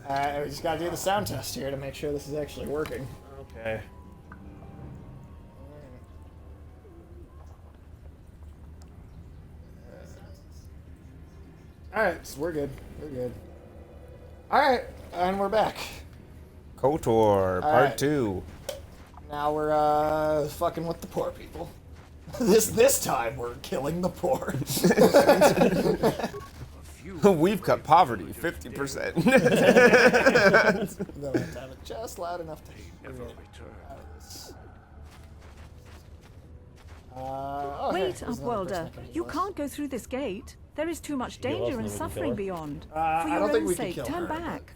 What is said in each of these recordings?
We just gotta do the sound test here to make sure this is actually working. Okay. Alright, so we're good. We're good. Alright, and we're back. KOTOR, part right. 2. Now we're fucking with the poor people. This time we're killing the poor. We've cut poverty 50%. They'll have to have it just loud enough to hear it out of this. Oh, hey, Wait, there's another person Upworlder. I can You use. can't go through this gate. There is too much danger and suffering beyond. For I your don't think own we can sake, kill turn her, but- back.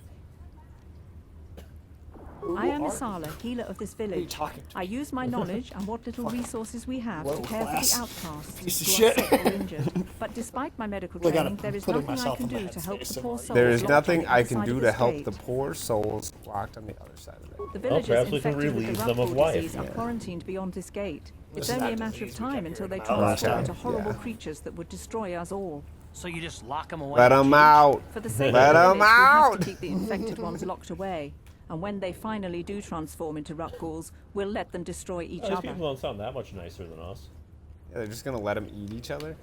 Who I am are Asala, healer of this you village. talking to I use my knowledge and what little resources we have Low to care for the class outcasts piece of who shit. are sick or injured. But despite my medical Look, training, I'm there is putting nothing I myself can in the do to help the headspace poor of- souls. There is locked on nothing the I other can side do of to this help gate. the poor souls locked on the other side of it. The villagers perhaps we can infected with relieve the them of Ruffle life. disease are quarantined beyond this gate. It's Listen, only a that matter of disease, we time can't until get they rid of it. transform Okay. into horrible Yeah. creatures that would destroy us all. So you just lock them away? Let and them change? out. For the sake Let of the 'em village, we have out. to keep the infected ones locked away. And when they finally do transform into Ruckghouls, we'll let them destroy each These other. people don't sound that much nicer than us. Yeah, they're just gonna let them eat each other?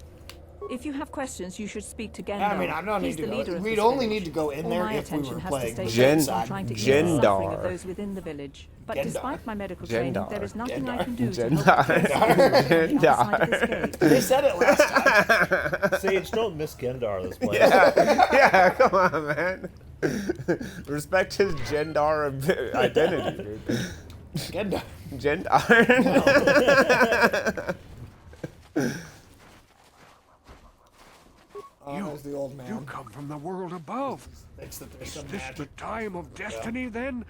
If you have questions, you should speak to Gendar. I mean, I don't He's need to the leader go. of We'd this only village. need to go in All there my if we attention were has playing to stay Gen- focused on trying to ease the suffering Gendar. of those within the village. But Gendar. despite my medical training, Gendar. there is nothing I Gendar. can do to Gendar. help the poor souls on the other side of this gate. They said it last time. Sage, don't miss Gendar this place. Yeah, come on, man. Respect his Gendar identity, dude. Gendar. Gendar. Oh, there's the old You man. come from the world above. Thinks that there's Is some this the magic. time of destiny then?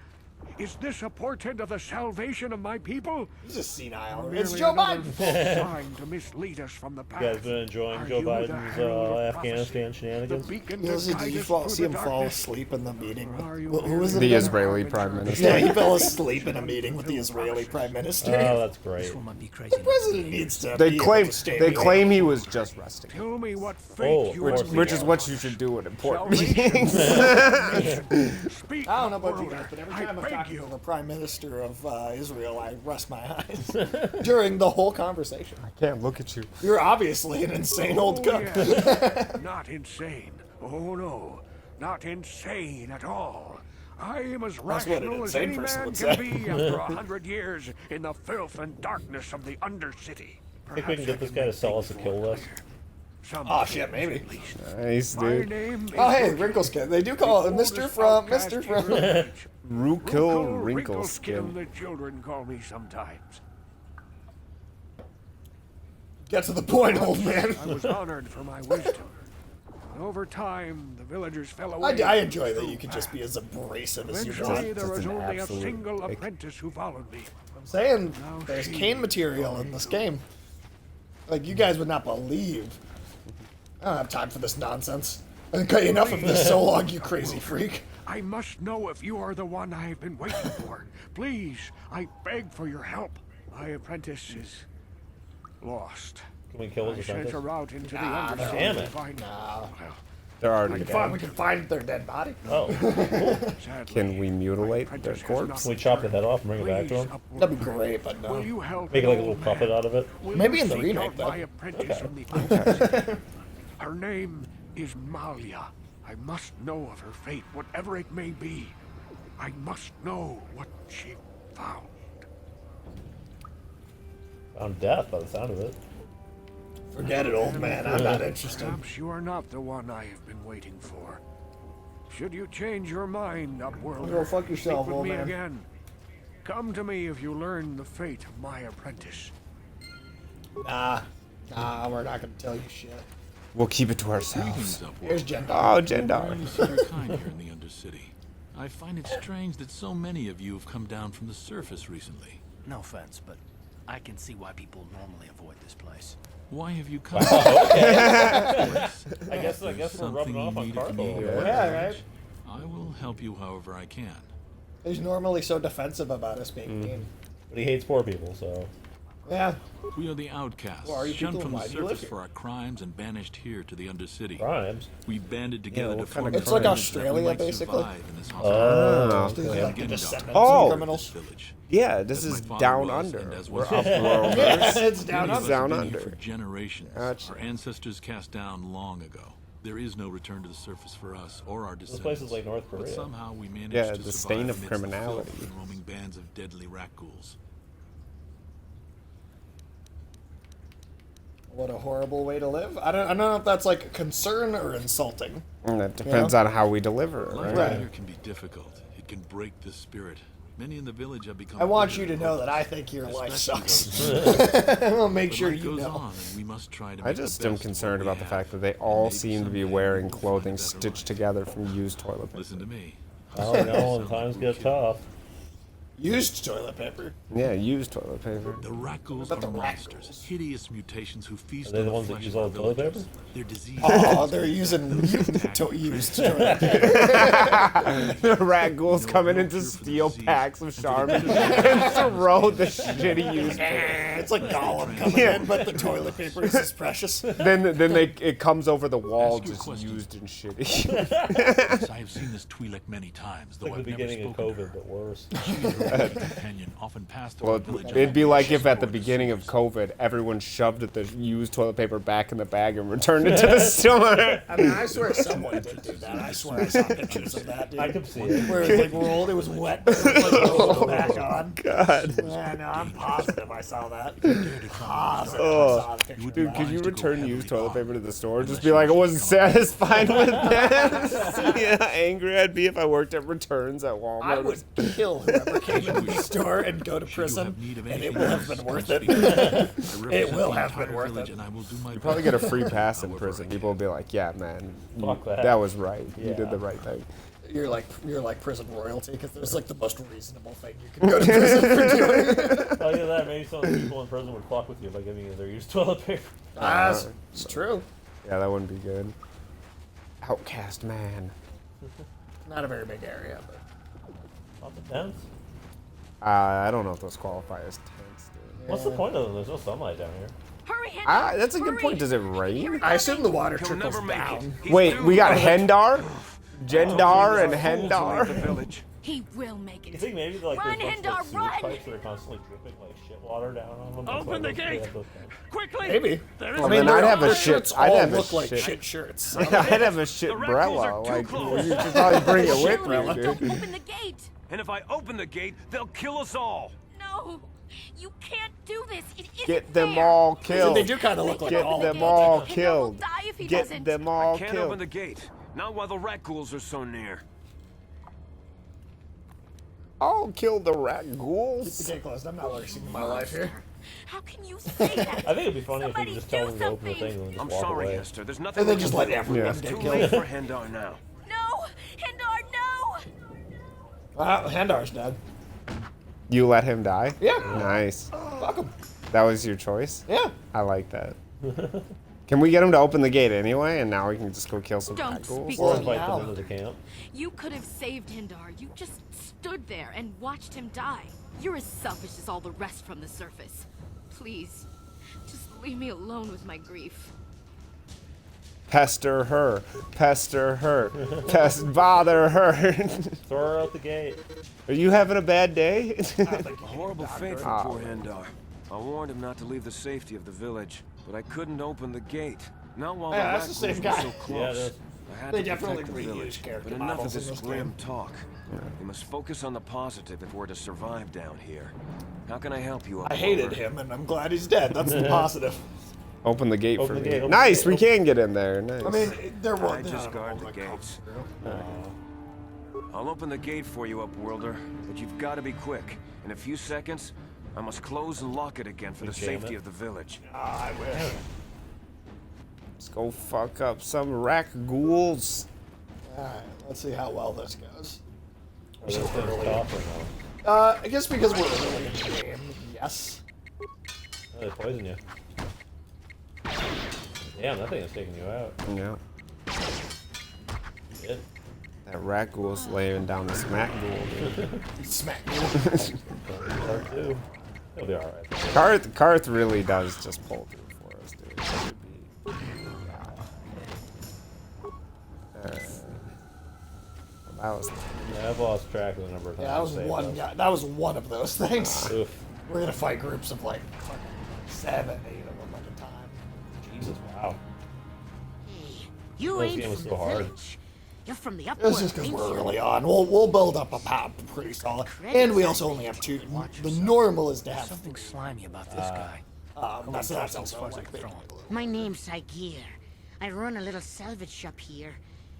Is this a portent of the salvation of my people? He's just senile. Merely It's Joe another Biden. false sign to mislead us from the path. You guys been enjoying Are Joe you the Biden's herald of Afghanistan prophecy? shenanigans? The beacon You to listen, guide did you us see through him the fall darkness? asleep in the meeting? Or are you Who was it? The again? Israeli Prime Minister. Yeah, he fell asleep in a meeting with the Israeli Prime Minister. Oh, that's great. This woman be crazy. The president needs to They be claim able to stay they awake. claim he was just resting, Tell me what fate Oh, you which- are which is leading what us. you should do in important Salvation. meetings. Speak, I don't know about you world. guys, but every I time I'm beg talking you. to the Prime Minister of Israel, I rest my eyes during the whole conversation. I can't look at you. You're obviously an insane old cook. Yes. Not insane. Oh no, not insane at all. I am as what an rational as insane any person man would can say. be after 100 years in the filth and darkness of the Undercity. Think we can get this guy to sell us a kill list? Oh shit, maybe. Nice, My dude. name is Oh hey, Rookie, Wrinkleskin. They do call the it Mr. oldest from outcast Mr. in from. the village. Rukel Wrinkleskin, Wrinkleskin. the children call me sometimes. Get to the point, old man. I was honored for my wisdom. Over time, the villagers fell away. I enjoy that you can just be as abrasive as you Eventually, want. there was an only a absolute single dick. apprentice who followed me. I'm saying there's Kane material in this game. Like, you guys would not believe. I don't have time for this nonsense. I think enough of this so long, you crazy freak. I must know if you are the one I have been waiting for. Please, I beg for your help. My apprentice is lost. Can we kill I his sent apprentice? her out into the Nah, undercity damn to it. find well, They're already We dead. can find their dead body. Oh, sadly, Can we my mutilate apprentice their has corpse? not can we chop the head off and bring it back to Please, him? upward. That'd be great, but Will no. you help Make an like a old little puppet man? out of it? Will Maybe you in the seek remake, out though. my apprentice from the Undercity? Her name is Malia. I must know of her fate, whatever it may be. I must know what she found. Found death by the sound of it. Forget it, old man. I'm not interested. Perhaps you are not the one I have been waiting for. Should you change your mind, Upworld, Go fuck yourself, speak with old me man. again. Come to me if you learn the fate of my apprentice. Nah, we're not gonna tell you shit. We'll keep it to ourselves. Greetings, Upward. Here's Gendar. Oh, Glad to Gendar. see your kind here in the Undercity. I find it strange that so many of you have come down from the surface recently. No offense, but I can see why people normally avoid this place. Why have you come? I guess we're Something rubbing you off on needed from Carbo. me. Yeah, right. I will help you however I can. He's normally so defensive about us being mean. But he hates poor people, so. Yeah. We are the outcasts, Who are you shunned people? from the Why do you live surface here? for our crimes and banished here to the Undercity. Crimes. We banded together to what form kind a of It's like village that we Australia, might basically. survive in this Oh, These are okay. like the Gendar. descendants Oh. of criminals. village. Yeah, this As is my father down was, under. and as We're was up his worlders. Yeah, it's down Many of under. us Down have been here under. for generations. Gotcha. Our ancestors cast down long ago. There is no return to the surface for us or our This descendants. place is like North But Korea. somehow we managed Yeah, to the survive stain of amidst the criminality. filth and roaming bands of deadly rat ghouls. What a horrible way to live. I don't know if that's like a concern or insulting. And that depends on how we deliver it, Life right? out here can be difficult. It can break the spirit. Many in the village have become. I want bitter you to and know that I hopeless, think your life especially sucks. I'll make But sure life you goes know. on, and we must try to I make the just am best of what concerned we about the have. fact that they all Maybe seem to be someday wearing we'll find a clothing better stitched life. together from used toilet paper. Listen to me. Oh no, when times get tough. Used toilet paper. Yeah, used toilet paper. The rat ghouls What are about the rat monsters, ghouls? hideous mutations who feast Are they on the the ones that flesh use of all our the toilet villagers. paper? They're diseased. Oh, they're using used toilet paper. The rat ghouls coming in to steal packs of Charmin and throw the shitty used paper. It's like Gollum coming Yeah. in, but the toilet paper is as precious. Then it comes over the wall Ask your just question. used and shitty. Yes, I have seen this Twi'lek many times, though Like the I've never beginning of spoken to her. COVID, but worse. She and her wicked companion often passed through Well, our village. it'd be like if at the Explored beginning of sewers. COVID, everyone shoved the used toilet paper back in the bag and returned it to the store. I mean, I swear someone did do that. I swear I saw pictures of that, dude. I could see it. Where it was like rolled, it was wet, but it was like rolled back on. God. Yeah, no, I'm positive I saw that. Positive Oh. I saw the picture. Dude, of could that. you return used toilet paper to the store? Just be like, I wasn't satisfied with that. See how angry I'd be if I worked at returns at Walmart. I would kill whoever came into the store and go to prison, have need of and it anything will have else, been come worth speak it. to me. I It represent will the have been entire worth village, it. and I will do my You probably best. get a free pass in However prison. I People will be like, yeah, man, Fuck that. that was right. You Yeah. did the right thing. You're like prison royalty because there's like the most reasonable thing you can go to prison for doing. Oh yeah, that maybe some of the people in prison would fuck with you by giving you their used toilet paper. It's true. Yeah, that wouldn't be good. Outcast man. Not a very big area, but Not the tents. I don't know if those qualify as tents. Dude. What's the point of them? There's no sunlight down here. Hurry, Hendar! That's a good hurry. point. Does it rain? I assume the water He'll trickles never make it. down. He's Wait, doomed. we got Hendar, Gendar, and Fools to leave the Hendar. village. He will make You it. think maybe like Run, there's Hindar, like sewage run! pipes that are constantly dripping like shit water down on them? That's why Open the they gate! have those things. Quickly! Maybe. There is Well, then I'd have a their shit. shirts I'd all have a look like shit. shit shirts. I'd have a shit The rat ghouls umbrella. are too Like close. you should probably bring it with Shirley, you, don't dude. open the gate. And if I open the gate, they'll kill us all. No, you can't do this. It isn't Get them fair. all So killed. they do kind of look like Get all them of all Hindar will killed. die if he Get doesn't. them all Can't open the killed. gate. Not while the rat ghouls are so near. I'll kill the rat Keep the ghouls. gate closed. I'm not risking my life here. How can you say that? I think it'd be funny if Somebody you could just do tell them to open the something. thing and then just I'm walk sorry, away. Hester. There's nothing And we then just can let do. everyone Yeah. It's get too killed. late for Hendar now. No, Hindar, no. Well, Handar's dead. You let him die? Yeah. Nice. Fuck him. That was your choice? Yeah. I like that. Can we get him to open the gate anyway, and now we can just go kill some Don't rat ghouls? speak Or to invite Wow. them into the camp. You could have saved Hindar. You just stood there and watched him die. You're as selfish as all the rest from the surface. Please, just leave me alone with my grief. Pester her. Pester her. Bother her. Throw her out the gate. Are you having a bad day? A horrible fate for poor Hendar. I warned him not to leave the safety of the village, but I couldn't open the gate. Not while Yeah, the rat that's ghouls the were same guy. so Yeah, close. it is. I had They to definitely protect the reused village. character But enough of models in this this grim game. talk. We must focus on the positive if we're to survive down here. How can I help you? I hated him, and I'm glad he's dead. That's the positive. Open the gate Open for the me. gate, open Nice, the we gate. can get in there. Nice. I mean, there I was just guard the gates. I'll open the gate for you, Upworlder, but you've got to be quick. In a few seconds, I must close and lock it again for the jam safety it? of the village. I wish. let's go fuck up some rat ghouls. Alright, let's see how well this goes. Are those things tough or no? I guess because we're early in the game, yes. Oh, they poison you. Damn, that thing is taking you out. Yeah. Shit. That rat ghoul's laying down the smack ghoul. Dude. Smack. Part two. He'll be alright. Karth really does just pull through for us, dude. It should be. That was. Yeah, I've lost track of the number of times. Yeah, that was I saved one those. guy. That was one of those things. Oof. We're gonna fight groups of like 7, 8 of them at a time. Jesus, wow. You This ain't game was from so the hard. village. You're from the It's upworld, just because ain't we're you? early on. We'll build up a pop pretty solid, and we also only have 2. The normal is to have Something 3. slimy about this guy. That's also like big. My name's Saigir. I run a little salvage shop here.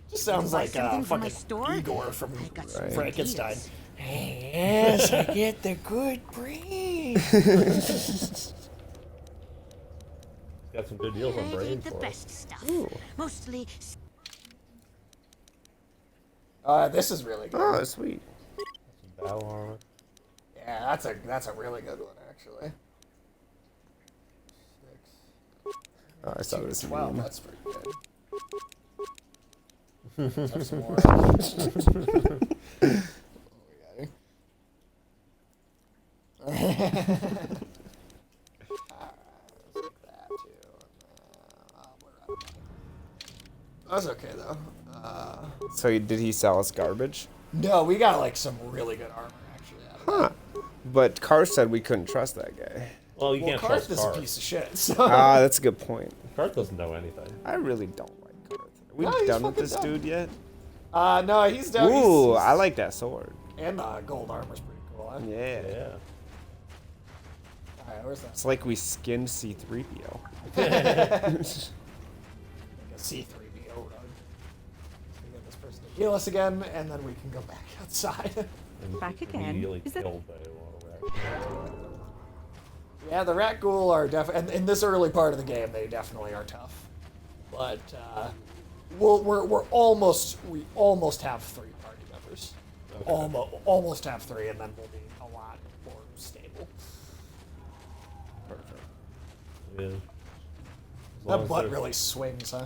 Just sounds buy like something from my fucking store? Igor from I got some Frankenstein. ideas. Yes, I get the good breed. Got some good deals on I brain need the for us. best stuff. Mostly. This is really good. Oh, sweet. Some battle armor. Yeah, that's a really good one actually. 6, Oh, I saw 2, this 12. meme. That's pretty good. Have some more. That's okay though. So did he sell us garbage? No, we got like some really good armor actually out of Huh. But Karth said we couldn't trust that guy. Well, you Well, can't Karth trust is a Karth. piece of shit. So. Ah, that's a good point. Karth doesn't know anything. I really don't like Karth. Are we No, he's done with fucking this dumb. dude yet? No, he's down. Ooh, he's, I like that sword. And the gold armor's pretty cool. Huh? Yeah. Yeah. Alright, where's that? It's like we skinned C-3PO. Like a C3PO rug. So we get this person to heal us again, and then we can go back outside. And Back again? Immediately Is it- killed by a lot of rats. Yeah, the rat ghoul are definitely, and in this early part of the game, they definitely are tough. But we almost have 3 party members. Okay. Almost have 3, and then we'll be a lot more stable. Perfect. Yeah. As long That as butt they're- really swings, huh?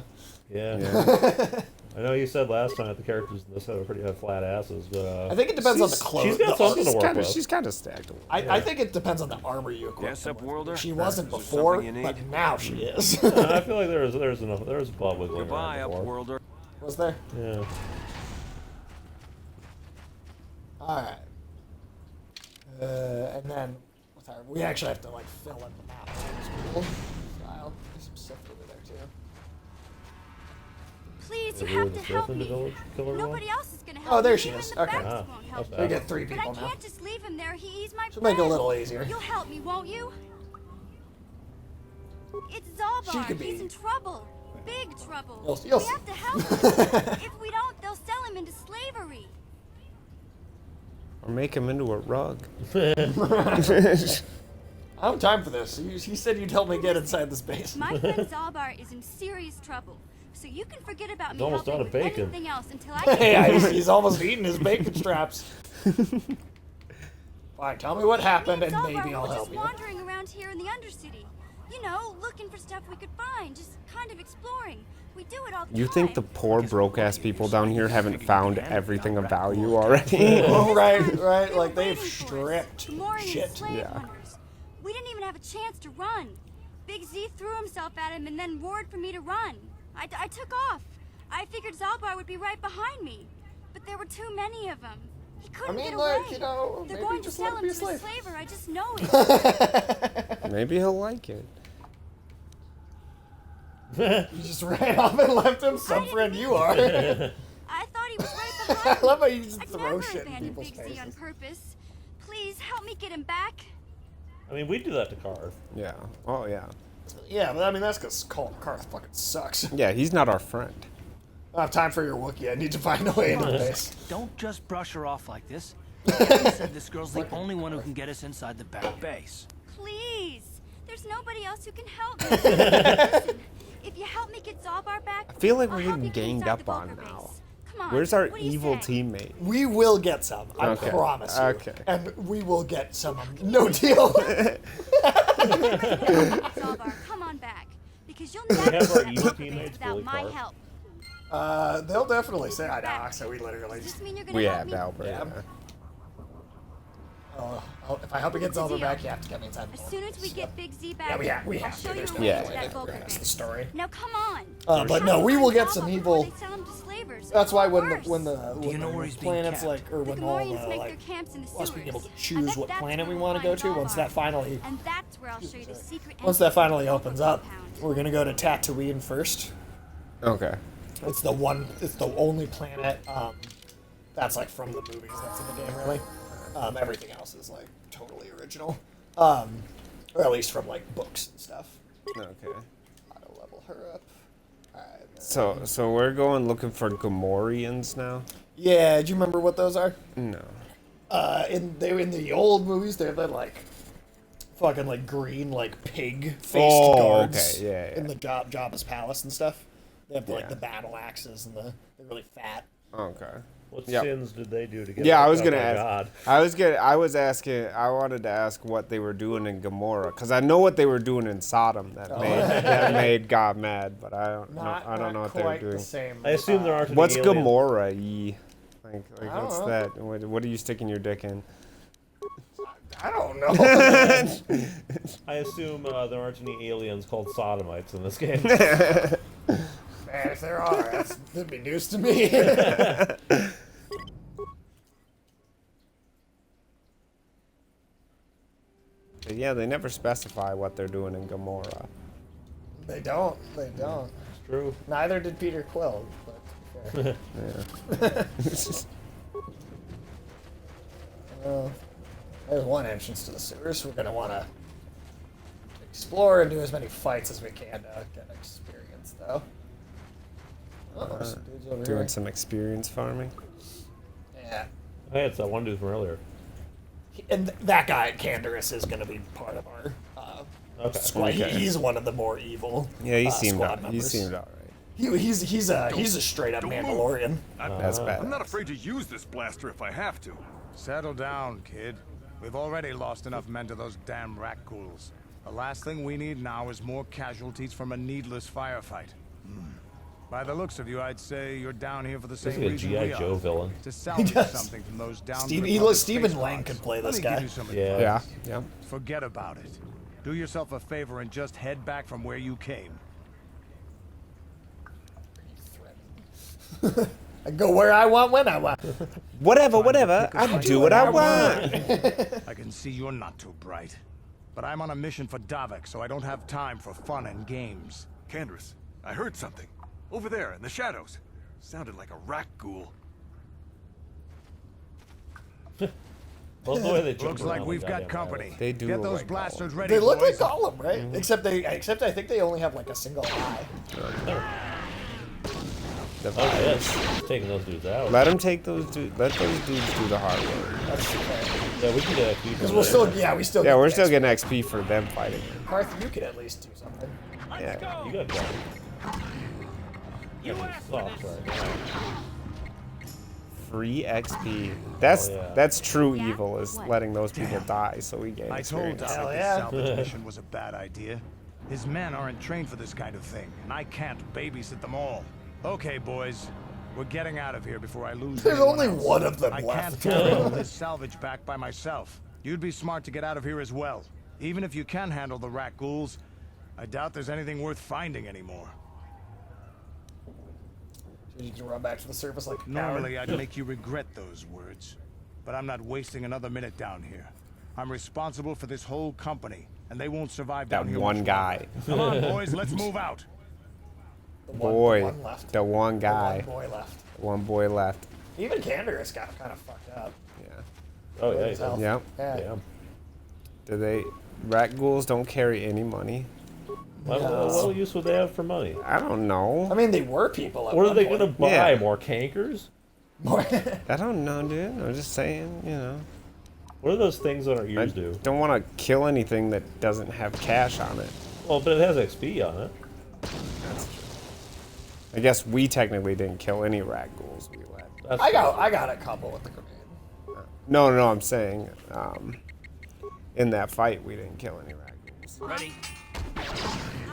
Yeah. Yeah. I know you said last time that the characters in this have pretty have flat asses, but I think it depends on the clothes. she's got something to work with. She's kind of stacked. a little. I think it depends on the armor you equip. Yes, them with. Upworlder? She wasn't Is there before, something you but need? now she is. I feel like there's a butt wiggling Goodbye, around before. Upworlder. Was there? Yeah. Alright. And then, we actually have to like fill in the map. Which is cool. Style. There's some stuff over there too. Please, you Is there have the to help Sith in the me. village killer Nobody one? else is gonna help Oh, there me. she Even is. the Okay. Baptist Ah, won't help okay. me. We get 3 But I people now. can't just leave him there. He's my Should friend. make it a little easier. You'll help me, won't you? It's She Zalbar. could be- He's in trouble. Big trouble. You'll we see. have to help him. If we don't, they'll sell him into slavery. Or make him into a rug. I don't have time for this. He said you'd help me get inside this base. My friend Zalbar is in serious trouble. So you can forget about me almost helping out of with bacon. anything else until I get Yeah, he's almost eating his bacon straps. Fine, tell me what happened and Zalbar, maybe we I'll were help just you. wandering around here in the Undercity. You know, looking for stuff we could find, just kind of exploring. We do it all the You time. think the poor broke-ass people down here haven't found everything of value already? Oh, right, This time, right. they Like were they've waiting for us, stripped mooring shit. slave Yeah. hunters. We didn't even have a chance to run. Big Z threw himself at him and then roared for me to run. I took off. I figured Zalbar would be right behind me, but there were too many of them. He couldn't mean, get like, away. you know, They're maybe going to just let sell him be him a to a slave. slaver. I just know it. Maybe he'll like it. You just ran off and left him. Some friend you are. I thought he was right I behind me. love how you just I'd throw never shit in abandon people's Big Z on faces. purpose. Please help me get him back. I mean, we do that to Karth. Yeah. Oh, yeah. Yeah, but I mean, that's because Karth fucking sucks. I Yeah, he's not our friend. don't have time for your Wookiee. I need to find a way into the base. Don't just brush her off like this. Captain said this girl's the only one who can get us inside the back base. Please. There's nobody else who can help me. Listen, if you help me get Zalbar back, I feel like I'll we're help getting you get ganged inside up the on Vulgar now. base. Come on. Where's our what do you evil say? teammate? We will get some. I Okay. promise you. Okay. And we will get some. No deal. Zalbar, come on back. Because you'll never have our get evil that Vulgar teammates base without fully my carved? help. They'll definitely say I know. So we literally Does just. this mean you're gonna We help have me? Albert. Yeah. Yeah. If I help you get Zelda back, you have to get me inside the As soon as we get Big Z back, we I'll have show to. you There's a no way Yeah. to that Vulcan That's the thing. story. Now come on. But no, we will get some evil. They sell 'em to slavers. That's why when Worse. you know where he's being planets kept? like, or The when all Gamorreans the make like their camps in the us being able to sewers. I choose bet what that's planet we where want to go we'll to, find once that Zalbar. finally And that's where I'll show you the secret once that entrance finally to the opens up, compound. we're gonna go to Tatooine first. Okay. It's the only planet that's like from the movies that's in the game, really. Everything else is like totally original, or at least from like books and stuff. Okay. Auto level her up. Alright. So we're going looking for Gamorreans now? Yeah, do you remember what those are? No. In the old movies, they're like fucking like green like pig-faced Oh, guards okay, yeah. in the Jabba's palace and stuff. They have like Yeah. the battle axes and they're really fat. Okay. What Yep. sins did they do to get? Yeah, I looked was up gonna by ask. God? I wanted to ask what they were doing in Gomorrah, because I know what they were doing in Sodom that made God mad, but I don't know what they were quite doing. the same. I assume there aren't any What's aliens. Gomorrah? Like I don't what's know. that? What are you sticking your dick in? I don't know. I assume there aren't any aliens called sodomites in this game. Man, if there are, that'd be news to me. But yeah, they never specify what they're doing in Gomorrah. They don't. It's true. Neither did Peter Quill. But to be fair. There's one entrance to the sewers. We're gonna want to explore and do as many fights as we can to get experience, though. Oh, some dudes over Doing here. some experience farming. Yeah. Hey, it's that one dude from earlier. And that guy, Canderous, is gonna be part of our Okay. squad. Okay. He's one of the more evil. Yeah, he seemed squad all, he members. seemed all right. He's a straight up Mandalorian. That's bad. I'm not afraid to use this blaster if I have to. Settle down, kid. We've already lost enough men to those damn rat ghouls. The last thing we need now is more casualties from a needless firefight. By the looks of you, I'd say you're down here for the same Basically a reason G.I. we Joe are. villain. To salvage does. something from those down. Stephen Lang could play this guy. Yeah. Yeah. Forget about it. Do yourself a favor and just head back from where you came. I go where I want when I want. Whatever. I do what I want. I can see you're not too bright. But I'm on a mission for Davik, so I don't have time for fun and games. Canderous, I heard something. Over there in the shadows. Sounded like a rat ghoul. Well, the way they jump Looks like around we've goddamn got company. rabbits. They do Get look those like blasters ready, They look like boys. Gollum, right? Except I think they only have like a single eye. The Oh virus. yes, taking those dudes out. Let those dudes do the hard work. That's fair. Yeah, we can get XP. Because we'll still, we still. Yeah, get we're the still XP. getting XP for them fighting. Parth, you could at least do something. Yeah. You got gun. You soft right now. Free XP. That's Oh, yeah. that's true evil, is letting those people die so we gain I told experience. Davik yeah. this salvage mission was a bad idea. His men aren't trained for this kind of thing, and I can't babysit them all. Okay, boys. We're getting out of here before I lose There's anyone only else. one of them I left. can't handle this salvage back by myself. You'd be smart to get out of here as well. Even if you can handle the rat ghouls, I doubt there's anything worth finding anymore. So you can run back to the surface like a Normally, coward. I'd make you regret those words. But I'm not wasting another minute down here. I'm responsible for this whole company, and they won't survive That down here one much guy. longer. Come on, boys, let's move out. The Boy, one left. the one guy. The one boy left. One boy left. Even Canderous got kind of fucked up. Yeah. Oh yeah, His yeah. health. Yep. Yeah. Do rat ghouls don't carry any money? What use would they have for money? I don't know. I mean, they were people. At What are one they point. gonna buy? Yeah. More cankers? More. I don't know, dude. I'm just saying, you know. What are those things on our I ears do? don't want to kill anything that doesn't have cash on it. Well, but it has XP on it. That's true. I guess we technically didn't kill any rat ghouls. We let. That's I got a couple with the grenade. No, I'm saying, in that fight we didn't kill any rat ghouls. Ready?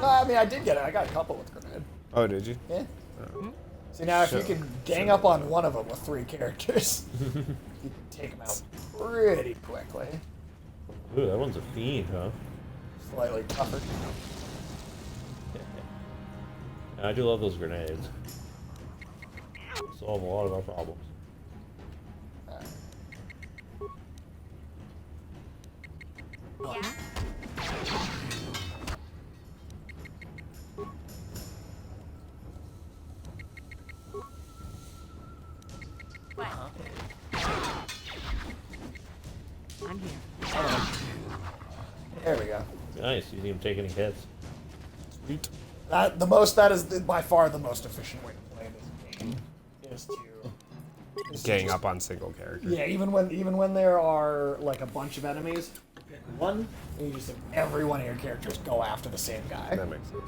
I mean, I got a couple with grenade. Oh, did you? Yeah. See now, if you can gang up on one of them with 3 characters, you can take them out pretty quickly. Ooh, that one's a fiend, huh? Slightly tougher. I do love those grenades. Solve a lot of our problems. Yeah. What? I'm here. There we go. Nice. You didn't even take any hits. Sweet. That is by far the most efficient way to play this game. Is to Gang just- up on single characters. Yeah, even when there are like a bunch of enemies, you pick one, and you just have every one of your characters go after the same guy. That makes sense.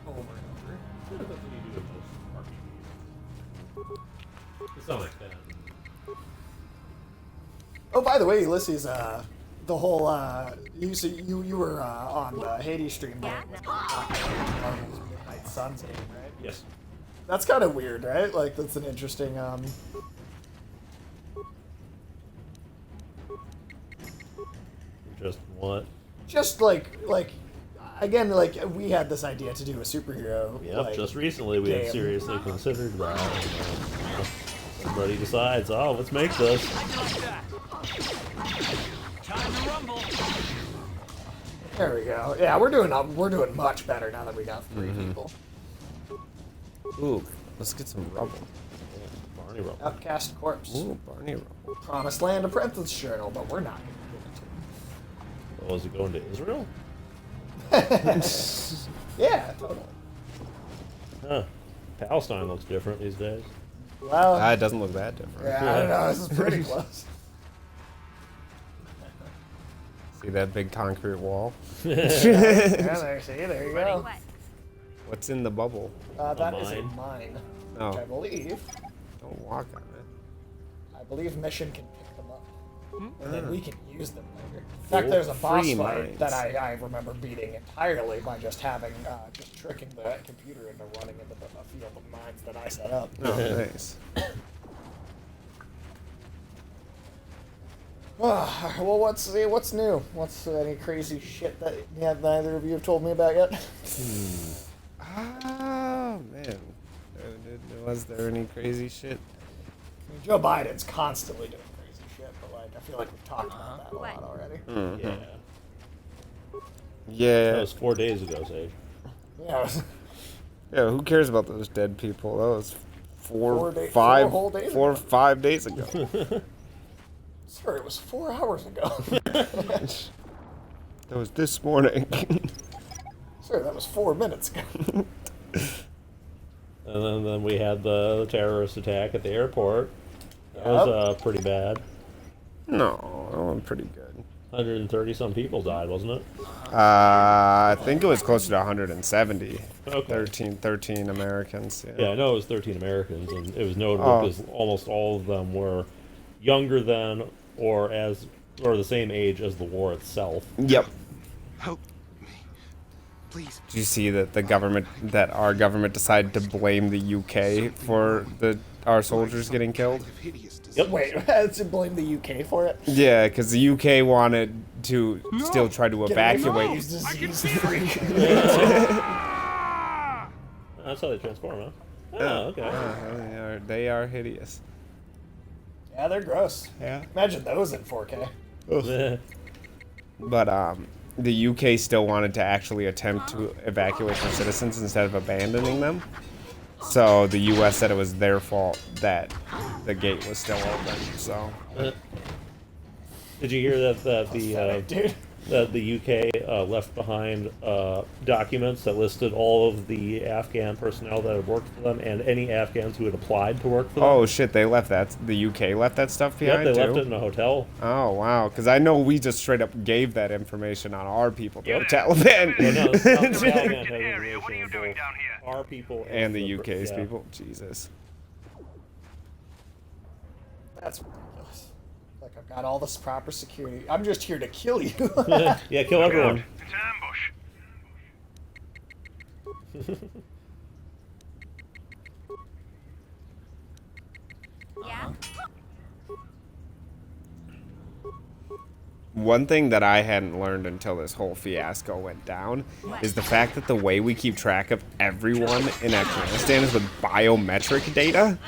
Over and over. That's what you do with most RPGs. To some extent. Oh, by the way, Ulysses, the whole you were on the Hades stream, Yeah. Marvel's Midnight Suns game, right? Yes. That's kind of weird, right? Like that's an interesting. Just what? Just like again, like we had this idea to do a superhero. Yep, like, just recently we had game. seriously considered that. Somebody decides, oh, let's make this. Time to rumble. There we go. Yeah, we're doing much better now that we got 3 people. Ooh, let's get some rubble. Barney Rumble. Upcast corpse. Ooh, Barney rubble. Promised Land apprentice journal, but we're not. Oh, is it going to Israel? Yeah, totally. Huh. Palestine looks different these days. Well, It doesn't look that different. yeah, I don't know. This is pretty close. See that big concrete wall? Yeah, there you go. What? What's in the bubble? That is a mine? mine, Oh, which I believe. don't walk on it. I believe Mission can pick them up, and then we can use them later. In Cool. fact, there's a boss Free fight mines. that I remember beating entirely by just having just tricking the computer into running into the field of mines that I set up. Oh, nice. Well, what's new? What's any crazy shit that neither of you have told me about yet? Oh, man. Was there any crazy shit? I mean, Joe Biden's constantly doing crazy shit, but like I feel like we've talked about that a lot already. Yeah. Yeah. That was 4 days ago, Sage. Yeah, Yeah, who cares about those dead people? That was 4 4 or 5 days ago. sir, it was 4 hours ago. That was this morning. Sir, that was 4 minutes ago. And then we had the terrorist attack at the airport. That was pretty bad. No, that went pretty good. 130 some people died, wasn't it? I think it was closer to 170. Okay. 13 Americans. Yeah, I know it was 13 Americans, and it was notable because almost all of them were younger than or the same age as the war itself. Yep. Help me. Please. Did you see that our government decided to blame the UK for our soldiers getting killed? Yep. Wait, to blame the UK for it? Yeah, because the UK wanted to still try to Get away from evacuate. these disease freak. That's how they transform, huh? Oh, okay. They are hideous. Yeah, they're gross. Yeah. Imagine those in 4K. But the UK still wanted to actually attempt to evacuate their citizens instead of abandoning them. So the US said it was their fault that the gate was still open. So Did you hear that Dude. the UK left behind documents that listed all of the Afghan personnel that had worked for them and any Afghans who had applied to work for them? oh shit, they left that. The UK left that stuff behind Yep, they too. left it in a hotel. Oh wow, because I know we just straight up gave that information on our people to the Taliban. Well, no, it's not the Taliban had information on both our people And the UK's yeah. people. Jesus. That's ridiculous. Like, I've got all this proper security. I'm just here to kill you. Yeah, kill everyone. It's an ambush. Yeah? One thing that I hadn't learned until this whole fiasco went down is the fact that the way we keep track of everyone in Afghanistan is with biometric data.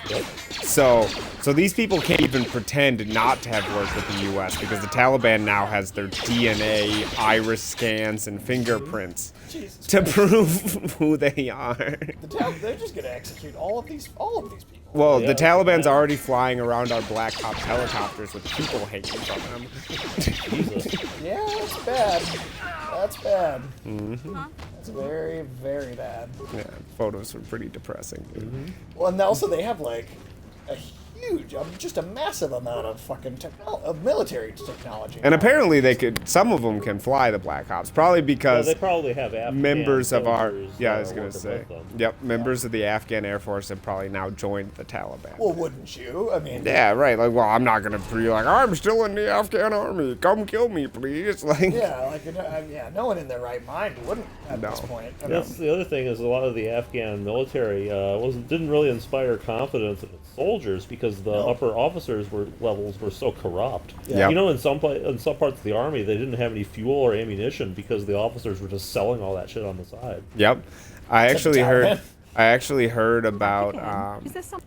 So these people can't even pretend not to have worked with the U.S. because the Taliban now has their DNA, iris scans, and fingerprints to prove who they are. They're just gonna execute all of these people. Well, the Taliban's already flying around our Black Ops helicopters with people hanging from them. Yeah, that's bad. That's bad. That's very, very bad. Yeah, photos were pretty depressing. Well, and also they have like a huge, just a massive amount of fucking military technology. And apparently some of them can fly the Black Ops, probably because they probably have Afghan members of our, soldiers, I was going to working say, with them. members of the Afghan Air Force have probably now joined the Taliban. Well, wouldn't you? I mean, Yeah, right. Like, well, I'm not going to be like, I'm still in the Afghan army. Come kill me, please. Like, no one in their right mind wouldn't at this point. I mean, That's the other thing is a lot of the Afghan military didn't really inspire confidence in its soldiers because the upper officers levels were so corrupt. Yeah. You know, in some parts of the army, they didn't have any fuel or ammunition because the officers were just selling all that shit on the side. Yep. I actually heard about Is there some?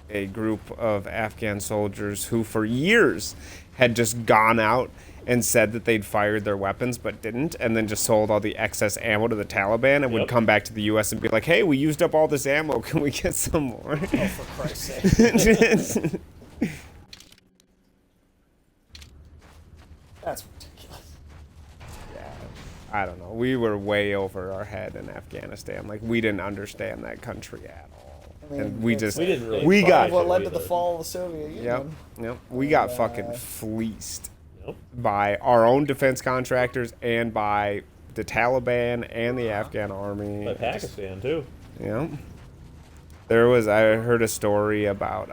a group of Afghan soldiers who for years had just gone out and said that they'd fired their weapons but didn't, and then just sold all the excess ammo to the Taliban and would come back to the U.S. and be like, hey, we used up all this ammo. Can we get some more? oh, for Christ's sake. That's ridiculous. Yeah, I don't know. We were way over our head in Afghanistan. Like, we didn't understand that country at all. I mean, And we just, didn't really we got, what led to the fall of the Soviet Union. yep, we got fucking fleeced by our own defense contractors and by the Taliban and the Afghan army. By Pakistan, too. Yeah. I heard a story about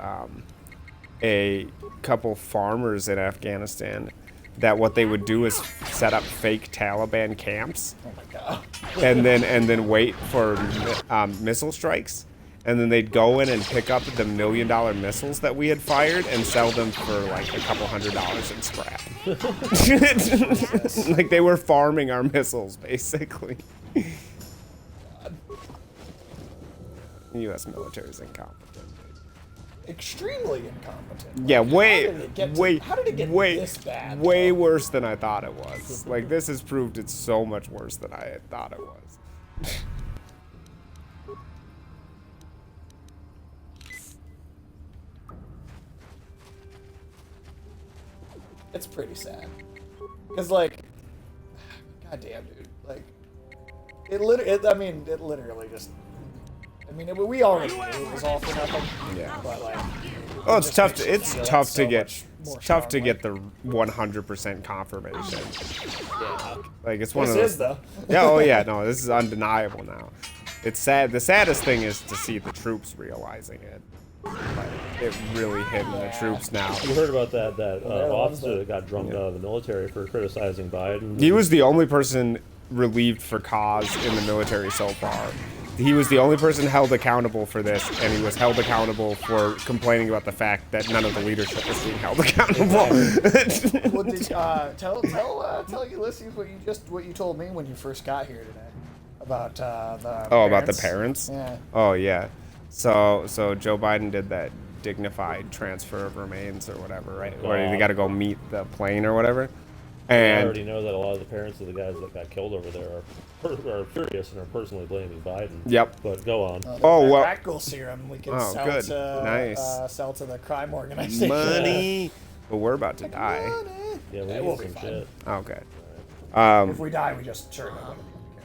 a couple farmers in Afghanistan that what they would do is set up fake Taliban camps. Oh my god. and then wait for missile strikes. And then they'd go in and pick up the $1 million missiles that we had fired and sell them for like a couple $100 in scrap. Like they were farming our missiles, basically. The U.S. military is incompetent. Extremely incompetent. Yeah, How did it get this bad? Way worse than I thought it was. Like, this has proved it's so much worse than I had thought it was. It's pretty sad. Because, like, goddamn, dude. Like, it literally just. I mean, we already knew it was all for nothing. Yeah. But, like. Oh, it's tough to get the 100% confirmation. Yeah. Like, it's one This of those. is, though. Yeah, oh yeah, no, this is undeniable now. It's sad. The saddest thing is to see the troops realizing it. Like, it really hitting the troops now. You heard about that officer that got drummed out of the military for criticizing Biden? He was the only person relieved for cause in the military so far. He was the only person held accountable for this, and he was held accountable for complaining about the fact that none of the leadership was being held accountable. Well, tell Ulysses what you told me when you first got here today about the about the parents? Yeah. Oh yeah. So Joe Biden did that dignified transfer of remains or whatever, right? Where they got to go meet the plane or whatever. And I already know that a lot of the parents of the guys that got killed over there are furious and are personally blaming Biden. Yep. But go on. well. Raccool serum we can sell good. to Nice. sell to the crime organization. Money. But we're about to die. Yeah, we will need be some fine. shit. Okay. If we die, we just sure enough.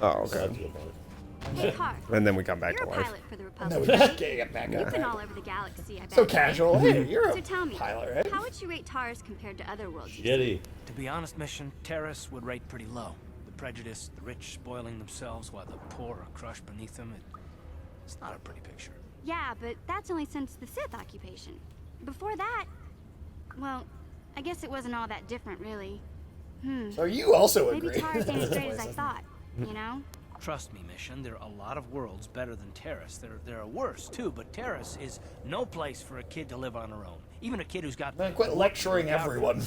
Oh, That's a okay. good point. Hey, Car, And then we come back you're to a life. pilot for the And then Republic. we just get back You've up. been all over the galaxy, I bet. So casual. Hey, you're So tell a me, pilot, right? how would you rate Tars compared to other worlds? Shitty. To be honest, Mission, Terrace would rate pretty low. The prejudice, the rich spoiling themselves while the poor are crushed beneath them. It's not a pretty picture. Yeah, but that's only since the Sith occupation. Before that, well, I guess it wasn't all that different, really. So you also Maybe agree. Tars ain't as great as I thought, you know? Trust me, Mission, there are a lot of worlds better than Terrace. There are worse, too, but Terrace is no place for a kid to live on her own. Even a kid who's got... Man, quit lecturing everyone.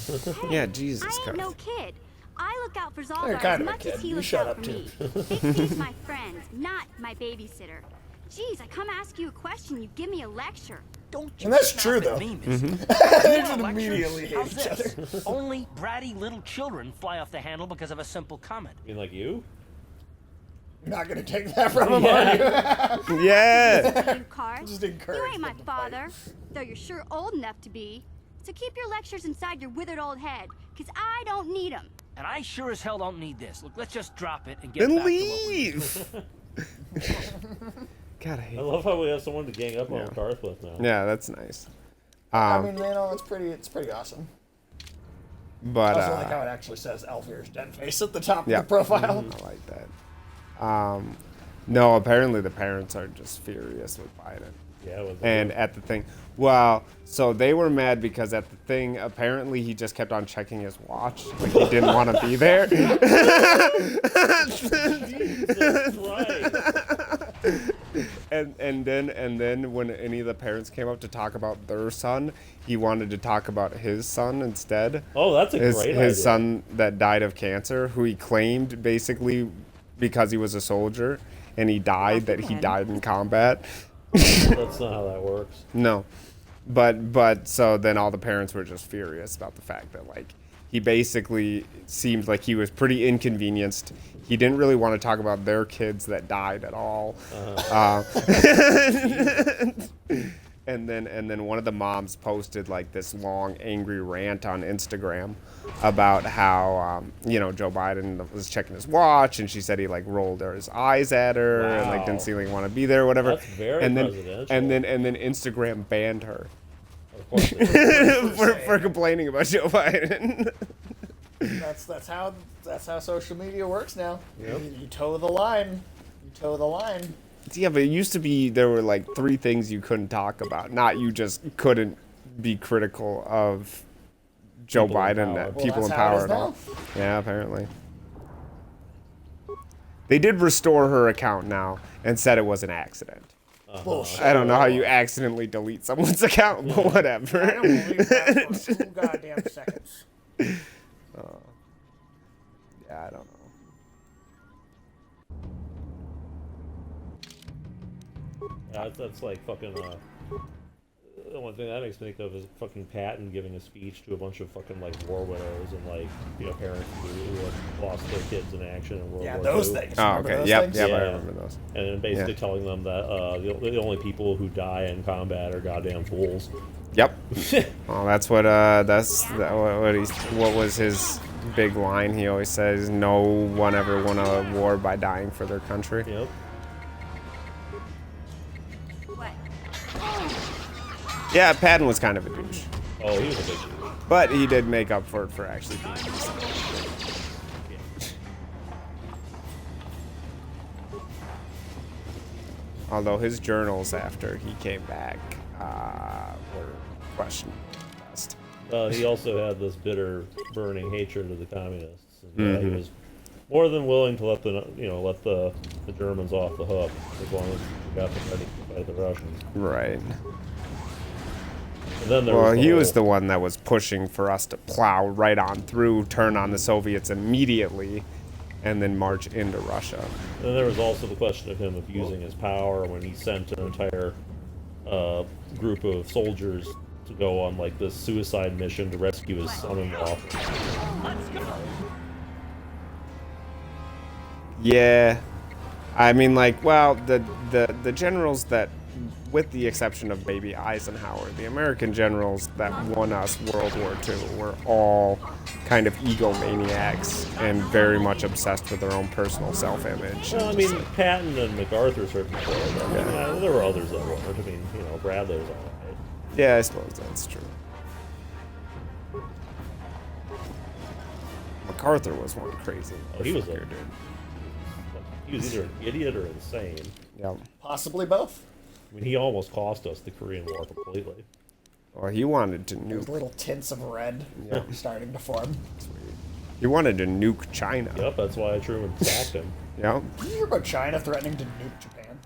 Yeah, Jesus I ain't Christ. no kid. I look out for Zalbar You're as kind of a much kid. as he You looks shut out up, for too. me. Big C's my friend, not my babysitter. Jeez, I come ask you a question, you give me a lecture. Don't you And that's snap true, at though. me, mister. They You just want lectures? immediately hate How's each other. this? Only bratty little children fly off the handle because of a simple comment. You mean like you? You're not gonna take that from him, are you? Yeah. You card. Just encourage You ain't my them to fight. father, though you're sure old enough to be. So keep your lectures inside your withered old head, because I don't need them. And I sure as hell don't need this. Look, let's just drop it and get Then back to what we leave. God, I hate I love how we have someone to gang up on Garth with now. Yeah, that's nice. I mean, you know, it's pretty awesome. But I also like how it actually says Elvir's dead face at the top yeah, of the profile. I like that. No, apparently the parents are just furious with Biden. Yeah, with And at the thing, well, so they were mad because at the thing, apparently he just kept on checking his watch, like he didn't want to be there. Jesus Christ. And then when any of the parents came up to talk about their son, he wanted to talk about his son instead. Oh, that's a his, great his idea. son that died of cancer, who he claimed basically because he was a soldier and he died, that he died in combat. That's not how that works. No. But so then all the parents were just furious about the fact that, like, he basically seemed like he was pretty inconvenienced. He didn't really want to talk about their kids that died at all. And then one of the moms posted like this long angry rant on Instagram about how Joe Biden was checking his watch, and she said he like rolled his eyes at her and like didn't seem like want to be there or whatever. That's very and then presidential. and then Instagram banned her Of course it is. for complaining about Joe Biden. That's how social media works now. Yep. You toe the line. You toe the line. Yeah, but it used to be there were like 3 things you couldn't talk about. Not you just couldn't be critical of Joe People in Biden, power. Well, people that's in how it power is at all. now. Yeah, apparently. They did restore her account now and said it was an accident. Bullshit. I don't know how you accidentally delete someone's account, but whatever. I don't believe that for 2 goddamn seconds. Yeah, I don't know. Yeah, that's like fucking. The one thing that makes me think of is fucking Patton giving a speech to a bunch of fucking like war widows and like parents who have lost their kids in action in World Yeah, War those II. things. Oh, Remember okay. those Yep, things? yep, I Yeah. remember those. And then basically telling them that the only people who die in combat are goddamn fools. Yep. Well, that's what what was his big line he always says, no one ever won a war by dying for their country. Yep. What? Yeah, Patton was kind of a douche. Oh, he was a big dude. But he did make up for it for actually being decent. Although his journals after he came back were questionable at best. He also had this bitter, burning hatred of the communists. And, he was more than willing to let the Germans off the hook as long as we got them ready to fight the Russians. Right. And then there Well, was he was the one that was pushing for us to plow right on through, turn on the Soviets immediately, and then march into Russia. And there was also the question of him abusing his power when he sent an entire group of soldiers to go on like this suicide mission to rescue his son-in-law. Yeah, I mean, like, well, the generals that, with the exception of maybe Eisenhower, the American generals that won us World War II were all kind of egomaniacs and very much obsessed with their own personal self-image. Well, I mean, Patton and MacArthur certainly were. I mean, there were others that weren't. I mean, Bradley was all right. Yeah, I suppose that's true. MacArthur was one crazy. Oh, he was dude. He was either an idiot or insane. Yeah. Possibly both. I mean, he almost cost us the Korean War completely. Well, he wanted to There's nuke. little tints of red starting to form. Sweet. He wanted to nuke China. Yep, that's why Truman sacked him. Yep. Did you hear about China threatening to nuke Japan?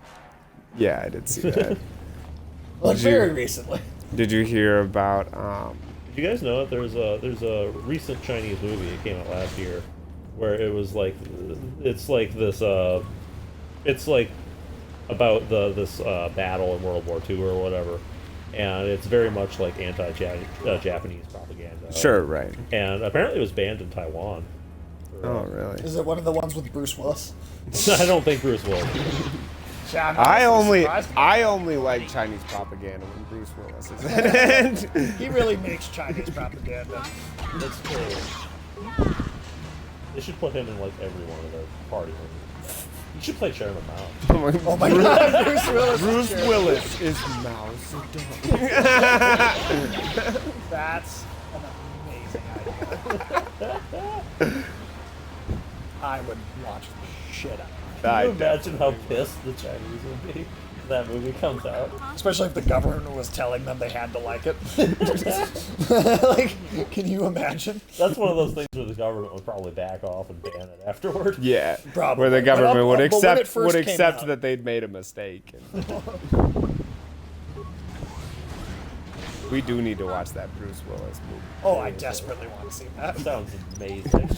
Yeah, I did see that. Like, very recently. Did you hear about Did you guys know that there's a recent Chinese movie that came out last year where it was like it's like this it's like about this battle in World War II or whatever, and it's very much like anti-Japanese propaganda. Sure, right. And apparently it was banned in Taiwan. Oh, really? Is it one of the ones with Bruce Willis? I don't think Bruce Willis. I only like Chinese propaganda when Bruce Willis is in it. He really makes Chinese propaganda. That's true. They should put him in like every one of their party movies. You should play Chairman Mao. Oh my God, Bruce Willis. Bruce Willis is Mao Zedong. That's an amazing idea. I would watch the shit out of it. Can you imagine how pissed the Chinese would be if that movie comes out? Especially if the government was telling them they had to like it. Like, can you imagine? That's one of those things where the government would probably back off and ban it afterward. Yeah, Probably. where the government would But when it accept first came out- that they'd made a mistake. We do need to watch that Bruce Willis movie. Oh, I desperately want to see that. That sounds amazing.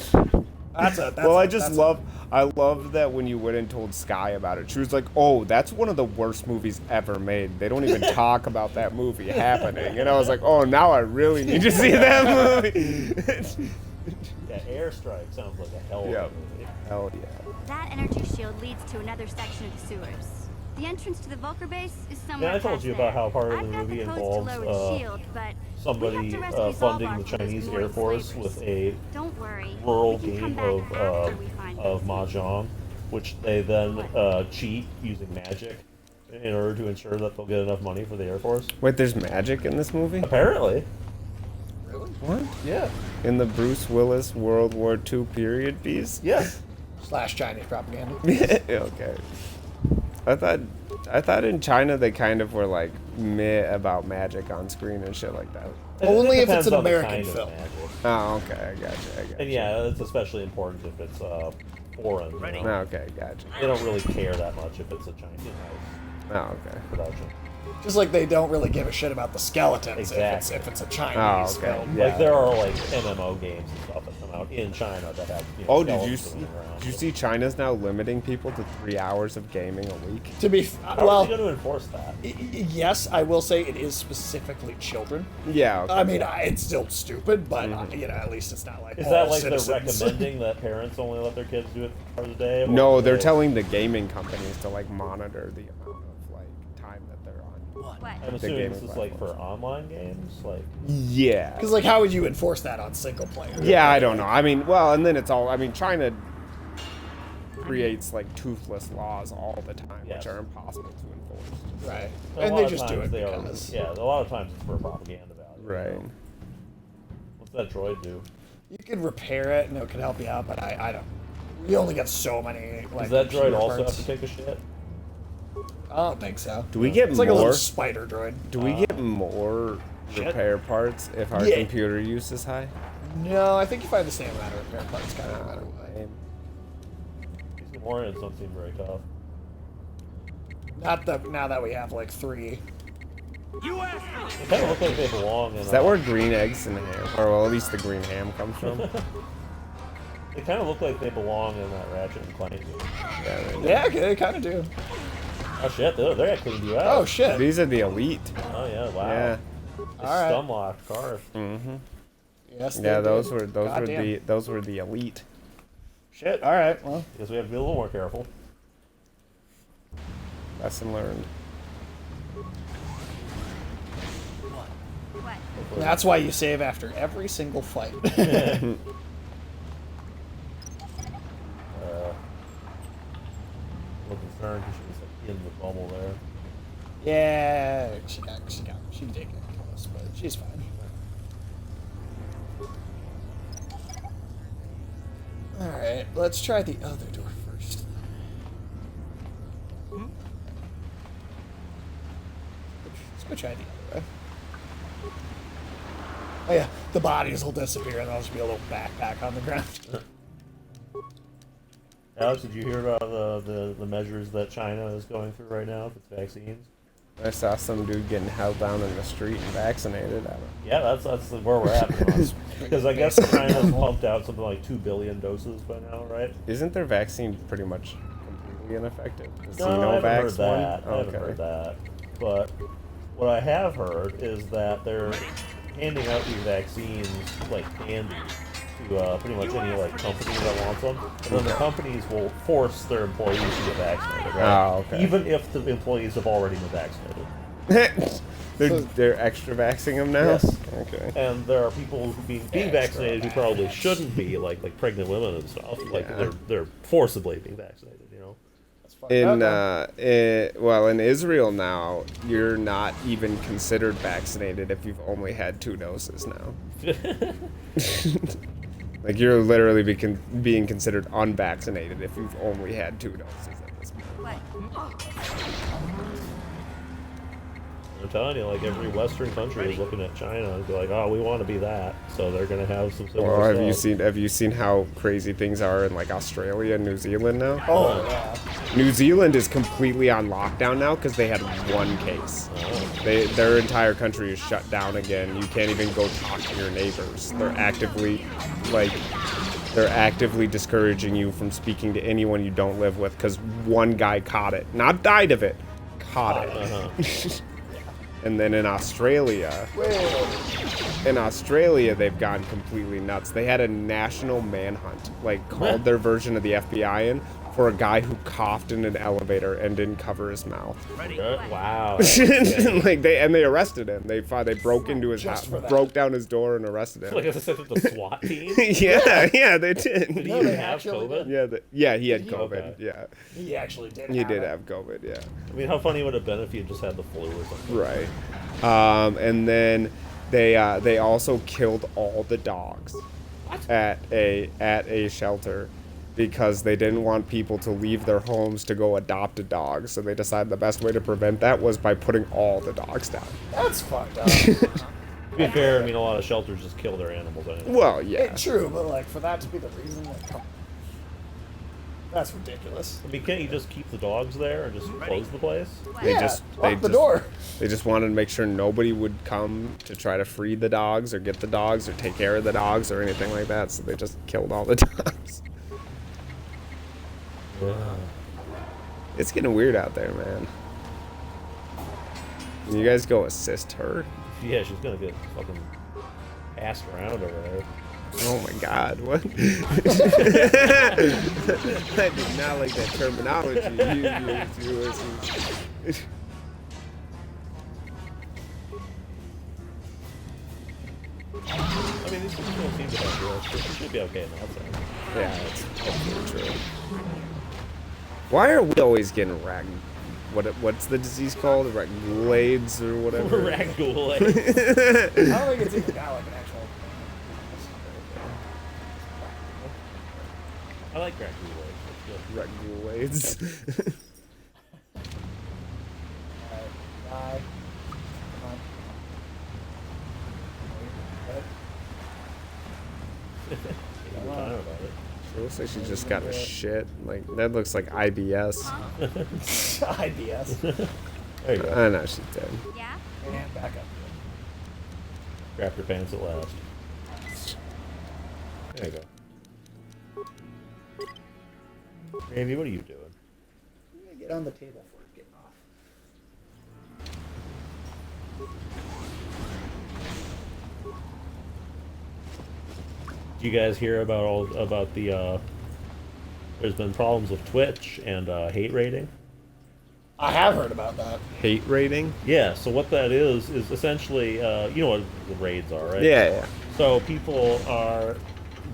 I love that when you went and told Sky about it, she was like, "Oh, that's one of the worst movies ever made. They don't even talk about that movie happening." And I was like, "Oh, now I really need to see that movie." Yeah, Airstrike sounds like a hell of a movie. Hell yeah. That energy shield leads to another section of the sewers. The entrance to the Volker base is somewhere. Yeah, I told past you about there. how part of I've the got movie codes to involves lower the shield, but somebody we have to rescue funding Zalbar the from those Chinese mortal Air Force slavers. with a Don't worry. rural We can come game back after we find of mahjong, which they then cheat using magic in order to ensure that they'll get enough money for the Air Force. Wait, there's magic in this movie? Apparently. Really? What? Yeah. In the Bruce Willis World War II period piece? Yes. / Chinese propaganda. Okay. I thought in China they kind of were like meh about magic on screen and shit like that. Only if depends it's an on the American kind of film. magic. Oh, okay, I gotcha. And yeah, it's especially important if it's foreign. You know? Okay, gotcha. They don't really care that much if it's a Chinese Oh, okay. production. Just like they don't really give a shit about the skeletons Exactly. if it's a Chinese film. Like there are like MMO games and stuff that come out in China that have. You know, Oh, did you skeletons around. did you see China's now limiting people to 3 hours of gaming a week? To be How are they going to enforce that? Yes, I will say it is specifically children. Yeah. Okay. I mean, it's still stupid, but you know, at least it's not like Is all that like citizens. they're recommending that parents only let their kids do it 3 hours a day? or No, do they're they- telling the gaming companies to like monitor the amount of like time that they're on. I'm the assuming gaming this is like for online games, like. Yeah. Because like, how would you enforce that on single player? Yeah, I don't know. I mean, well, and then it's all. I mean, China creates like toothless laws all the time, Yes. which are impossible to enforce. Right. A And lot they of just do times it they because. Are, yeah, a lot of times it's for propaganda value. Right. What's that droid do? You could repair it and it could help you out, but I don't. You only get so many. Like, Does that droid computer also parts. have to take a shit? I don't think so. Do we get It's more? like a little spider droid. Do we get more shit. repair parts if our Yeah. computer use is high? No, I think you find the same amount of repair parts kind of no matter what. These Gamorreans don't seem very tough. Not that now that we have like 3. They kind of look like they belong in. Is that where green eggs and ham, or well, at least the green ham comes from? They kind of look like they belong in that Ratchet and Clank game. Yeah, they do. Yeah, okay, they kind of do. Oh shit, they're cleaned you out. Oh shit. These are the elite. Oh yeah, wow. Yeah. They All right. stun locked cars. Mm-hmm. Yes. Yeah, they those did. were Goddamn. those were the elite. Shit. All right. Well. Guess we have to be a little more careful. Lesson learned. What? That's why you save after every single fight. A little concerned because she was like in the bubble there. Yeah, she did get close, but she's fine. All right, let's try the other door first. Let's go try the other way. Oh yeah, the bodies will disappear and there'll just be a little backpack on the ground. Alex, did you hear about the measures that China is going through right now with its vaccines? I saw some dude getting held down in the street and vaccinated. Yeah, that's where we're at. Because I guess China's pumped out something like 2 billion doses by now, right? Isn't their vaccine pretty much completely ineffective? The No, I haven't heard Sinovac that. one? I haven't heard that. But what I have heard is that they're handing out these vaccines like candy to pretty much any like company that wants them, and then the companies will force their employees to get vaccinated, right? Oh, okay. Even if the employees have already been vaccinated. they're extra vaxxing them now? Yes. Okay. And there are people who being vaccinated who probably shouldn't be, like pregnant women and stuff. Like they're forcibly being vaccinated, you know. In Israel now, you're not even considered vaccinated if you've only had 2 doses now. Like you're literally being considered unvaccinated if you've only had 2 doses at this point. I'm telling you, like every Western country is looking at China and be like, "Oh, we want to be that," so they're gonna have some similar Well, stuff. have you seen how crazy things are in like Australia and New Zealand now? Oh yeah. New Zealand is completely on lockdown now because they had 1 case. Their entire country is shut down again. You can't even go talk to your neighbors. They're actively discouraging you from speaking to anyone you don't live with because 1 guy caught it, not died of it, caught it. And then in Australia, they've gone completely nuts. They had a national manhunt, like called their version of the FBI in, for a guy who coughed in an elevator and didn't cover his mouth. Wow. They arrested him. They broke into his house, broke down his door, and arrested him. Like I said, the SWAT team. yeah, they did. Did he even have COVID? Yeah, he had COVID. Okay. Yeah, He actually did. he did have COVID. Yeah. I mean, how funny would it have been if he had just had the flu or something? Right. And then they also killed all the dogs at a shelter because they didn't want people to leave their homes to go adopt a dog. So they decided the best way to prevent that was by putting all the dogs down. That's fucked up. To be fair, I mean, a lot of shelters just kill their animals anyway. Well, yeah. True, but like for that to be the reason, like, come on. That's ridiculous. I mean, can't you just keep the dogs there and just close the place? Lock the door. They just wanted to make sure nobody would come to try to free the dogs or get the dogs or take care of the dogs or anything like that. So they just killed all the dogs. It's getting weird out there, man. Can you guys go assist her? Yeah, she's gonna get fucking passed around over there. Oh my god, what? I did not like that terminology you used. I mean, these people don't seem to have drugs, so she should be okay in that sense. Yeah, that's absolutely true. Why are we always getting what's the disease called? Ragulades or whatever? Ragulades. I don't think it's even got like an actual. I like ragulades. Ragulades. She looks like she just got a shit. Like that looks like IBS. IBS. There you go. I know she's dead. Yeah? And back up. Grab your pants at last. There you go. Randy, what are you doing? I'm gonna get on the table for it getting off. Do you guys hear about the there's been problems with Twitch and hate rating? I have heard about that. Hate rating? Yeah, so what that is essentially, you know what the raids are, right? Yeah. So people are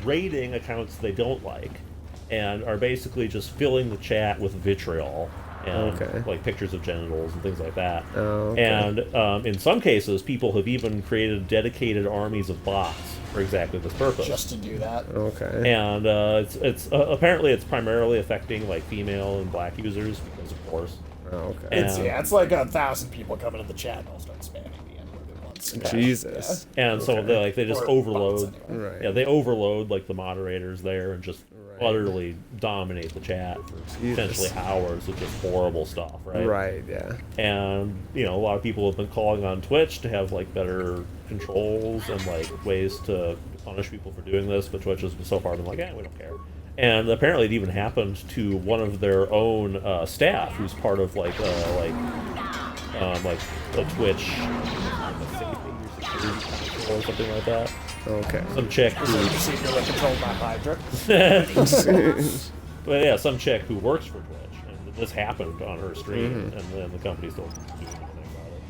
raiding accounts they don't like and are basically just filling the chat with vitriol and like pictures of genitals and things like that. And in some cases, people have even created dedicated armies of bots for exactly this purpose. Just to do that. And it's apparently it's primarily affecting like female and black users because of course. It's like 1,000 people coming in the chat and I'll start spamming the N-word at once. dudes. Jesus. And so they just Or overload. bots, anyway. Right. Yeah, they overload like the moderators there and just Right. utterly dominate the chat for potentially hours with just horrible stuff, right? Right, yeah. And a lot of people have been calling on Twitch to have like better controls and like ways to punish people for doing this, but Twitch has so far been like, we don't care. And apparently it even happened to one of their own staff, who's part of like a Twitch safety or security council or something like that. Okay. Some chick who Secretly controlled by Hydra. but yeah, some chick who works for Twitch, and this happened on her stream, and then the company still doing anything about it.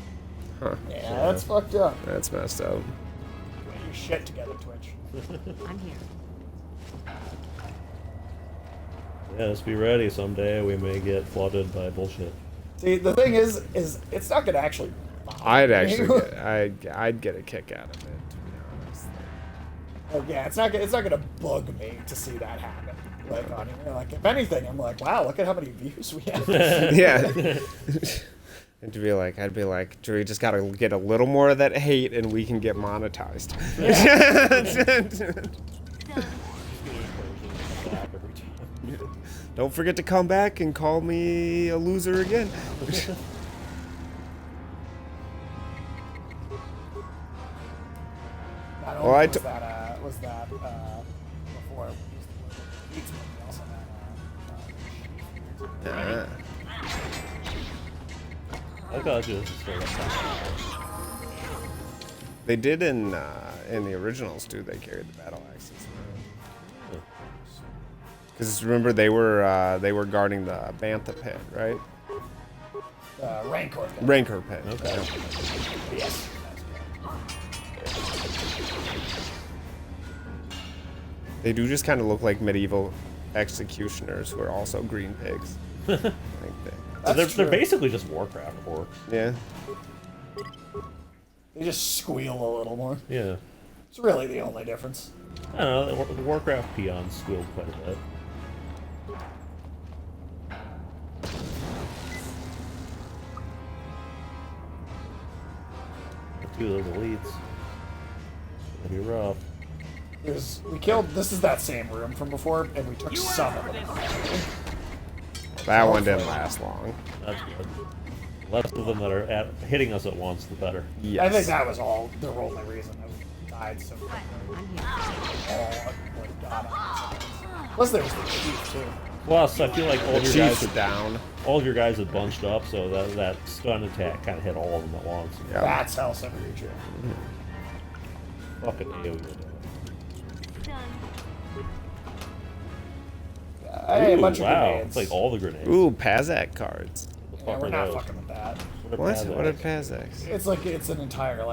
Huh. Yeah, that's fucked up. That's messed up. Get your shit together, Twitch. I'm here. Yeah, just be ready. Someday we may get flooded by bullshit. See, the thing is it's not gonna actually. I'd get a kick out of it, to be honest. Like, yeah, it's not gonna bug me to see that happen. Like on here, like if anything, I'm like, wow, look at how many views we have. Yeah. I'd be like, Drew, just gotta get a little more of that hate, and we can get monetized. Don't forget to come back and call me a loser again. Not Well, only I was that before it was the pizza, but we also had I thought you was just straight up. They did in the originals too. They carried the battle axes. Because remember they were guarding the Bantha pit, right? Rancor. Rancor pit. Okay. Yes. They do just kind of look like medieval executioners who are also green pigs. I think They're basically just Warcraft orcs. Yeah. They just squeal a little more. Yeah. It's really the only difference. I don't know. The Warcraft peons squealed quite a bit. Two of those elites. It'll be rough. This is that same room from before, and we took some of them. That one didn't last long. That's good. The less of them that are hitting us at once, the better. Yes. I think that was all the only reason that we died so quickly. Plus there was the chief too. Plus, I feel like all of The your guys Chiefs down. All of your guys had bunched up, so that stun attack kind of hit all of them at once. Yeah. That's how some reach. Fucking AoE. Hey, a bunch of wow, grenades. it's like all the grenades. Ooh, Pazak cards. What the Yeah, fuck we're are not those? fucking with that. What are Pazaks? It's an entire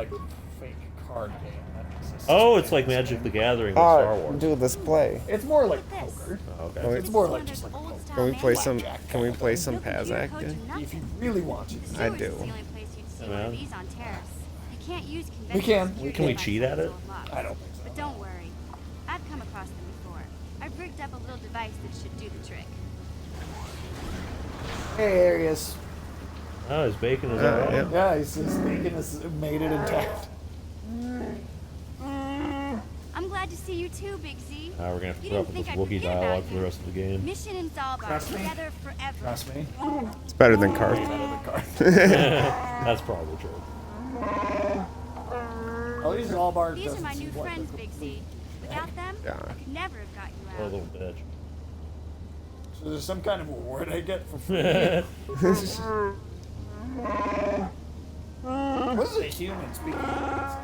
fake card game that exists. Oh, it's like Magic the Gathering with Star Wars. Dude, let's play. It's more like poker. Oh, okay. It's more like just like a poker. Can we play some? Blackjack Can we kind of play thing. some Pazak? Then? If you really want to. I do. man. We can. Can we cheat at it? I don't think so. But don't worry. I've come across them before. I've rigged up a little device that should do the trick. Hey, there he is. Oh, he's baking his own. Yep. Yeah, his bacon has made it intact. I'm glad to see you too, Big Z. Now we're gonna have to You put up didn't with think this I'd Wookiee forget about dialogue for the you. rest of the game. Mission and Zalbar, Trust me. together forever. Trust me. It's better than Karth. Better than Karth. That's probably true. At least Zalbar These are doesn't my seem new like friends, a Big complete- Z. Without them, Yeah. I could never have got you Poor out. little bitch. So there's some kind of reward I get for free. What is a human speaking of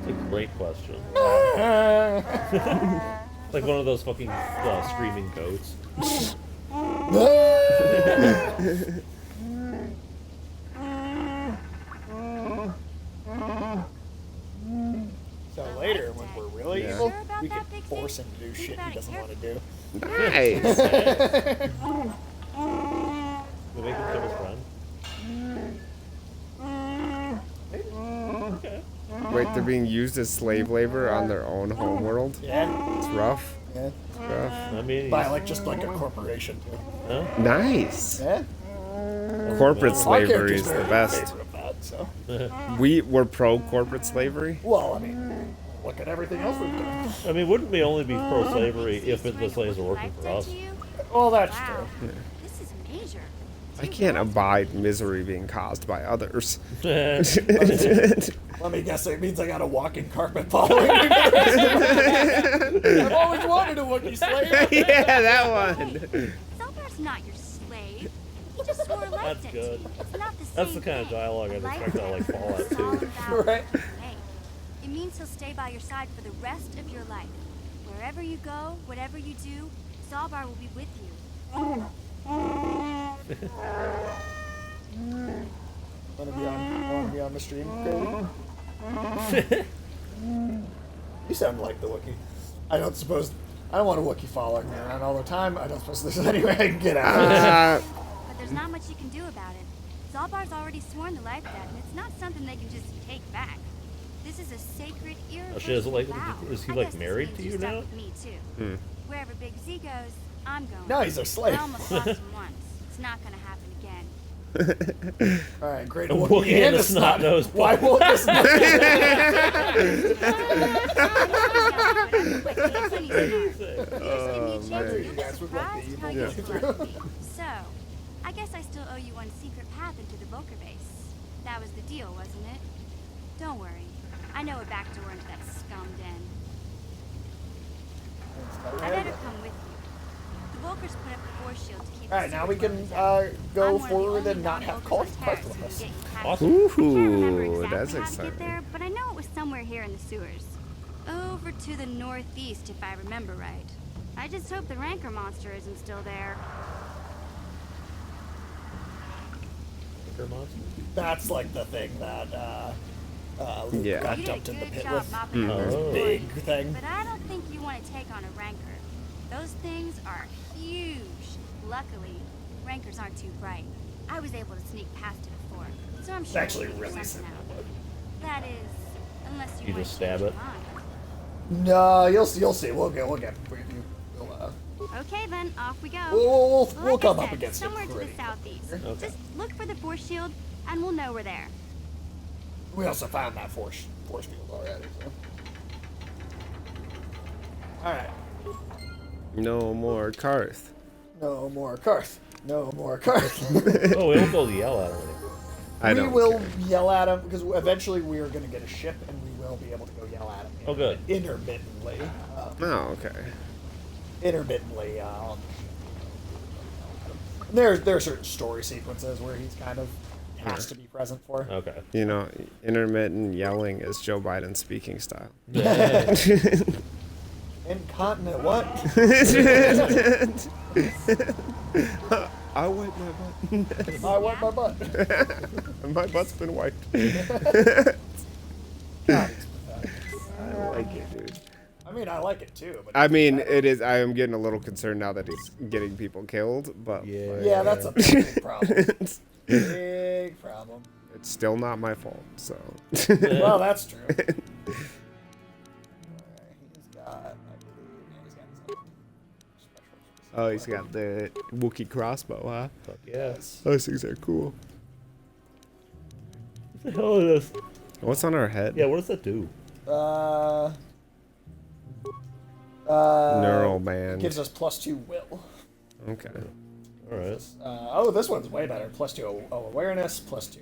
It's a great question. this? It's like one of those fucking screaming goats. So later, when we're really Yeah. evil, Sure about we can that, Big Z? force him to do Think shit about he it doesn't want to do. Nice. We make him kill his friend. Okay. Wait, they're being used as slave labor on their own homeworld? Yeah, It's rough. yeah. It's rough. I mean, By he's- just like a corporation too. huh? Nice. Yeah. Corporate My slavery character's is the very in best. favor of that, So, We were pro corporate slavery. well, I mean, look at everything else we've done. I mean, wouldn't we only be pro-slavery if the slaves were working for us? Well, that's Wow. true. This is major. I can't abide misery being caused by others. Let me guess, it means I got a walking carpet following me. I've always wanted a Wookiee slave. Yeah, that one. Zalbar's not your slave. He just swore That's elected. good. It's not the same That's the kind of thing. dialogue I'd expect out of, like, Fallout It's all 2. about Right. hey, it means he'll stay by your side for the rest of your life. Wherever you go, whatever you do, Zalbar will be with you. Wanna be on the stream? You sound like the Wookiee. I don't want a Wookiee following me around all the time. I don't suppose there's any way I can get out of this. But there's not much you can do about it. Zalbar's already sworn the life debt, and it's not something they can just take back. This is a sacred, Oh, shit, is it like- vow. is he, I like, guess this married means to you're you stuck now? with me too. Wherever Big Z goes, I'm going. No, he's a slave. I almost lost him once. It's not gonna happen again. Alright, great. A Wookiee and a snot-nosed Why won't this not So, I guess I still owe you one secret path into the Volker base. That was the deal, wasn't it? Don't worry. I know a back door into that scum den. I better come with you. The Volkers put up a force shield to keep Alright, the now we super can bugs out. go I'm one of the forward only and not have non-Volkers Karth on with Terrace us. who can get you past Awesome. I can't remember Ooh, exactly that's how to exciting. get there, but I know it was somewhere here in the sewers. Over to the northeast, if I remember right. I just hope the Rancor monster isn't still there. That's like the thing that Luke Yeah. got You did a dumped in the good pit job with. mopping up Oh. those Big boys, thing. but I don't think you want to take on a Rancor. Those things are huge. Luckily, Rancors aren't too bright. I was able to sneak past it before, so I'm sure actually we'll figure really something simple. out. That is, unless you, You want just to change stab your it? mind. No, you'll see. We'll get preview. Okay, then off we go. We'll Like come I up said, against it somewhere to pretty the southeast. Okay. Just look for the force shield, and we'll know we're there. We also found that force field already. So. All right. No more Karth. No more Karth. No more Karth. Oh, we don't go yell at him anymore. I we don't will care. yell at him because eventually we are going to get a ship and we will be able to go yell at him. Oh, good. Intermittently. Oh, okay. Intermittently. There are certain story sequences where he's kind of has to be present for. Okay. You know, intermittent yelling is Joe Biden's speaking style. Incontinent what? I wipe my butt. I wipe my butt. My butt's been wiped. God, he's pathetic. I like it, dude. I mean, I like it too. But I mean, it is. I am getting a little concerned now that he's getting people killed, but Yeah. yeah, that's a big problem. Big problem. it's still not my fault. So. Well, that's true. He's got, I believe, yeah, he's got his own special. Oh, he's got the Wookiee crossbow, huh? Fuck yes. Those things are cool. What the hell is this? What's on our head? Yeah, what does that do? Neural band. Gives us +2 will. Okay. All right. Oh, this one's way better. +2 awareness, +2.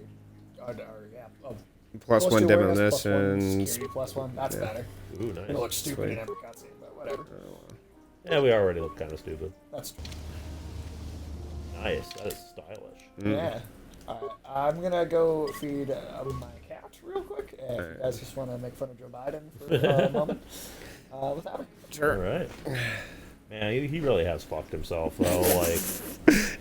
Plus +2 one awareness, +1 demolitions. security, +1. That's better. Ooh, It nice. looks stupid Sweet. in every cutscene, but whatever. Yeah, we already look kind of stupid. That's Nice. That is stylish. yeah. Alright, I'm gonna go feed my cat real quick. If you guys just want to make fun of Joe Biden for a moment, without me. All right. Man, he really has fucked himself though. Like,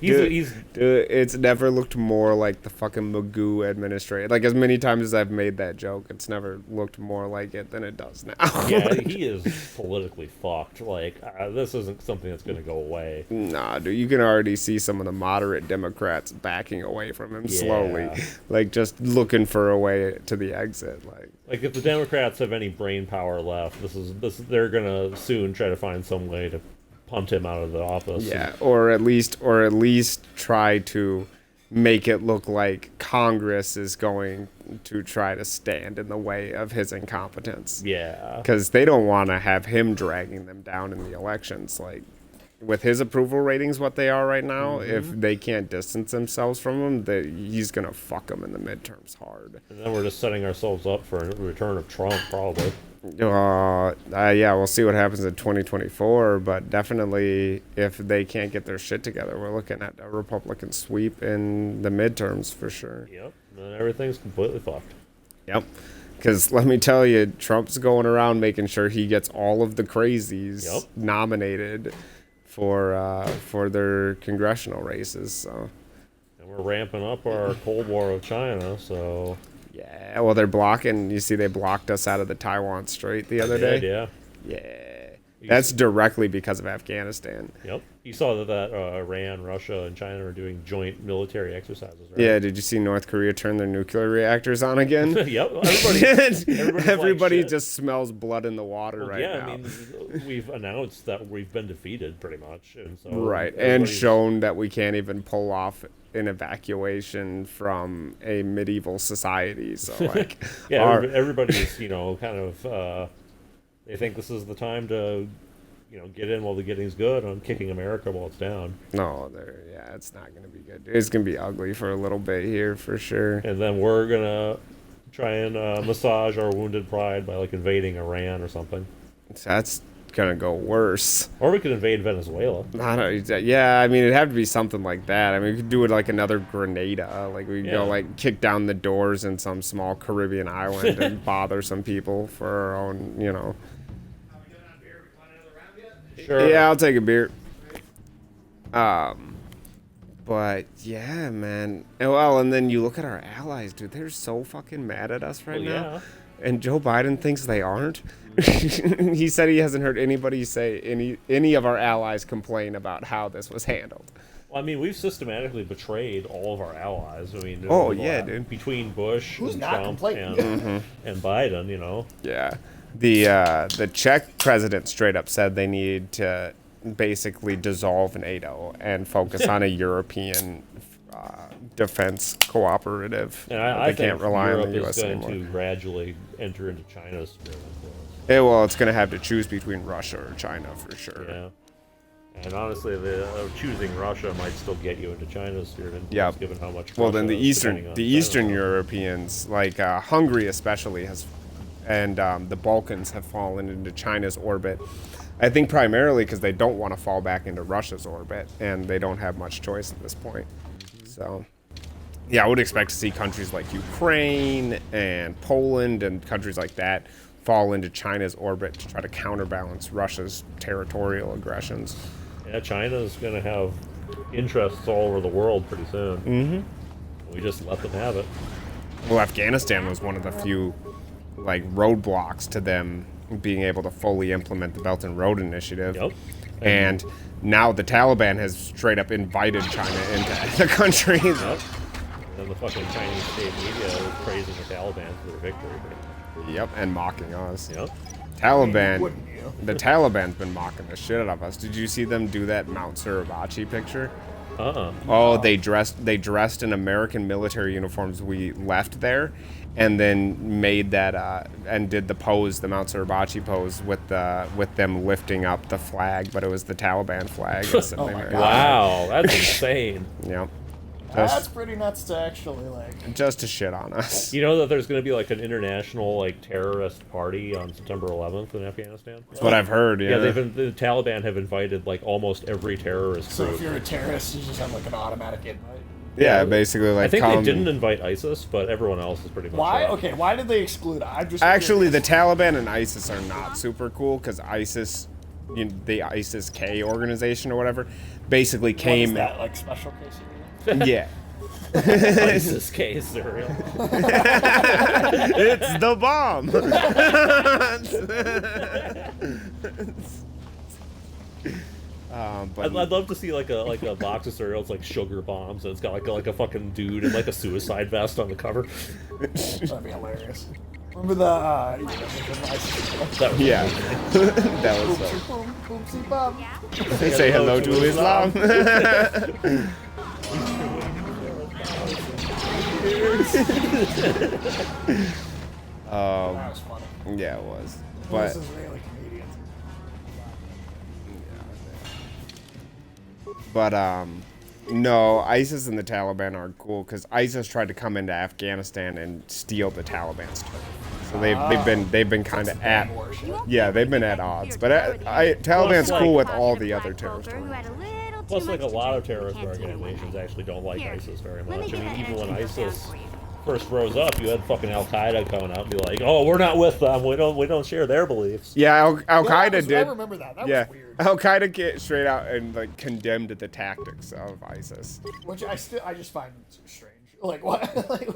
Dude, he's dude, it's never looked more like the fucking Magoo administration. Like, as many times as I've made that joke, it's never looked more like it than it does now. yeah, he is politically fucked. Like, this isn't something that's gonna go away. Nah, dude, you can already see some of the moderate Democrats backing away from him slowly. Yeah. Like, just looking for a way to the exit. Like, if the Democrats have any brain power left, they're gonna soon try to find some way to punt him out of the office. Yeah, or at least try to make it look like Congress is going to try to stand in the way of his incompetence. Yeah. Because they don't want to have him dragging them down in the elections. Like, with his approval ratings what they are right now, if they can't distance themselves from him, he's going to fuck them in the midterms hard. And then we're just setting ourselves up for a return of Trump, probably. Yeah, we'll see what happens in 2024, but definitely if they can't get their shit together, we're looking at a Republican sweep in the midterms for sure. Yep, and everything's completely fucked. Yep, because let me tell you, Trump's going around making sure he gets all of the crazies nominated for their congressional races. So. And we're ramping up our Cold War with China, so... Yeah, well, they're blocking. You see, they blocked us out of the Taiwan Strait the other day. Yeah. Yeah. That's directly because of Afghanistan. Yep. You saw that Iran, Russia, and China are doing joint military exercises, right? Yeah, did you see North Korea turn their nuclear reactors on again? Yep. Everybody just smells blood in the water now. I mean, we've announced that we've been defeated pretty much. And so right, and shown that we can't even pull off an evacuation from a medieval society. So, like... everybody's, kind of... they think this is the time to... get in while the getting's good on kicking America while it's down. No, it's not going to be good. It's going to be ugly for a little bit here, for sure. And then we're going to try and massage our wounded pride by, invading Iran or something. That's going to go worse. Or we could invade Venezuela. Yeah, I mean, it'd have to be something like that. I mean, we could do it like another Grenada. Like, we could go, kick down the doors in some small Caribbean island and bother some people for our own, Sure. Yeah, I'll take a beer. But yeah, man. And then you look at our allies, dude. They're so fucking mad at us right now. Yeah. And Joe Biden thinks they aren't. He said he hasn't heard anybody say any of our allies complain about how this was handled. Well, I mean, we've systematically betrayed all of our allies. I mean, dude. Between Bush Who's and not Trump complaining? and Biden, Yeah. The Czech president straight up said they need to basically dissolve NATO and focus on a European defense cooperative. And I they can't think rely Europe on the US is going anymore. to gradually enter into China's sphere. Well, it's going to have to choose between Russia or China for sure. Yeah. And honestly, choosing Russia might still get you into China's sphere, given how much. Well, then the Russia Eastern Europeans, like Hungary especially, and the Balkans have fallen into China's orbit. I think primarily because they don't want to fall back into Russia's orbit, and they don't have much choice at this point. So, yeah, I would expect to see countries like Ukraine and Poland and countries like that fall into China's orbit to try to counterbalance Russia's territorial aggressions. Yeah, China's going to have interests all over the world pretty soon. Mm-hmm. We just let them have it. Well, Afghanistan was one of the few roadblocks to them being able to fully implement the Belt and Road Initiative. Yep. And now the Taliban has straight up invited China into the country. Yep. And the fucking Chinese state media is praising the Taliban for their victory. Yep, and mocking us. Yep. The Taliban's been mocking the shit out of us. Did you see them do that Mount Suribachi picture? Oh, they dressed in American military uniforms. We left there, and then made that and did the pose, the Mount Suribachi pose, with them lifting up the flag, but it was the Taliban flag. Oh my God. Wow, that's insane. Yep. That's pretty nuts to actually just to shit on us. You know that there's going to be an international terrorist party on September 11th in Afghanistan? That's what I've heard. Yeah. The Taliban have invited almost every terrorist So group. if you're a terrorist, you just have an automatic invite. Yeah, basically I think they didn't invite ISIS, but everyone else is pretty much. Why? right. Okay, why did they exclude? I'm just actually the Taliban and ISIS are not super cool because ISIS, the ISIS-K organization or whatever, basically came. What is that special case? Yeah. ISIS-K cereal. It's the bomb. But I'd love to see a box of cereals sugar bombs, and it's got like a fucking dude in a suicide vest on the cover. That'd be hilarious. Remember the yeah, that was Boomsy Bob. They say hello to Islam. That was funny. Yeah, it was. Those But Israeli comedians. no, ISIS and the Taliban aren't cool because ISIS tried to come into Afghanistan and steal the Taliban's turf. So they've been kind of at they've been at odds. But Taliban's cool with all the other terrorist organizations. Plus, like a lot of terrorist organizations actually don't like ISIS very much. I mean, even when ISIS first rose up, you had fucking Al Qaeda coming out and be like, "Oh, we're not with them. We don't share their beliefs." Yeah, Al Qaeda did. I remember that. That was weird. Al Qaeda straight out and like condemned the tactics of ISIS. Which I just find strange. Like what? Like,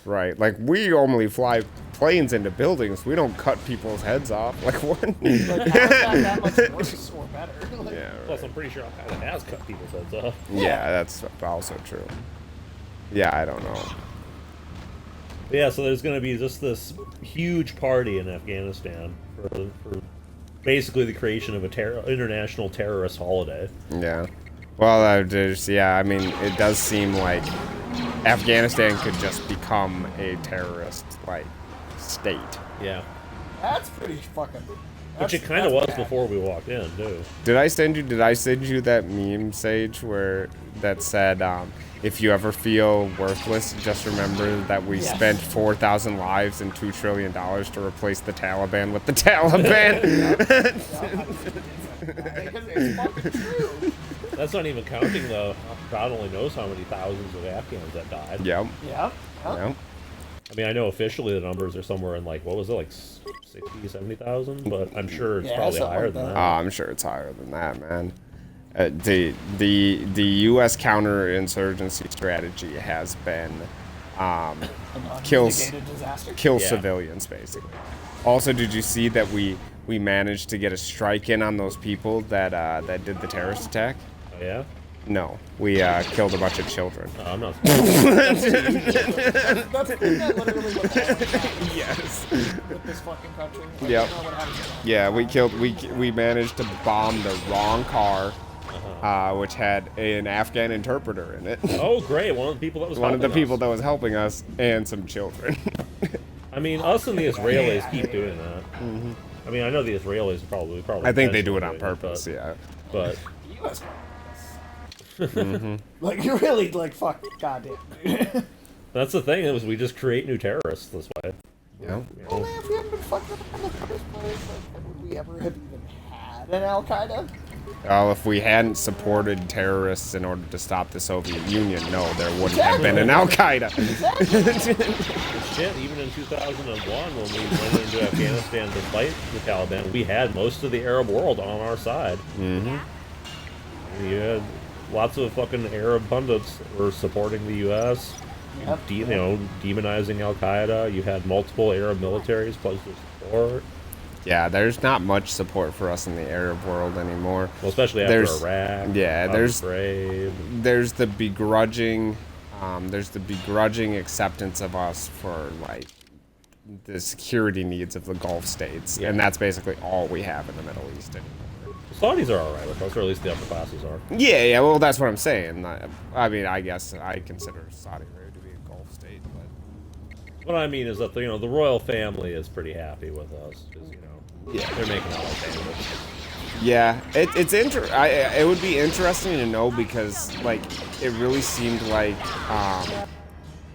right. Like we only fly planes into buildings. We don't cut people's heads off. Like what? Like how is that much worse or better? Like, yeah. Right. Plus, I'm pretty sure Al Qaeda has cut people's heads off. Yeah, that's also true. Yeah, I don't know. Yeah, so there's going to be just this huge party in Afghanistan for basically the creation of a international terrorist holiday. Yeah. Well, I mean, it does seem like Afghanistan could just become a terrorist, like, state. Yeah. that's pretty fucking. Which it kind of was bad. before we walked in, too. Did I send you that meme, Sage, that said, if you ever feel worthless, just remember that we spent 4,000 lives and $2 trillion to replace the Taliban with the Taliban. It's fucking true. That's not even counting, though. God only knows how many thousands of Afghans that died. Yep. Yeah. Yep. I mean, I know officially the numbers are somewhere in, like, what was it, like 60, 70,000? But I'm sure it's probably higher than that. I'm sure it's higher than that, man. The U.S. counterinsurgency strategy has been kill civilians, basically. Also, did you see that we managed to get a strike in on those people that did the terrorist attack? Oh, yeah? No, we killed a bunch of children. Oh, I'm not. That's literally what Yes. with this fucking country. Like, Yep. you know what happens. Yeah, we managed to bomb the wrong car, which had an Afghan interpreter in it. Oh, great. One of the people that was One of the helping people us. that was helping us, and some children. I mean, us and the Israelis keep doing that. Mm-hmm. I mean, I know the Israelis probably. I think they do it on purpose, yeah. But The US like you really like fuck goddamn. that's the thing, is we just create new terrorists this way. Yeah. Only if we hadn't been fucked up in the first place, like, would we ever have even had an Al Qaeda? Well, if we hadn't supported terrorists in order to stop the Soviet Union, no, there wouldn't have been an Al Qaeda. Shit, even in 2001, when we went into Afghanistan to fight the Taliban, we had most of the Arab world on our side. Mm-hmm. You had lots of fucking Arab pundits that were supporting the U.S., demonizing Al Qaeda. You had multiple Arab militaries pledge their support. Yeah, there's not much support for us in the Arab world anymore. Well, especially after Iraq. Yeah, there's the begrudging acceptance of us for like the security needs of the Gulf states, and that's basically all we have in the Middle East anymore. The Saudis are alright with us, or at least the upper classes are. Yeah, well, that's what I'm saying. I mean, I guess I consider Saudi Arabia to be a Gulf state, but what I mean is that the royal family is pretty happy with us, because they're making all our payments. Yeah, it would be interesting to know, because like it really seemed like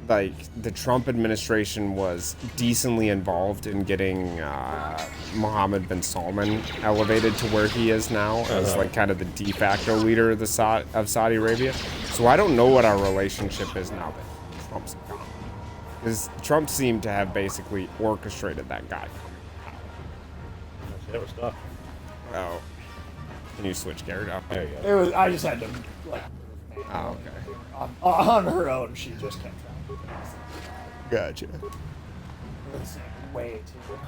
the Trump administration was decently involved in getting Mohammed bin Salman elevated to where he is now as like kind of the de facto leader of Saudi Arabia. So I don't know what our relationship is now that Trump's gone, because Trump seemed to have basically orchestrated that guy. There was stuff. Oh, can you switch Garrett up? There you go. It was. I just had to like. Oh, okay. On her own, she just kept traveling. Gotcha. It was way too.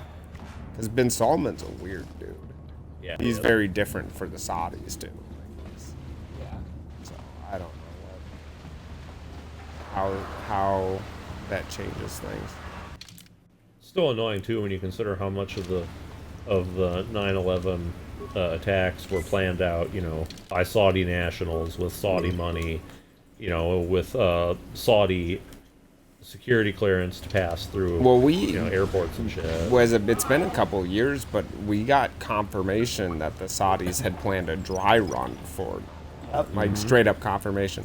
Because bin Salman's a weird dude. Yeah. He's very different for the Saudis too. Yeah. So I don't know how that changes things. Still annoying too when you consider how much of the 9/11 attacks were planned out, by Saudi nationals with Saudi money, with Saudi security clearance to pass through. Well, airports and shit. It's been a couple years, but we got confirmation that the Saudis had planned a dry run for, like straight up confirmation.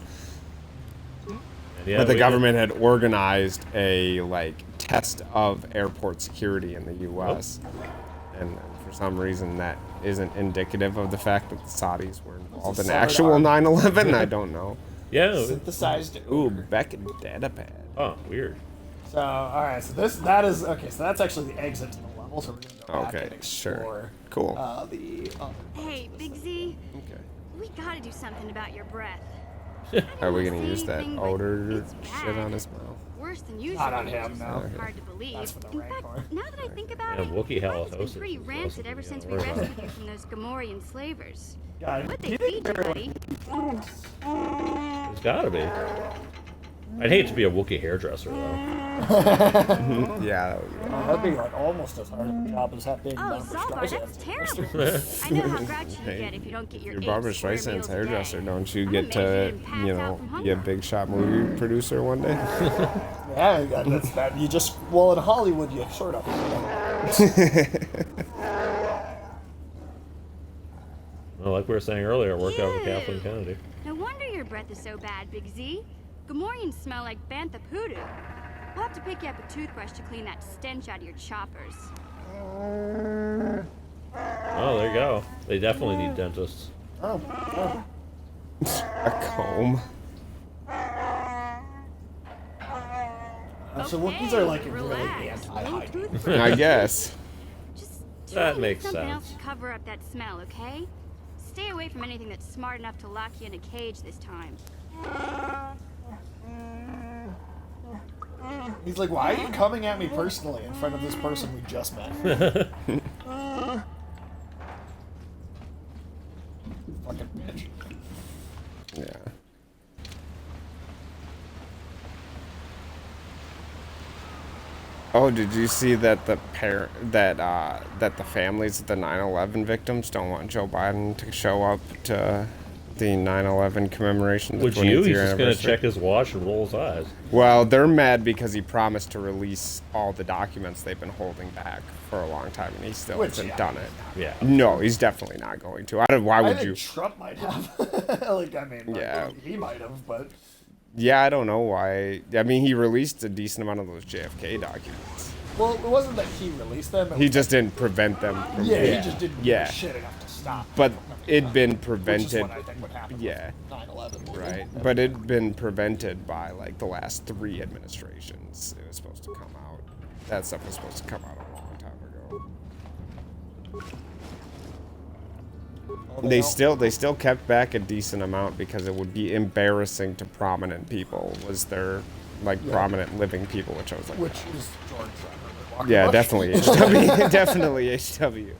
Yeah, but the government had organized a test of airport security in the U.S. And for some reason that isn't indicative of the fact that the Saudis were involved in actual 9/11. I don't know. Yeah. Synthesized. Ooh, Beckett datapad. Oh, weird. So all right, so that is okay. So that's actually the exit to the level. So we're gonna go back and explore. Sure. Cool. Hey, Big Z. Okay. We gotta do something about your breath. Are we gonna use that Anything, odor it's shit bad. on his mouth? Worse than usual. Not on him, which is no. Hard to believe. That's for the In fact, Rancor. now that I think about Yeah, it, Wookiee life has been halitosis pretty is rancid awesome, ever since we worry about rescued you from those Gamorrean slavers. God, What they feed you, buddy? It's gotta be. I'd hate to be a Wookiee hairdresser, though. Yeah. That'd be almost as hard of a job as that being Oh, Barbra Zalbar, Streisand. that's terrible. I know how grouchy you get if you don't get your You're 8 Barbra square Streisand's meals a day. hairdresser. Don't you I'm get amazed to, you didn't pass out from be a hunger. big shot movie producer one day? Yeah, that's that. You just in Hollywood, you sort of. Well, like we were saying earlier, it worked out with Ew. Kathleen Kennedy. No wonder your breath is so bad, Big Z. Gamorreans smell like bantha poodoo. We'll have to pick you up a toothbrush to clean that stench out of your choppers. Oh, there you go. They definitely need dentists. Oh. A comb. So Wookiees are really relax. anti-hygiene. I guess. That Try makes something sense. else to cover up that smell, okay? Stay away from anything that's smart enough to lock you in a cage this time. He's like, why are you coming at me personally in front of this person we just met? Fucking bitch. Yeah. Oh, did you see that the that the families of the 9/11 victims don't want Joe Biden to show up to the 9/11 commemoration? Would you? He's just gonna check his watch and roll his eyes. Well, they're mad because he promised to release all the documents they've been holding back for a long time, and he still hasn't done it. Yeah. No, he's definitely not going to. Why would I think you? Trump might have. Yeah. He might have, but. Yeah, I don't know why. I mean, he released a decent amount of those JFK documents. Well, it wasn't that he released them. He just didn't prevent them from Yeah, being, he just didn't do shit enough to stop. But it'd been Which is prevented. what I think would happen. Yeah. With 9/11. Right. But it'd been prevented by the last 3 administrations. It was supposed to come out. That stuff was supposed to come out a long time ago. They still kept back a decent amount because it would be embarrassing to prominent people. Was there prominent living people, which I was like, Which is George Walker yeah, Bush. definitely HW, definitely HW.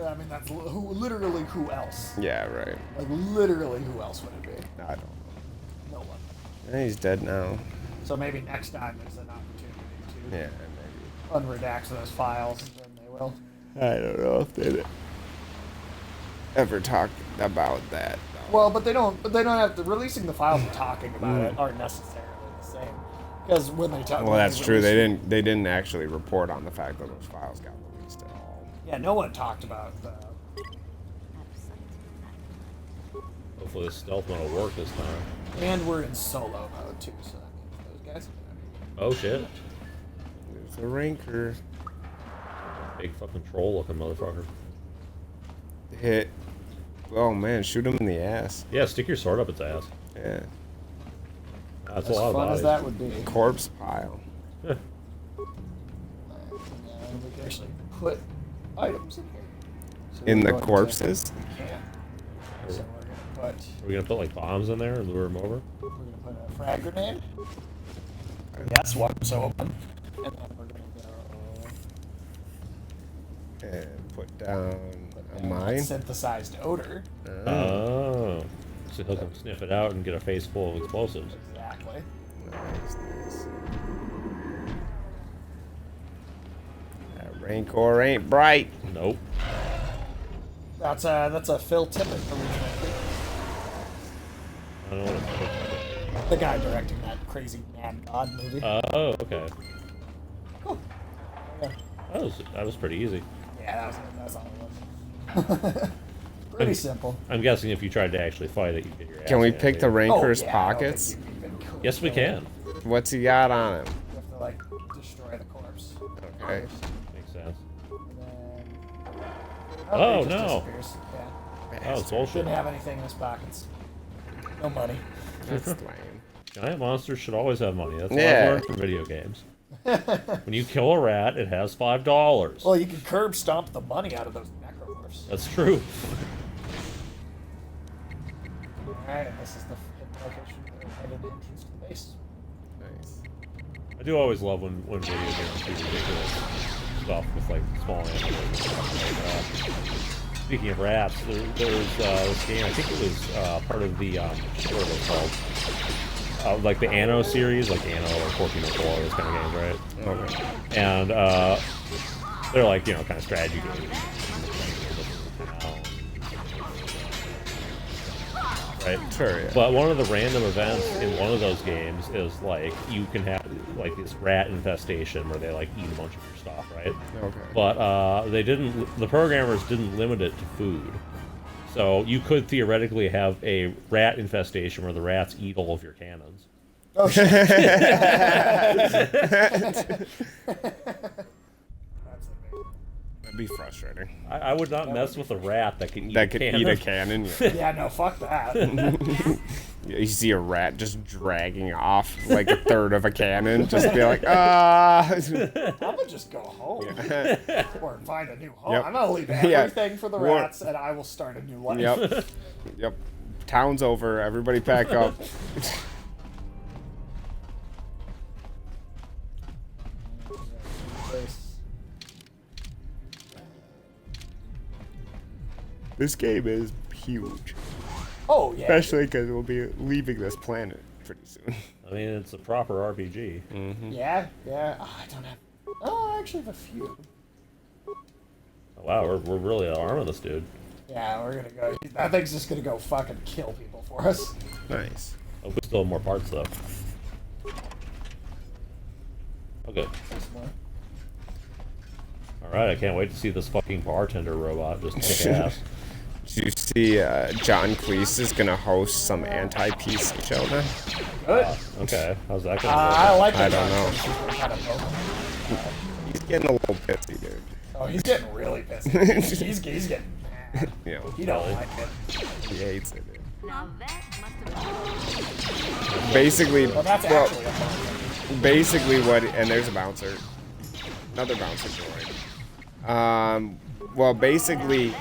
I mean, that's literally who else? Yeah, right. Literally who else would it be? I don't know. No one. Yeah, he's dead now. So maybe next time there's an opportunity to Yeah, unredact those files, and then they will. I don't know if they ever talk about that. Well, but they don't. But they don't have to. Releasing the files and talking about it aren't necessarily the same. Because when they talk. Well, that's true. They didn't actually report on the fact that those files got released at all. Yeah, no one talked about the. Hopefully the stealth mode will work this time. And we're in solo mode too, so that means those guys. Oh shit. There's the Ranker. Big fucking troll looking motherfucker. Hit. Oh man, shoot him in the ass. Yeah, stick your sword up its ass. Yeah. That's As a lot of fun bodies. as that would be. Corpse pile. We can actually put items in here. So In we're the going to- corpses? We can. So we're gonna put. Are we gonna put bombs in there and lure them over? We're gonna put a frag grenade. Yes, one was open. And then we're gonna go. And put down a mine. Synthesized odor. Oh. So he'll come sniff it out and get a face full of explosives. Exactly. Nice. That Rancor ain't bright. Nope. That's a Phil Tippett original. I don't know what it's The guy directing that crazy Mad God movie. Oh, okay. Cool. Yeah. That was pretty easy. Yeah, that's all it was. Pretty simple. I'm guessing if you tried to actually fight it, you'd get your ass Can we handed pick to the you. Ranker's Oh, yeah, pockets? I don't think you can Yes, we can. What's he got on him? You have to, like, destroy the corpse. Okay. Makes sense. And then... Oh, it just no. disappears. Yeah. Oh, it's bullshit. Didn't have anything in his pockets. No money. That's lame. Giant monsters should always have money. That's what Yeah. I've learned from video games. When you kill a rat, it has $5. Well, you can curb stomp the money out of those necromorphs. That's true. Alright, and this is the location for the headed entrance to the base. Nice. I do always love when video games do ridiculous stuff with like small animals. Speaking of rats, there's this game. I think it was part of the what are those called? Like the Anno series, like Anno or 1404, those kind of games, right? Okay. And they're like kind of strategy games. Right? Sure, yeah. But one of the random events in one of those games is like you can have like this rat infestation where they like eat a bunch of your stuff, right? Okay. But the programmers didn't limit it to food. So you could theoretically have a rat infestation where the rats eat all of your cannons. Oh shit. That'd be frustrating. I would not mess with a rat that can eat That a could cannon. eat a cannon. Yeah. Yeah, no, fuck that. You see a rat just dragging off like a third of a cannon, just be like, ah. I'm gonna just go home. Or find a new home. Yep. I'm gonna leave Yeah. everything for the rats and I will start a new life. Yep. Yep. Town's over. Everybody pack up. This game is huge. Oh, yeah. Especially because we'll be leaving this planet pretty soon. I mean, it's a proper RPG. Mm-hmm. Yeah, yeah. Oh, I don't have... Oh, I actually have a few. Oh, wow, we're really arming this dude. Yeah, we're gonna go... That thing's just gonna go fucking kill people for us. Nice. Oh, we still have more parts, though. Okay. Alright, I can't wait to see this fucking bartender robot just kick ass. Did you see John Cleese is going to host some anti-PC show now? Good. Okay, how's that going to I like I the don't know. kind of vocal. He's getting a little pissy, dude. Oh, he's getting really pissy. he's getting mad. Yeah. He don't like it. He hates it, dude. Now that must have been... Basically, Well, that's well, actually a fun basically what, and there's a bouncer. Another bouncer droid. Well, basically,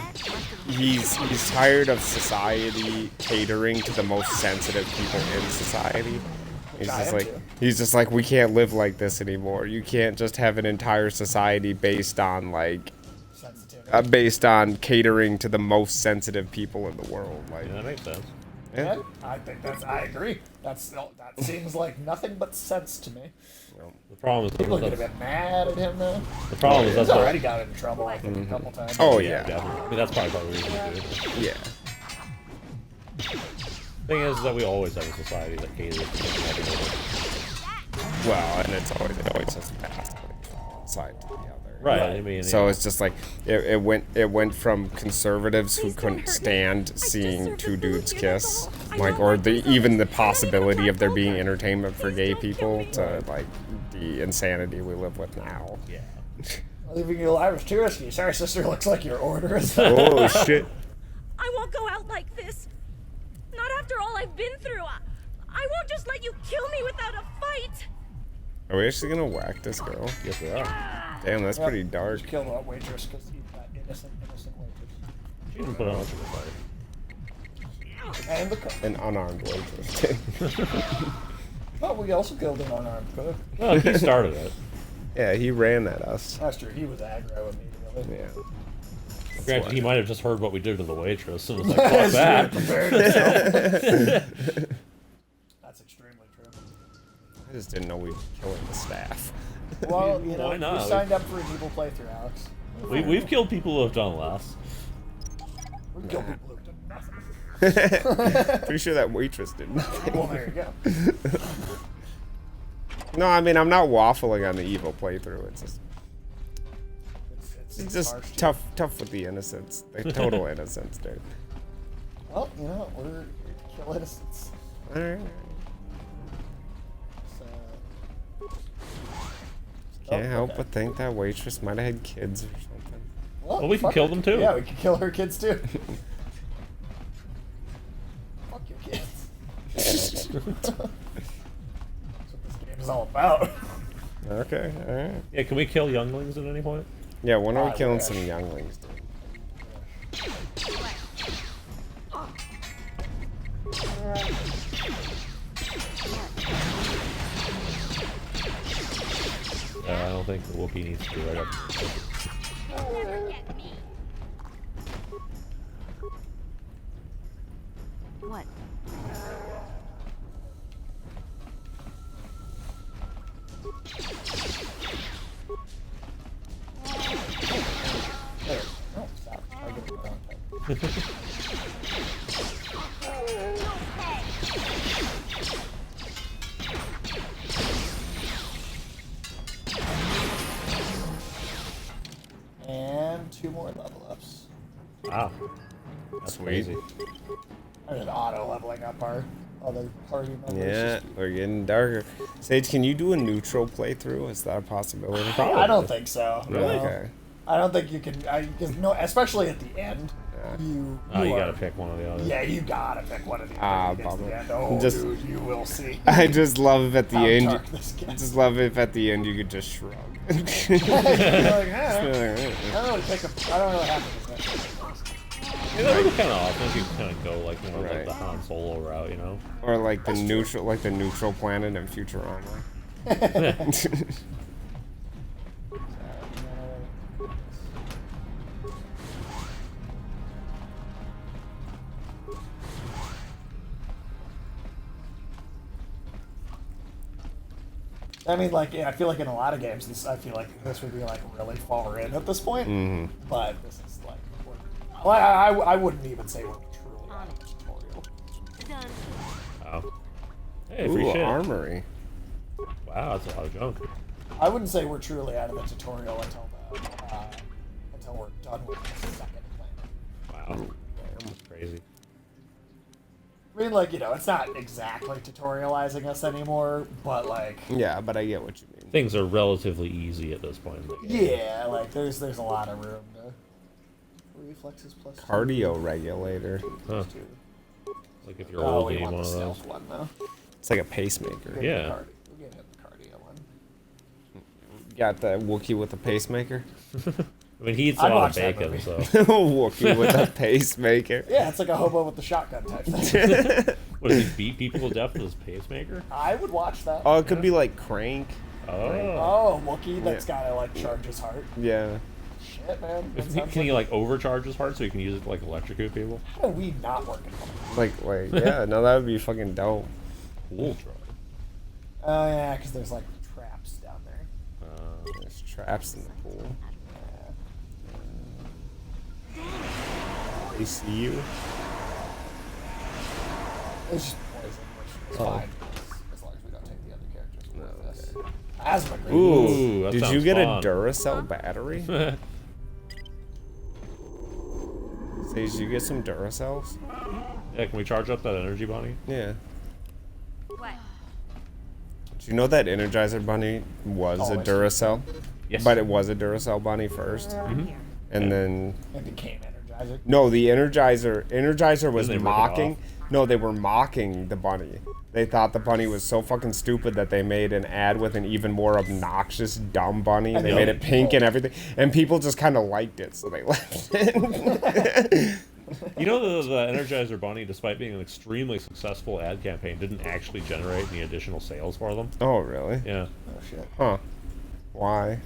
he's tired of society catering to the most sensitive people in society. He's just like, we can't live like this anymore. You can't just have an entire society based on based on catering to the most sensitive people in the world. Like, Yeah, that makes sense. Yeah, I agree. That seems like nothing but sense to me. The problem is People are gonna get mad at him though. The problem is He's that's what- already got in trouble, I think, a couple times. Oh yeah. Definitely. I mean, that's probably part of the reason we do it. Yeah. Thing is that we always have a society that caters to everyone. Well, and it always has passed from one side to the other. Right. I mean, So it's just like it went from conservatives who couldn't stand seeing two dudes kiss, like, or even the possibility of there being entertainment for gay people, to like the insanity we live with now. Yeah. Leaving you alive is too risky. Sorry, sister. Looks like your order is. Oh shit. I won't go out like this. Not after all I've been through. I won't just let you kill me without a fight. Are we actually gonna whack this girl? Yes, we are. Damn, that's pretty dark. Kill that waitress because he's that innocent waitress. She didn't put on much of a fight. And the An unarmed waitress. But we also killed an unarmed cook. Well, he started it. Yeah, he ran at us. That's true. He was aggro immediately. Yeah. Granted, he might have just heard what we did to the waitress and was like, That's fuck true, that. prepared himself. That's extremely true. I just didn't know we'd be killing the staff. Well, you know, Why not? you signed up for an evil playthrough, Alex. We've killed people who have done less. We killed people who've done nothing. Pretty sure that waitress did nothing. Well, there you go. No, I mean, I'm not waffling on the evil playthrough. It's just, it's just harsh, too. tough with the innocence, the total innocence, dude. Well, you know, we're kill innocents. All right. Can't help but think that waitress might have had kids or something. Well, we can fuck kill her. them too. Yeah, we can kill her kids too. Fuck your kids. That's what this game is all about. Okay, all right. Yeah, can we kill younglings at any point? Yeah, when are we killing wish. some younglings, dude? I don't think the Wookiee needs to be right up. What? There. Oh, stop. I get it wrong. And 2 more level ups. Wow. That's Sweet. crazy. And an auto leveling up our other party members. Yeah, we're getting darker. Sage, can you do a neutral playthrough? Is that a possibility? I don't think so. Really? No. Okay. I don't think you can. Because no, especially at the end, you. Oh, you are- gotta pick one of the others. Yeah, you gotta pick one of the Ah, other. bummer. Oh, Just- dude, you will see. I just love at the How end. dark this gets. Just love if at the end you could just shrug. You're like, I don't really pick a. I don't really have to pick this. Yeah, that would be kind of awesome. You can kind of go like more like Right. the Han Solo route, you know? Or like the neutral planet in Futurama. I mean, like, yeah, I feel like in a lot of games, I feel like this would be like really far in at this point. Mhm. But this is like, well, I wouldn't even say we're truly on a tutorial. Done. Oh. Hey, Ooh, free shit. armory. Wow, that's a lot of junk. I wouldn't say we're truly out of the tutorial until we're done with the second planet. Wow. That's crazy. I mean, like, you know, it's not exactly tutorializing us anymore, but like, Yeah, but I get what you mean. Things are relatively easy at this point in the game. yeah, like there's a lot of room to reflexes plus Cardio regulator. Huh. Like if you're Oh, old, we you need want one the of those. stealth one though. It's like a pacemaker. Yeah. We're getting the cardio one. Got the Wookiee with a pacemaker. I mean, he eats a I'd lot of watch that bacon, movie. so. Wookiee with a pacemaker. Yeah, it's like a hobo with the shotgun type thing. What, does he beat people to death with his pacemaker? I would watch that. Oh, it could be like Crank. Oh. Oh, Wookiee that's gotta like charge his heart. Yeah. Shit, man. That Can sounds he like overcharge his heart so he can use it to like electrocute people? How are we not working on Like, wait, yeah, no, that would be fucking dope. Cool drug. Oh yeah, because there's like traps down there. There's traps in the pool. They see you. It's just poison, which is Oh. fine. As long as we don't take the other characters with us. Asthma green. Ooh, that did you sounds get fun. a Duracell battery? Say, did you get some Duracells? Yeah, can we charge up that energy bunny? Yeah. What? Did you know that Energizer Bunny was Oh, a I see. Duracell? Yes. But it was a Duracell Bunny first. And then... It became Energizer. No, the Energizer was Didn't they rip it mocking... off? No, they were mocking the bunny. They thought the bunny was so fucking stupid that they made an ad with an even more obnoxious, dumb bunny. They made it pink and everything. And people just kind of liked it, so they left it. You know the Energizer Bunny, despite being an extremely successful ad campaign, didn't actually generate any additional sales for them? Oh, really? Yeah. Oh shit. Huh. Why?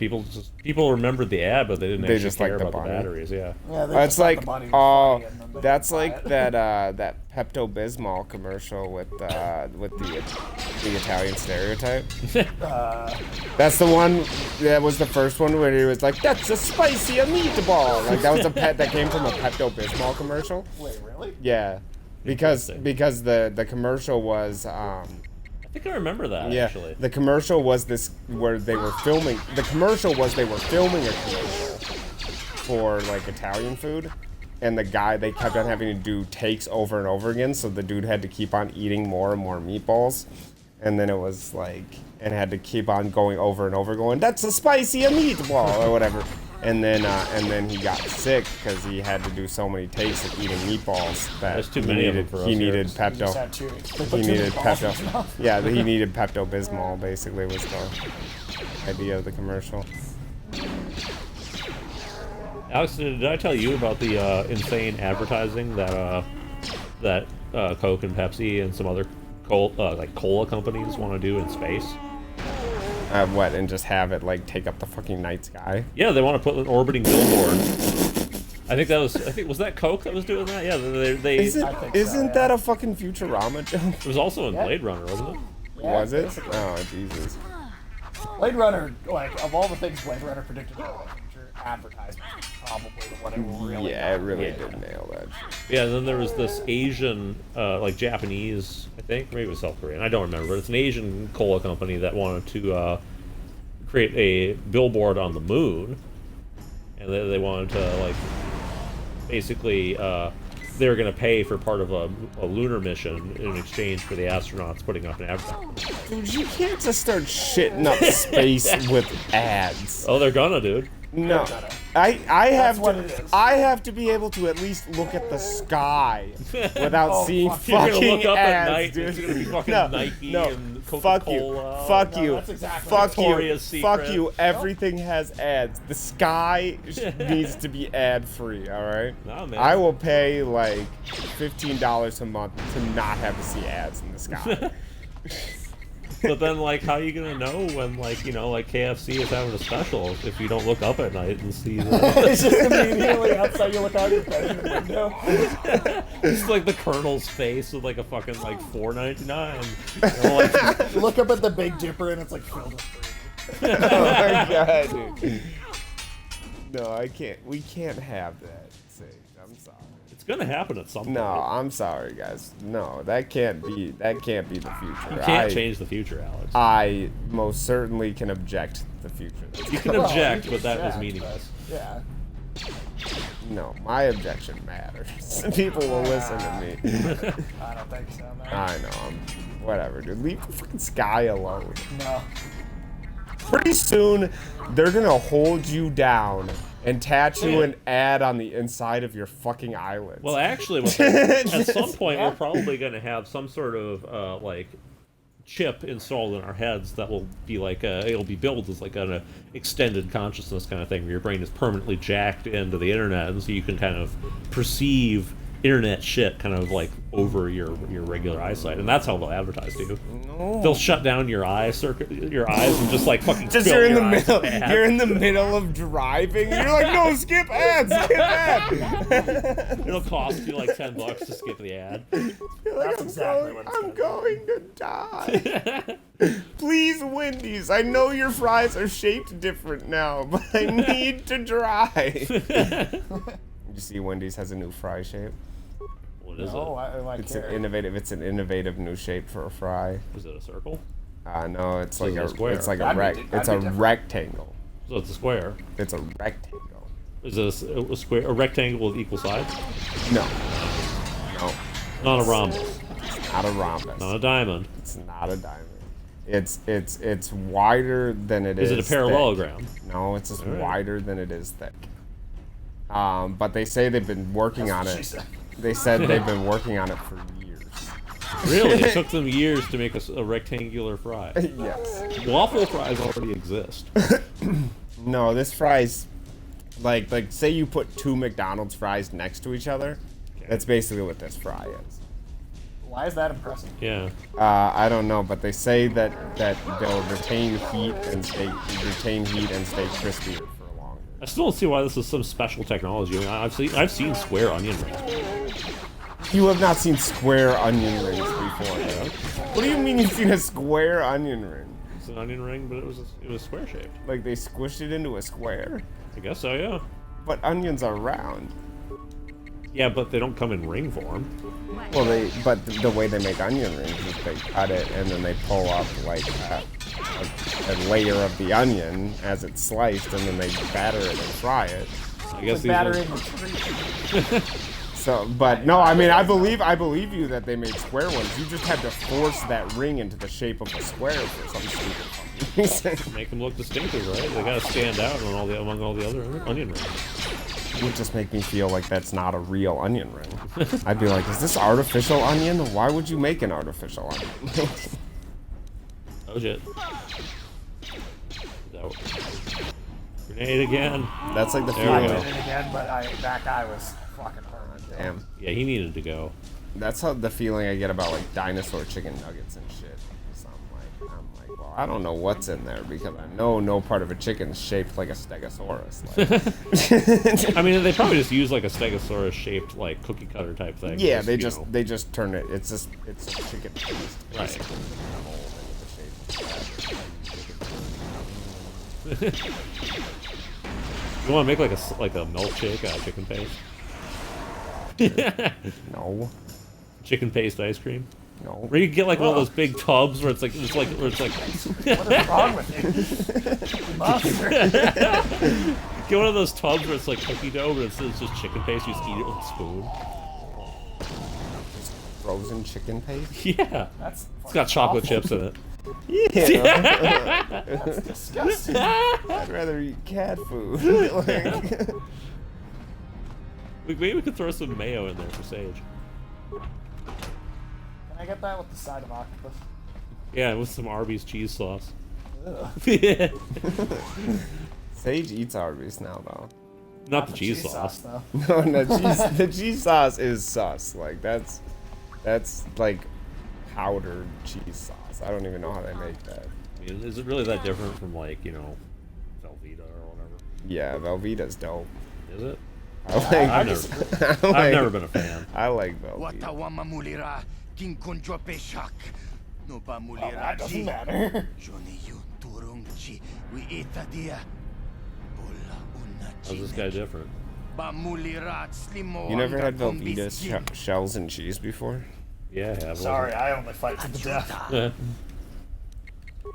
people remembered the ad, but they didn't They actually just care like the about the bunny. batteries. Yeah. Yeah, they It's just thought like, the bunny was oh, funny and then they that's didn't buy like it. that Pepto Bismol commercial with the Italian stereotype. That's the one. That was the first one where he was like, "That's a spicy meatball." Like that was a pet that came from a Pepto Bismol commercial. Wait, really? Yeah, because the commercial was. I think I remember that actually. The commercial was this where they were filming. The commercial was they were filming a commercial for like Italian food, and the guy they kept on having to do takes over and over again, so the dude had to keep on eating more and more meatballs, and then it was like and had to keep on going over and over, going, "That's a spicy meatball" or whatever. And then he got sick because he had to do so many takes of eating meatballs that There's too many of them for us he here. needed You just Pepto. had two. They He put two needed meatballs in his Pepto. mouth. Yeah, he needed Pepto Bismol. Basically, was the idea of the commercial. Alex, did I tell you about the insane advertising that Coke and Pepsi and some other cola companies want to do in space? What, and just have it like take up the fucking night sky? Yeah, they want to put an orbiting billboard. Was that Coke that was doing that? Yeah, they Isn't that a fucking Futurama joke? It was also in Blade Runner, wasn't it? Yeah, Was it? basically. Oh Jesus. Blade Runner, like, of all the things Blade Runner predicted for the future, advertisement was probably the one it really Yeah, it got. really did nail that shit. Yeah, and then there was this Asian, like Japanese, I think, maybe it was South Korean, I don't remember, but it's an Asian cola company that wanted to create a billboard on the moon, and they wanted to, like, basically, they were going to pay for part of a lunar mission in exchange for the astronauts putting up an advertisement. Dude, you can't just start shitting up space with ads. Oh, they're gonna, dude. No, I have what it is. I have to be able to at least look at the sky without Oh, seeing fuck. You're fucking gonna look up ads, at night, dude. it's gonna be fucking No, Nike no. and Fuck you, Coca-Cola. fuck No, you, that's exactly fuck you, Victoria's fuck Secret. you. Everything has ads. The sky needs to be ad free. All right. Nah, man. I will pay like $15 a month to not have to see ads in the sky. But then, like, how are you gonna know when, like, you know, like KFC is having a special if you don't look up at night and see the... It's just immediately outside you look out your bedroom window. It's like the Colonel's face with, like, a fucking, like, $4.99. You know, like, You look up at the Big Dipper and it's like filled with fruit. Oh my god, dude. No, I can't. We can't have that. Sage. I'm sorry. it's gonna happen at some point. No, I'm sorry, guys. No, that can't be the future. You can't change the future, Alex. I most certainly can object the future. You can Well, object, you but that was can meaningless. Yeah. No, my objection matters. People will listen to me. I don't think so, man. I know. Whatever, dude. Leave the fucking sky alone. No. Pretty soon, they're gonna hold you down and tattoo an ad on the inside of your fucking eyelids. Well, actually, at some point, we're probably going to have some sort of, like, chip installed in our heads that will be like, it'll be billed as like an extended consciousness kind of thing, where your brain is permanently jacked into the internet, and so you can kind of perceive internet shit kind of like over your regular eyesight, and that's how they'll advertise to you. No. They'll shut down your eyes and just like fucking Just fill you're in your the eyes middle. with ads. You're in the middle of driving. You're like, no, skip ads, skip ads. It'll cost you like $10 to skip the ad. You're like, That's exactly what it's I'm going to die. Please, Wendy's. I know your fries are shaped different now, but I need to drive. You see, Wendy's has a new fry shape. What is No, it? I It's care. an innovative new shape for a fry. Is it a circle? No, it's So like it's a square. it's like a That'd be it's a different. rectangle. So it's a square. It's a rectangle. Is it a square, a rectangle with equal sides? No. No. Not a rhombus. Not a rhombus. Not a diamond. It's not a diamond. It's wider than it is. Is it a parallelogram? Thick. No, it's just All right. wider than it is thick. But they say they've been working on That's what it. she said. They said they've been working on it for years. Really? It took them years to make a rectangular fry. Yes. Waffle fries already exist. No, this fry's like say you put two McDonald's fries next to each other. Okay. That's basically what this fry is. Why is that impressive? Yeah. I don't know, but they say that they'll retain heat and stay crispy for longer. I still don't see why this is some special technology. I mean, I've seen square onion rings. You have not seen square onion rings before, yeah? What do you mean you've seen a square onion ring? It's an onion ring, but it was square shaped. Like they squished it into a square? I guess so, yeah. But onions are round. Yeah, but they don't come in ring form. Well, but the way they make onion rings is they cut it and then they pull up like a layer of the onion as it's sliced, and then they batter it and fry it. I guess So, but no, I mean, I believe you that they made square ones. You just had to force that ring into the shape of a square for some stupid reason. Make them look distinctive, right? They gotta stand out among all the other onion rings. It would just make me feel like that's not a real onion ring. I'd be like, is this artificial onion? Why would you make an artificial onion? Oh shit. Grenade again. That's like the I feeling. did it again, but that guy was fucking hurt. Damn. Yeah, he needed to go. That's how the feeling I get about like dinosaur chicken nuggets and shit. So I'm like, well, I don't know what's in there because I know no part of a chicken is shaped like a stegosaurus. Like. I mean, they probably just use like a stegosaurus shaped like cookie cutter type thing. Yeah, they just turn it. It's chicken paste. Right. You want to make like a milkshake out of chicken paste? No. Chicken paste ice cream? No. Where you get like one of those big tubs where it's like What is wrong with you? Monster. Get one of those tubs where it's like cookie dough, but it's just chicken paste. You just eat it with a spoon. Frozen chicken paste? Yeah. It's got chocolate chips in it. Yeah. That's disgusting. I'd rather eat cat food. Maybe we could throw some mayo in there for Sage. Can I get that with the side of octopus? Yeah, with some Arby's cheese sauce. Sage eats Arby's now, though. Not the cheese sauce. though. No, the cheese sauce is sus. Like that's like powdered cheese sauce. I don't even know how they make that. I mean, is it really that different from like, you know, Velveeta or whatever? Yeah, Velveeta's dope. Is it? I've never been a fan. I like Velveeta. Oh, that doesn't matter. How's this guy different? You never had Velveeta shells and cheese before? Yeah, I have. Sorry, I only fight to the death.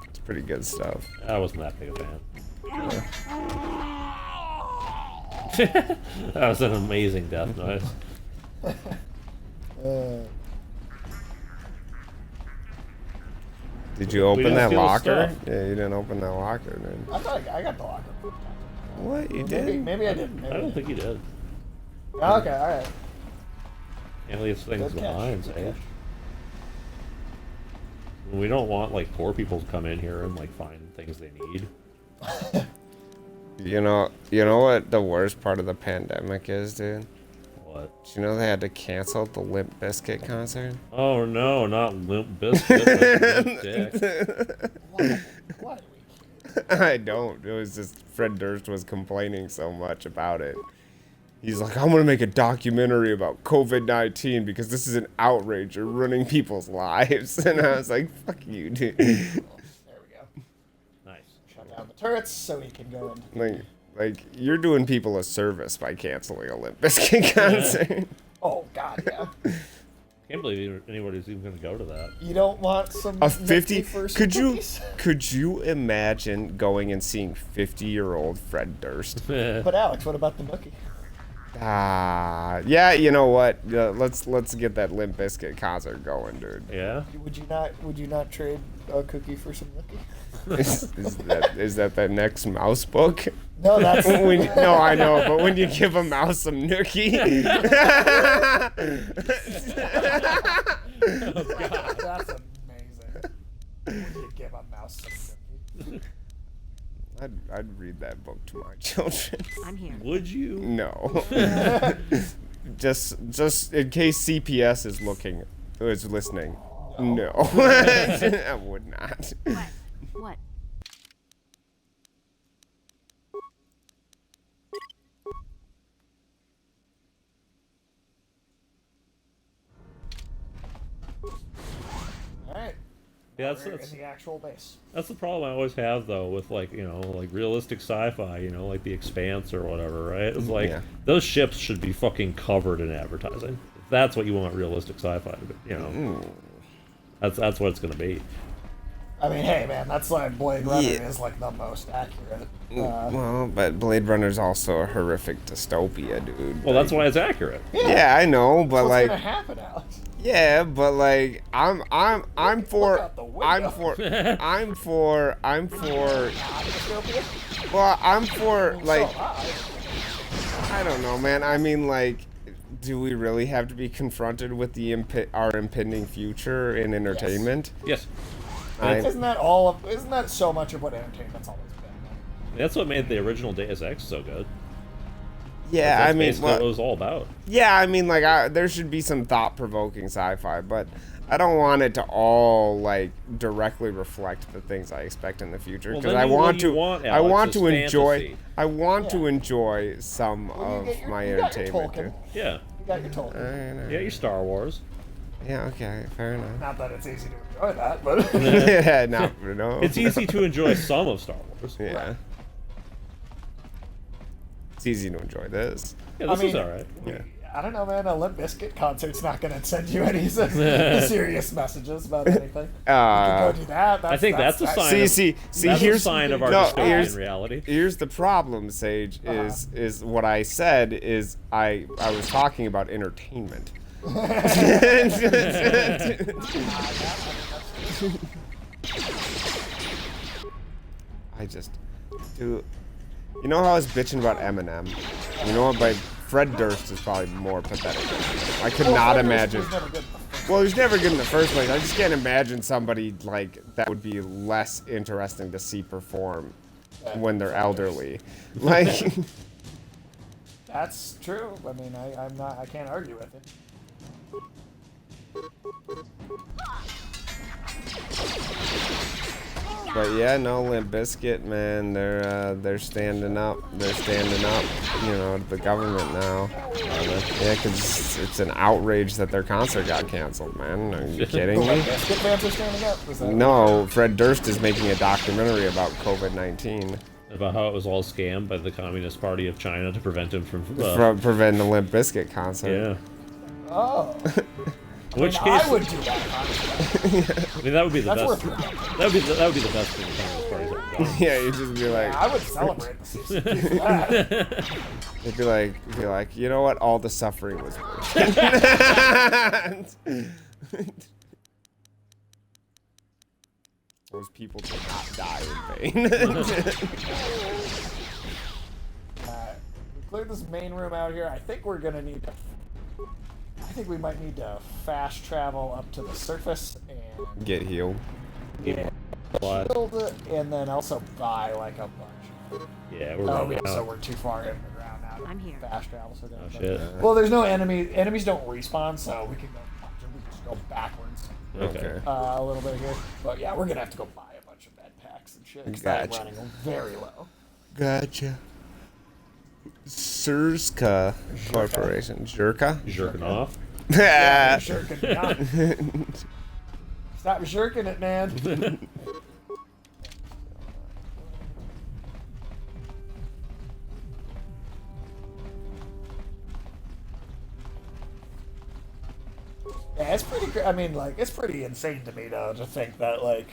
It's pretty good stuff. I wasn't that big a fan. That was an amazing death noise. Did you open that steal locker? stuff. Yeah, you didn't open that locker, dude. I thought I got the locker. What? You did? Maybe I didn't. I don't think you did. Oh, okay, alright. Can't leave things Good catch, behind, good Sage. We don't want like poor people to come in here and like find things they need. You know what the worst part of the pandemic is, dude? What? Do you know they had to cancel the Limp Bizkit concert? Oh no, not Limp Bizkit. Limp Dick. What? I don't. It was just Fred Durst was complaining so much about it. He's like, I'm gonna make a documentary about COVID-19 because this is an outrage. You're ruining people's lives. And I was like, fuck you, dude. There we go. Nice. Shut down the turrets so he can go in. Like you're doing people a service by canceling a Limp Bizkit concert. Oh, God, yeah. Can't believe anybody's even gonna go to that. You don't want some A 50? cookies? Could you imagine going and seeing 50-year-old Fred Durst? But Alex, what about the nookie? Yeah, you know what? Let's get that Limp Bizkit concert going, dude. Yeah. Would you not trade a cookie for some nookie? Is that the next mouse book? No, that's no, I know, but when you give a mouse some nookie. Oh, God, that's amazing. When you give a mouse some nookie. I'd read that book to my children. I'm here. Would you? No. just in case CPS is looking, was listening. No. I would not. What? What? Alright. Yeah, We're in the actual base. That's the problem I always have though with like like realistic sci-fi, like The Expanse or whatever, right? It's like those ships should be fucking covered in advertising. If that's what you want realistic sci-fi to be, that's what it's gonna be. I mean, hey man, that's like Blade Runner is like the most accurate. Well, but Blade Runner's also a horrific dystopia, dude. Well, that's why it's accurate. Yeah, I know, but what's like gonna happen, Alex? yeah, but like I'm for well, I'm for like I don't know, man. I mean, like, do we really have to be confronted with the our impending future in entertainment? Yes. Isn't that so much of what entertainment's always been? That's what made the original Deus Ex so good. Yeah, I mean, what it was all about. Yeah, I mean, like, there should be some thought-provoking sci-fi, but I don't want it to all like directly reflect the things I expect in the future because I want to enjoy some of my entertainment too. Yeah. You got your Tolkien. You got your Star Wars. Yeah, okay, fair enough. Not that it's easy to enjoy that, but yeah, no. It's easy to enjoy some of Star Wars. Yeah. Right. It's easy to enjoy this. Yeah, this is alright. Yeah. I don't know, man. A Limp Bizkit concert's not going to send you any serious messages about anything. You can go do that. I think that's a sign. Here's a sign of our dystopian reality. Here's the problem, Sage. Is what I said is I was talking about entertainment. I just do. You know how I was bitching about Eminem? You know what? Like Fred Durst is probably more pathetic. I could not imagine. Well, he was never good in the first place. I just can't imagine somebody like that would be less interesting to see perform when they're elderly. Like. That's true. I mean, I can't argue with it. But yeah, no, Limp Bizkit, man, they're standing up. They're standing up, to the government now. Yeah, because it's an outrage that their concert got canceled, man. Are you kidding me? Bizkit fans are standing up? No, Fred Durst is making a documentary about COVID-19. About how it was all scammed by the Communist Party of China to prevent him from preventing the Limp Bizkit concert. Yeah. Oh. In which case, I would do that. I mean, that would be the best. That would be the best thing the Communist Party's ever done. Yeah, you'd just be like. I would celebrate the They'd be like, you know what? All the suffering was worth it. Those people did not die in vain. We cleared this main room out here. I think we're gonna need to. I think we might need to fast travel up to the surface and get healed. Get healed, and then also buy like a bunch. Yeah, we're running out. So we're too far in the ground now. I'm here. Fast travel. So shit. Well, there's no enemy. Enemies don't respawn, so we can just go backwards. Okay. A little bit here, but yeah, we're gonna have to go buy a bunch of med packs and shit. Gotcha. I'm running very low. Gotcha. Surska Corporation. Jerka? Jerking off. Yeah, jerking me off. Stop jerking it, man. Yeah, it's pretty. I mean, like, it's pretty insane to me though to think that like,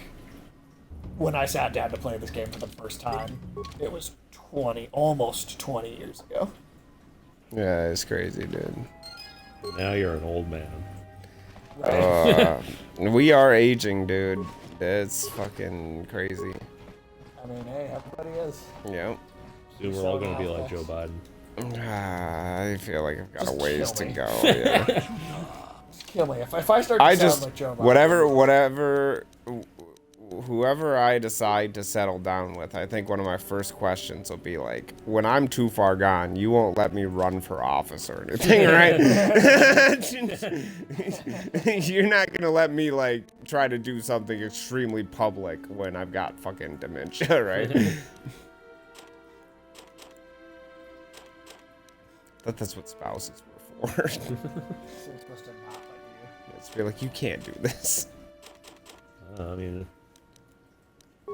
when I sat down to play this game for the first time, it was almost 20 years ago. Yeah, it's crazy, dude. Now you're an old man. Right. We are aging, dude. It's fucking crazy. I mean, hey, everybody is. Yep. Soon we're all gonna be like Joe Biden. I feel like I've got a ways to go. Yeah. Just kill me if I start to sound like Joe Biden. whatever whoever I decide to settle down with, I think one of my first questions will be like, when I'm too far gone, you won't let me run for office or anything, right? You're not gonna let me like try to do something extremely public when I've got fucking dementia, right? But that's what spouses were for. So it's supposed to not let you. It's be like, you can't do this. I mean,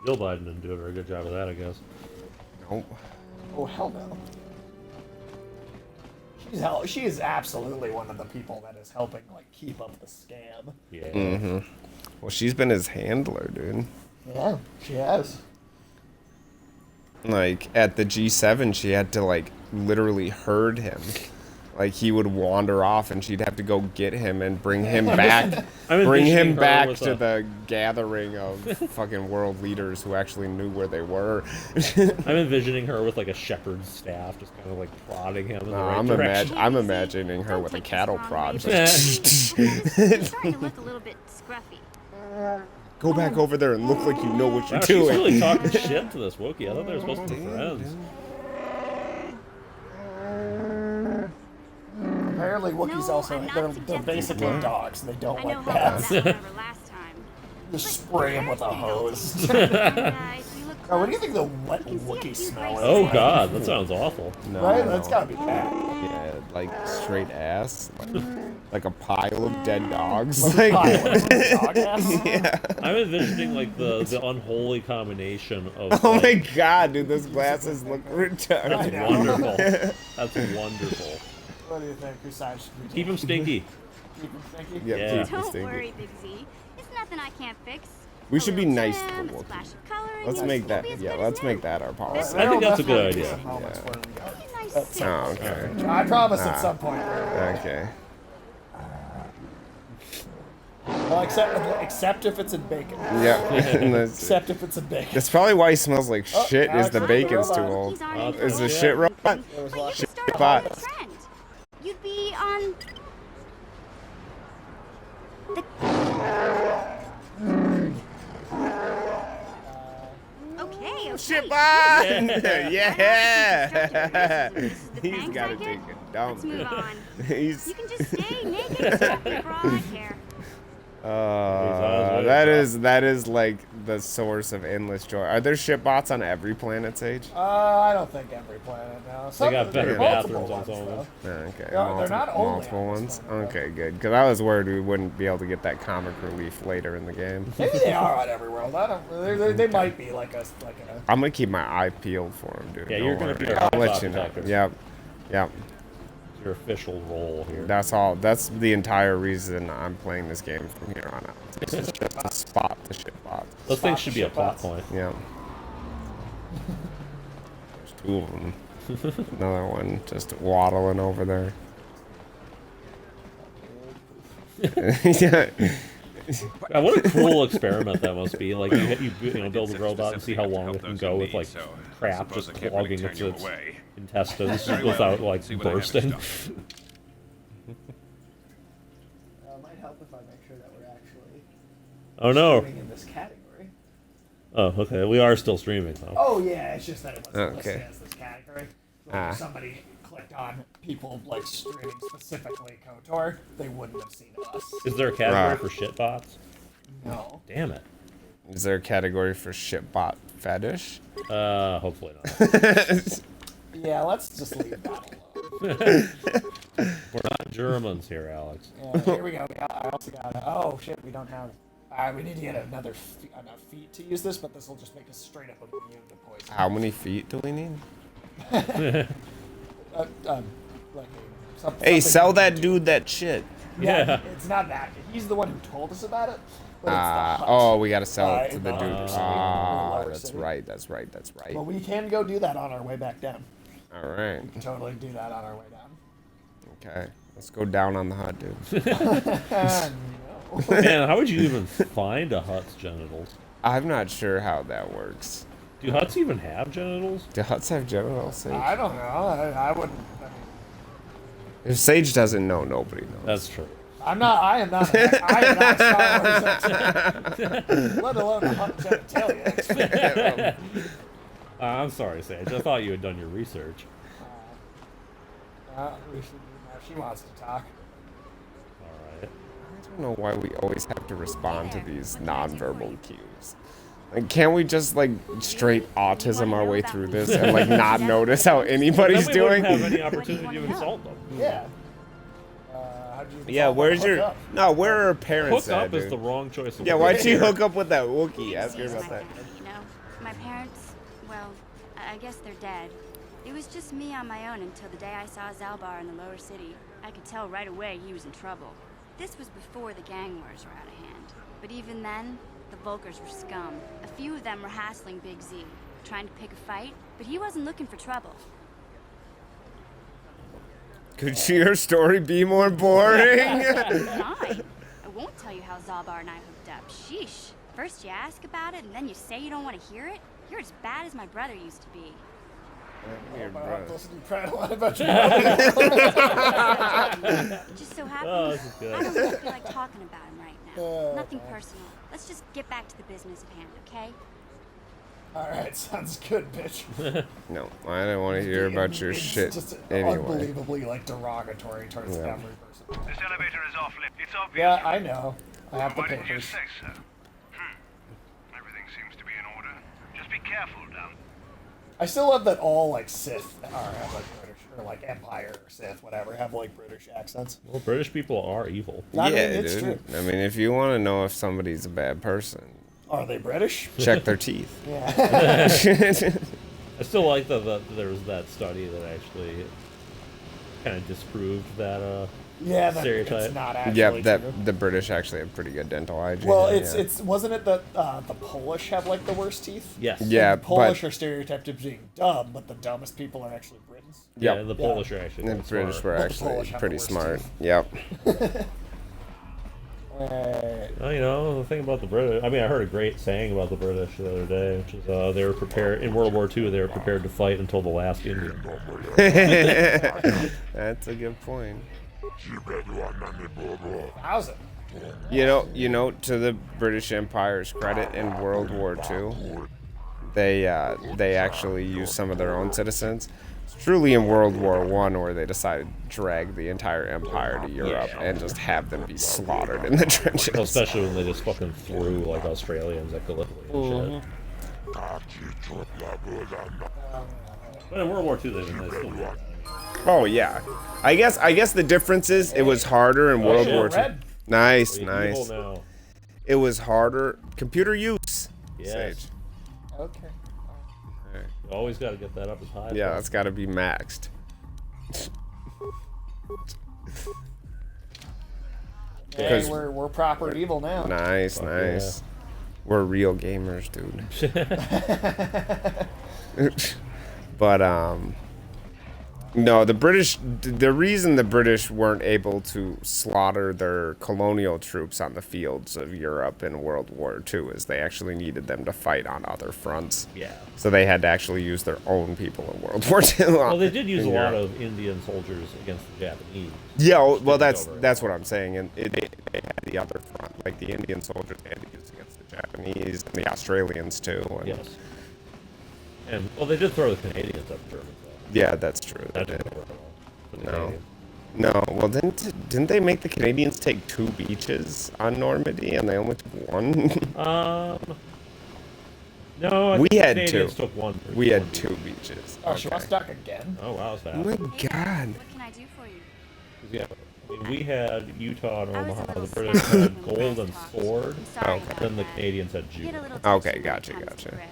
Joe Biden didn't do a very good job of that, I guess. Nope. Oh, hell no. She is absolutely one of the people that is helping, like, keep up the scam. Yeah. Mm-hmm. Well, she's been his handler, dude. Yeah, she has. Like, at the G7, she had to, like, literally herd him. Like, he would wander off, and she'd have to go get him and bring him back. Bring him back to the gathering of fucking world leaders who actually knew where they were. I'm envisioning her with, like, a shepherd's staff, just kind of, like, prodding him in the right direction. I'm imagining her with a cattle prod. He's starting to look a little bit scruffy. Go back over there and look like you know what you're Wow, doing. she's really talking shit to this Wookiee. I thought they were supposed to be friends. Apparently, Wookiees they're basically dogs. They don't like bats. Just spray them with a hose. Oh, what do you think the wet Wookiee smell is? Oh god, that sounds awful. No, right? That's gotta be bad. Yeah, like straight ass. Like a pile of dead dogs. Like a pile of dog ass? Yeah. I'm envisioning like the unholy combination of. Oh like, my god, dude, those glasses look retarded. That's wonderful. That's wonderful. What do you think? Whose side should we do? Keep him stinky. Keep him stinky? Yeah, Yeah. keep them Don't stinky. worry, Big Z. It's nothing I can't fix. We should be nice to Trim, the a Wookiee. splash of coloring, Let's and make you'll that. be as Yeah, good let's as make new. that our policy. I think that's a good Definitely idea. some moments where we go. Be nice That's to Oh, okay. I promise at some point. Okay. Well, except if it's in bacon. Yeah. Except if it's in bacon. That's probably why he smells like Oh, shit. Is Alex, the the bacon's too robot. old? Cookies aren't Is the included. shit robot? It was But you like, could start bot. a trend. You'd be on the okay. Shit Okay. bot! Yeah. Yeah! This is the He's thanks got I to get? take a dump. Let's move on. He's. You can just stay naked and scruffy for all I care. That is like the source of endless joy. Are there shit bots on every planet, Sage? I don't think every planet now. They got better multiple bathrooms on ones, some of though. them. Okay. Yeah, they're not only multiple on this ones. planet, Okay, good. Because I was worried we wouldn't be able to get that comic relief later in the game. Maybe they are on every world. I don't. They might be like a. I'm gonna keep my eye peeled for him, dude. Yeah, Don't you're gonna worry. be our I'll let spot you know. detector. Yep. Yep. Your official role here. That's all. That's the entire reason I'm playing this game from here on out. It's just to spot the shit bots. Those Spot things should be a shit plot bots. point. Yeah. There's two of them. Another one just waddling over there. Yeah. God, what a cruel experiment that must be. Like you build a robot and see how long it can go with like crap just clogging its intestines without like bursting. It might help if I make sure that we're actually. Oh no. Streaming in this category. Oh, okay. We are still streaming though. Oh yeah, it's just that it wasn't Okay. listed as this category. Like, if somebody clicked on people like streaming specifically KOTOR, they wouldn't have seen us. Is there a category Right. for shit bots? No. Damn it. Is there a category for shit bot fetish? Hopefully not. Yeah, let's just leave that alone. We're not Germans here, Alex. Yeah, here we go. I also got. Oh shit, we don't have. We need to get enough feet to use this, but this will just make us straight up immune to poison. How many feet do we need? Hey, sell that dude that shit. Yeah. It's not that. He's the one who told us about it. But it's the hut. Oh, we gotta sell it to in the the dude. lower city, in the Ah, lower that's city. right. That's right. That's right. Well, we can go do that on our way back down. All right. We can totally do that on our way down. Okay. Let's go down on the hut, dude. No. Man, how would you even find a hut's genitals? I'm not sure how that works. Do huts even have genitals? Do huts have genitals, Sage? I don't know. I wouldn't. I mean, If Sage doesn't know, nobody knows. That's true. I am not a Star Wars expert, let alone a genitalia expert. I'm sorry, Sage. I thought you had done your research. We should, she wants to talk. All right. I don't know why we always have to respond to these nonverbal cues. Like, can't we just like straight autism our way through this and like not notice how anybody's Then we doing? wouldn't have any opportunity to insult them. Yeah. How'd you Yeah, where's your up? no? Where are her parents Hook at, up is dude? the wrong choice. Of Yeah, word. why'd she hook up with that Wookiee? Ask her He's about my that. brother, you know? My parents, well, I guess they're dead. It was just me on my own until the day I saw Zalbar in the lower city. I could tell right away he was in trouble. This was before the gang wars were out of hand. But even then, the Vulkars were scum. A few of them were hassling Big Z, trying to pick a fight, but he wasn't looking for trouble. Could your story be more boring? Fine. I won't tell you how Zalbar and I hooked up. Sheesh. First you ask about it, and then you say you don't want to hear it? You're as bad as my brother used to be. Listen, you cried a lot about your It just so happens, Oh, this is good. I don't really feel like talking about him right now. Nothing personal. Let's just get back to the business at hand, okay? Alright, sounds good, bitch. No, I don't want to hear about your It's shit just anyway. unbelievably like derogatory towards Yeah. every person. This elevator is off limits. It's obvious. Yeah, I know. I have the Why didn't you papers. say so? Everything seems to be in order. Just be careful down. I still love that all like Sith have like British or like Empire or Sith, whatever, have like British accents. Well, British people are evil. I mean, Yeah, it's dude. true. I mean, if you want to know if somebody's a bad person, Are they British? check their teeth. Yeah. I still like that there was that study that actually kind of disproved that Yeah, that stereotype. it's not actually Yep, true. that the British actually have pretty good dental hygiene. Well, yeah. it's wasn't it that the Polish have like the worst teeth? Yes. Yeah, the Polish but are stereotyped as being dumb, but the dumbest people are actually Britons. Yeah, Yep. the Polish are actually the quite British smart. were The actually Polish have pretty the worst smart. teeth. Yep. Well, you know, the thing about the British, I mean, I heard a great saying about the British the other day, which is they were prepared, in World War II, they were prepared to fight until the last Indian. That's a good point. 1,000. You know, to the British Empire's credit, in World War II, they actually used some of their own citizens. It's truly in World War I where they decided to drag the entire empire to Europe and just have them be slaughtered in the trenches. Well, especially when they just fucking threw like Australians at Gallipoli and shit. But in World War II, they still did that. Oh yeah, I guess the difference is it was harder in World shit, War II. red. Nice, We're nice. evil now. It was harder. Computer use. Yes. Sage. Okay. You always got to get that up as high. as Yeah, possible. that's got to be maxed. Hey, Because- we're proper evil now. Nice, Fuck nice. We're real gamers, dude. But no, the British. The reason the British weren't able to slaughter their colonial troops on the fields of Europe in World War II is they actually needed them to fight on other fronts. Yeah. So they had to actually use their own people in World War II. Well, they did use in a lot Europe. of Indian soldiers against the Japanese. Yeah, well, Take that's over. that's what I'm saying, and they had the other front, like the Indian soldiers they had to use against the Japanese and the Australians too. And Yes. And well, they did throw the Canadians up Germans. yeah, that's true. They That did. didn't work at all. For the No. Canadians. No, well, didn't they make the Canadians take 2 beaches on Normandy and they only took 1? No, I We think the had Canadians 2. took one. We had 2 beaches. Oh, she wants to talk again? Oh wow, that's Oh fast. my Hey, god. what can I do for you? Yeah, I mean, we had Utah and I was a Omaha. little The British sloppy had when we gold last and talked. sword. I'm sorry Okay. about Then the that. Canadians had We hit a judo. little Okay, tension when it gotcha, comes to gotcha. Griff.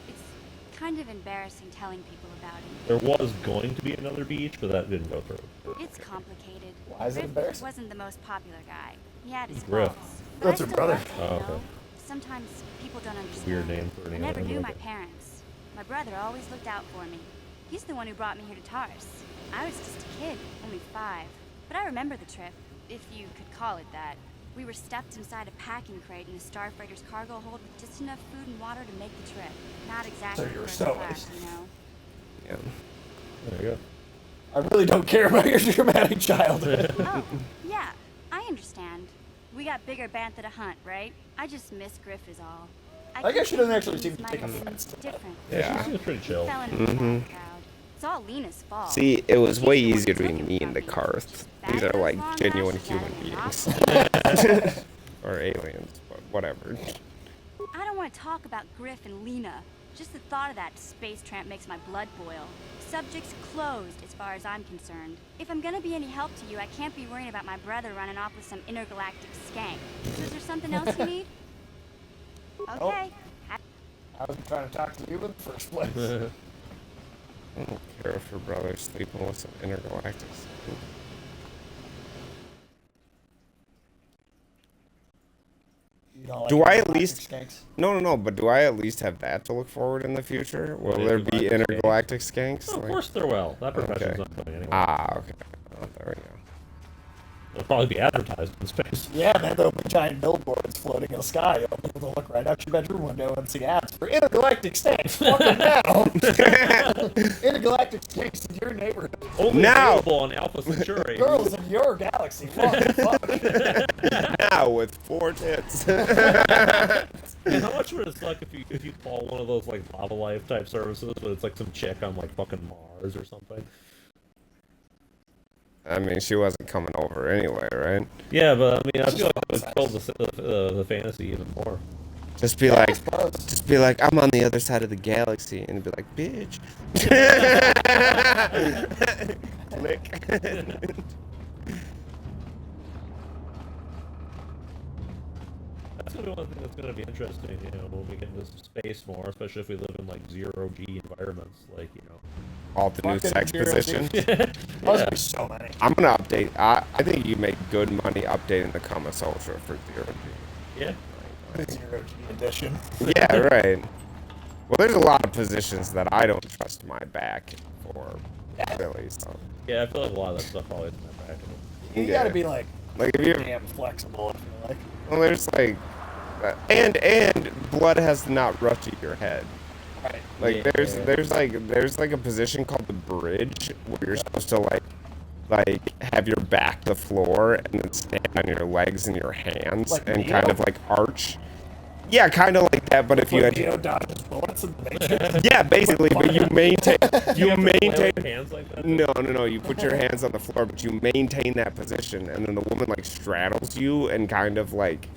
It's kind of embarrassing telling people about him. There was going to be another beach, but that didn't go through. It's complicated. Why is it Griff embarrassing? wasn't the most popular guy. He had his Griff. faults. But That's I her still brother. love him, Oh, you okay. know? Sometimes people don't understand. Weird name for an I never alien, knew okay. my parents. My brother always looked out for me. He's the one who brought me here to Tars. I was just a kid, only 5. But I remember the trip, if you could call it that. We were stuffed inside a packing crate in the Starfighter's cargo hold with just enough food and water to make the trip. Not exactly you were first so class, nice. you know? Yeah. There you go. I really don't care about your dramatic childhood. Oh, yeah. I understand. We got bigger bantha to hunt, right? I just miss Griff is all. I guess she doesn't actually think seem to might take have offense been to that. different. Yeah, she seems pretty chill. Fell into the bad crowd. It's all Lena's fault. See, it was way She's the easier to one be who took mean him to from me. Karth. Bad These are those like long genuine lashes human out of beings. him, Or aliens, but whatever. I don't want to talk about Griff and Lena. Just the thought of that space tramp makes my blood boil. Subject's closed as far as I'm concerned. If I'm gonna be any help to you, I can't be worrying about my brother running off with some intergalactic skank. So is there something else you need? Okay. I was trying to talk to you in the first place. I don't care if your brother's sleeping with some intergalactics. You don't like Do I at intergalactic least... skanks? No, but do I at least have that to look forward in the future? Will there be intergalactic skanks? Of course there will. That profession's not coming anyway. Ah, okay. Oh, there we go. It'll probably be advertised in space. Yeah, man, there'll be giant billboards floating in the sky. You'll be able to look right out your bedroom window and see ads for intergalactic skanks. Fuck them now. Intergalactic skanks in your neighborhood. Only Now! available on Alpha Centauri. Girls in your galaxy. What the fuck? Now with 4 tits. And how much would it suck if you call one of those like Lava Life type services, but it's like some chick on like fucking Mars or something? I mean, she wasn't coming over anyway, right? Yeah, but I mean, I feel like it would kill the fantasy even more. Just be like, I'm on the other side of the galaxy, and be like, bitch. Click. That's gonna be one thing that's gonna be interesting, you know, when we get into space more, especially if we live in like zero-G environments, like, you know. All the new sex positions. There's be so many. I'm gonna update. I think you make good money updating the Kama Sutra for 0G. Yeah. Zero-G edition. Yeah, right. Well, there's a lot of positions that I don't trust my back for, really. So. Yeah, I feel like a lot of that stuff always in my back. You gotta be like if you damn flexible, I feel like. Well, there's like, and blood has to not rush to your head. Right. Like there's like a position called the bridge where you're supposed to like have your back to the floor and then stand on your legs and your hands Like and Neo? kind of like arch. Yeah, kind of like that, but if you Like had Neo dodges bullets in the Matrix. yeah, basically, but you maintain hands like that? No, you put your hands on the floor, but you maintain that position, and then the woman like straddles you and kind of like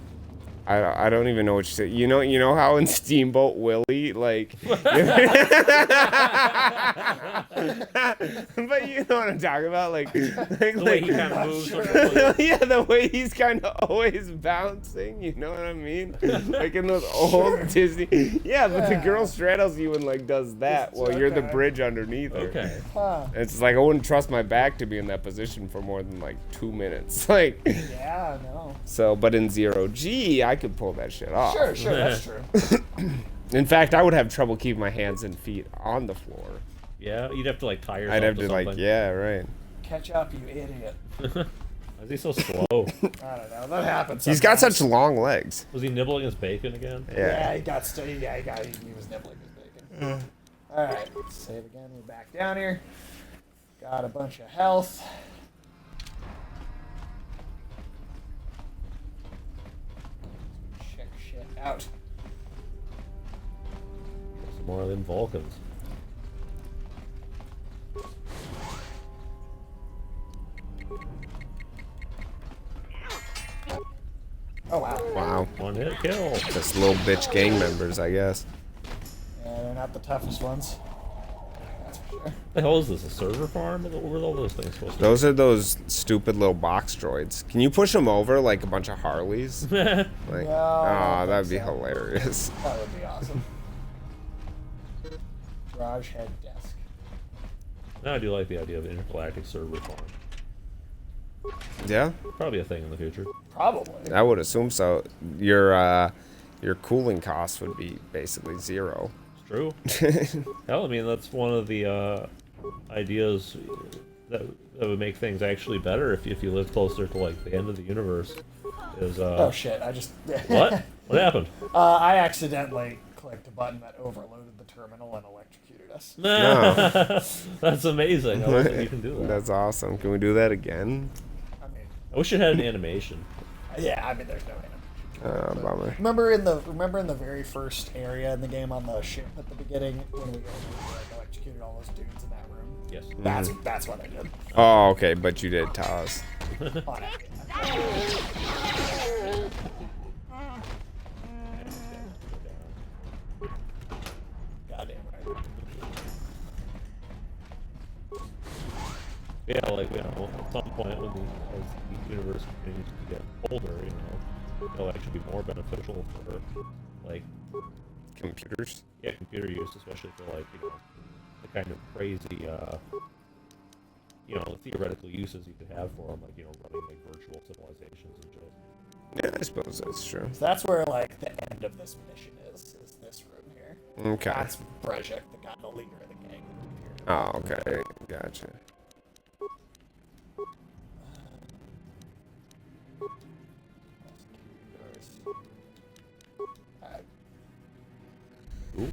I don't even know what you say. You know how in Steamboat Willie, like, but you know what I'm talking about, like the way he kind of moves. Yeah, the way he's kind of always bouncing. You know what I mean? Like in those old Disney. Yeah, but the girl straddles you and like does that while you're the bridge underneath her. Okay. Huh. It's like I wouldn't trust my back to be in that position for more than like 2 minutes. Like. Yeah, no. So, but in 0G, I could pull that shit off. Sure, that's true. In fact, I would have trouble keeping my hands and feet on the floor. Yeah, you'd have to like tie yourself I'd have to to something. like, yeah, right. Catch up, you idiot. Why is he so slow? I don't know. That happens. He's got sometimes. such long legs. Was he nibbling his bacon again? Yeah, he was nibbling his bacon. Alright, let's save again. We're back down here. Got a bunch of health. Check shit out. Some more of them Vulcans. Oh wow. Wow. One hit kill. Just little bitch gang members, I guess. Yeah, they're not the toughest ones. That's for sure. The hell is this? A server farm? What were all those things supposed to be? Those are those stupid little box droids. Can you push them over like a bunch of Harleys? Like, oh, that'd be hilarious. That would be awesome. Garage head desk. Now I do like the idea of an intergalactic server farm. Yeah? Probably a thing in the future. Probably. I would assume so. Your cooling costs would be basically zero. It's true. Hell, I mean, that's one of the ideas that would make things actually better if you live closer to like the end of the universe. Is oh shit! I just what? What happened? I accidentally clicked a button that overloaded the terminal and electrocuted us. No. That's amazing. I love that you can do that. That's awesome. Can we do that again? I mean, I wish it had an animation. Yeah, I mean, there's no animation. Bummer. Remember in the very first area in the game on the ship at the beginning when we electrocuted all those dudes in that room? Yes. That's what I did. Oh, okay, but you did tell us. On it. Goddamn right. Yeah, like, you know, at some point when as the universe continues to get older, you know, it'll actually be more beneficial for, like, Computers? Yeah, computer use, especially for, like, you know, the kind of crazy, you know, theoretical uses you could have for them, like, you know, running, like, virtual civilizations and shit. Yeah, I suppose that's true. So that's where, like, the end of this mission is this room here. Okay. That's Brejik, the leader of the gang. Oh, okay. Gotcha. Ooh.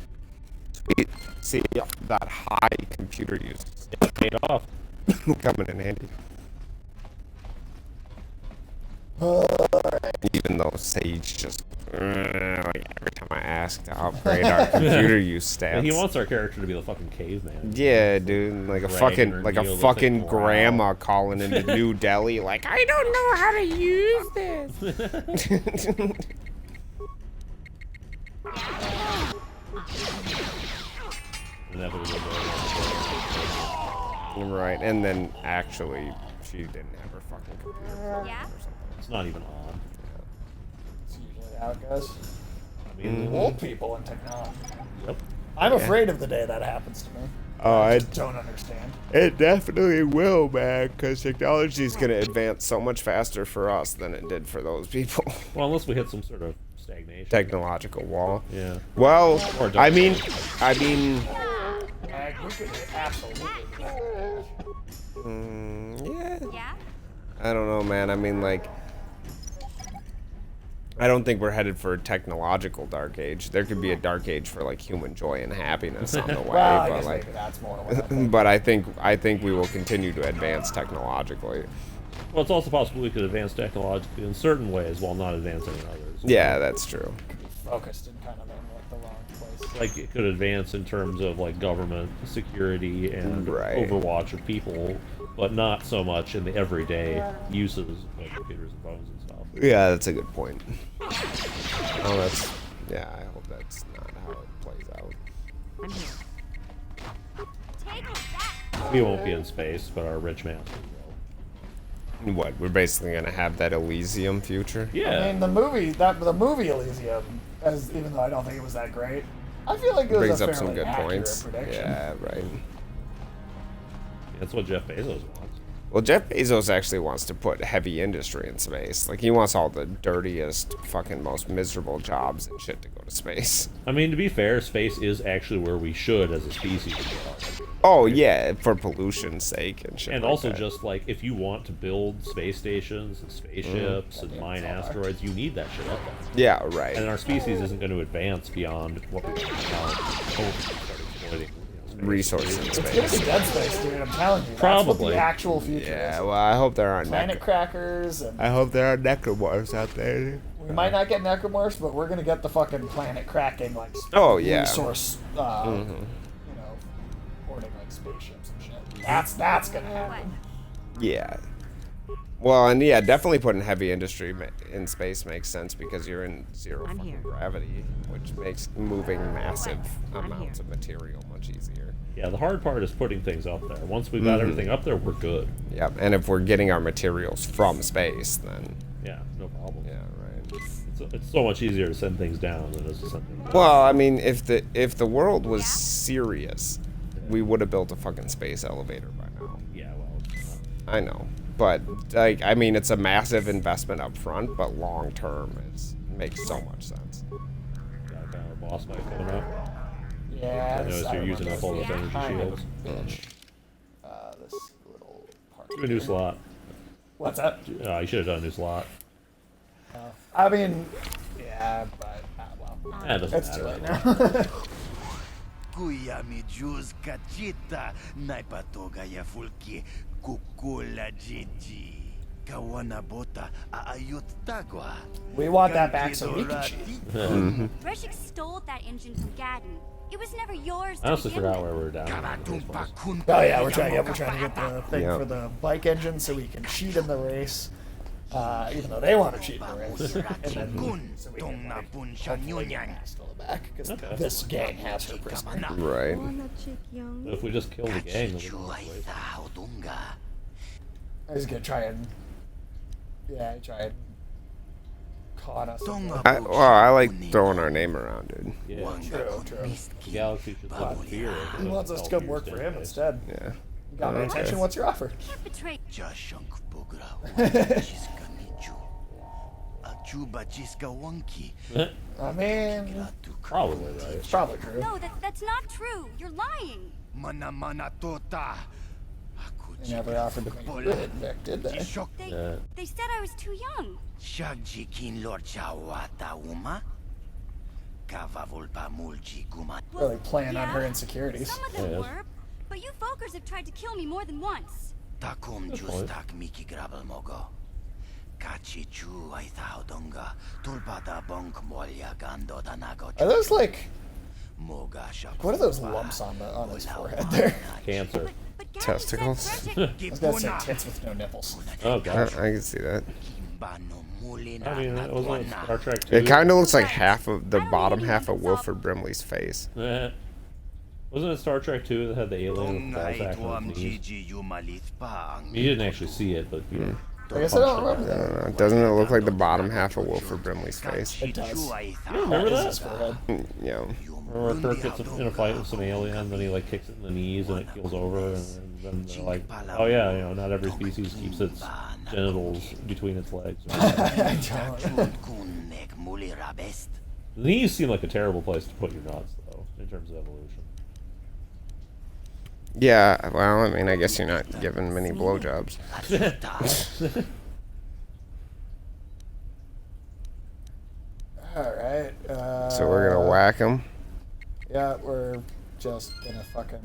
Sweet. See, that high computer use. Yeah, paid off. Coming in handy. Even though Sage just like every time I ask to upgrade our computer use stats. Yeah, he wants our character to be the fucking caveman. Yeah, dude, like a fucking grandma calling into New Delhi, like, I don't know how to use this. Right, and then actually, she didn't have her fucking computer. Yeah? It's not even on. That's usually how it goes. I mean, Old people and technology. Yep. I'm afraid of the day that happens to me. Oh, I don't understand. It definitely will, man, because technology is going to advance so much faster for us than it did for those people. Well, unless we hit some sort of stagnation. Technological wall. Yeah. Well, Or I mean, We could absolutely Yeah? I don't know, man. I mean, like, I don't think we're headed for a technological dark age. There could be a dark age for like human joy and happiness on the way, well, I but guess like, maybe that's more what I think. but I think we will continue to advance technologically. Well, it's also possible we could advance technologically in certain ways while not advancing in others. Yeah, that's true. Focused in kind of in like the wrong place. Like, it could advance in terms of like government security and overwatch of people, but not so much in the everyday uses of like computers and phones and stuff. Yeah, that's a good point. Oh, that's yeah. I hope that's not how it plays out. I'm here. We won't be in space, but our rich masters will. What? We're basically gonna have that Elysium future? Yeah. I mean, the movie Elysium, even though I don't think it was that great, I feel like it was Brings a up some fairly good accurate points. prediction. Yeah, right. That's what Jeff Bezos wants. Well, Jeff Bezos actually wants to put heavy industry in space. Like, he wants all the dirtiest, fucking most miserable jobs and shit to go to space. I mean, to be fair, space is actually where we should, as a species, go. Oh, yeah, for pollution's sake and shit. And like also, that. just like, if you want to build space stations and spaceships and mine asteroids, you need that shit up there. Yeah, right. And our species isn't going to advance beyond what we can start exploiting. Resources in It's gonna space. be Dead Space, dude. I'm telling you. That's Probably. what the actual future Yeah, is. well, I hope there aren't Planet crackers and I hope there are necromorphs out there. we might not get necromorphs, but we're gonna get the fucking planet cracking like Oh, yeah. resource you know, hoarding like spaceships and shit. That's gonna happen. Yeah. Well, and yeah, definitely putting heavy industry in space makes sense because you're in zero fucking gravity, which makes moving massive amounts of material much easier. Yeah, the hard part is putting things up there. Once we've got everything up there, we're good. Yep, and if we're getting our materials from space, then Yeah, no problem. yeah, right. It's so much easier to send things down than it is to send things up. Well, I mean, if the world was serious, we would have built a fucking space elevator by now. Yeah, well, I know, but like, I mean, it's a massive investment up front, but long term, it makes so much sense. got a kind of boss fight coming up. Yeah. I noticed you're using up all those energy kind of shields. a bitch. This little part. Do a new slot. What's that? You should have done a new slot. I mean, yeah, but well, Yeah, it doesn't it's too matter. late now. Kuyami juz kachita naipatoga ya fulki kukola jiji. We want that back so we can cheat. Reshik stole that engine from Gaddon. It was never yours. I also forgot where we were down. Oh yeah, we're trying to get the thing for the bike engine so we can cheat in the race. Even though they want to cheat in the race. And then so we can hopefully get Pastel back, because this gang has her prisoner. Right. So if we just kill the gang, then we don't have to wait. I was gonna try and con us. I like throwing our name around, dude. Yeah, True. Galaxy should live in fear. He wants us to come work for him instead. Yeah. You got my attention? What's your offer? Betray. I mean, probably right. It's probably true. No, that's not true. You're lying. They never offered to make it, Vic, did they? They said I was too young. Really playing on her insecurities. Some of them were, but you folkers have tried to kill me more than once. Are those like... What are those lumps on his forehead there? Cancer. Testicles? I was gonna say tits with no nipples. Oh gosh. I can see that. I mean, it was on Star Trek 2. It kind of looks like half of the bottom half of Wilford Brimley's face. Wasn't it Star Trek 2 that had the alien with the back on his knees? You didn't actually see it, but you know. I guess I don't remember I don't know. Doesn't it look like the bottom half of Wilford Brimley's face? It does. You remember that? Yeah. Remember Kirk gets in a fight with some alien, then he like kicks it in the knees and it keels over, and then they're like, oh yeah, you know, not every species keeps its genitals between its legs. I The knees seem like a terrible place to put your nuts, though, in terms of evolution. Yeah, well, I mean, I guess you're not giving many blowjobs. Alright. So we're gonna whack him. Yeah, we're just gonna fucking...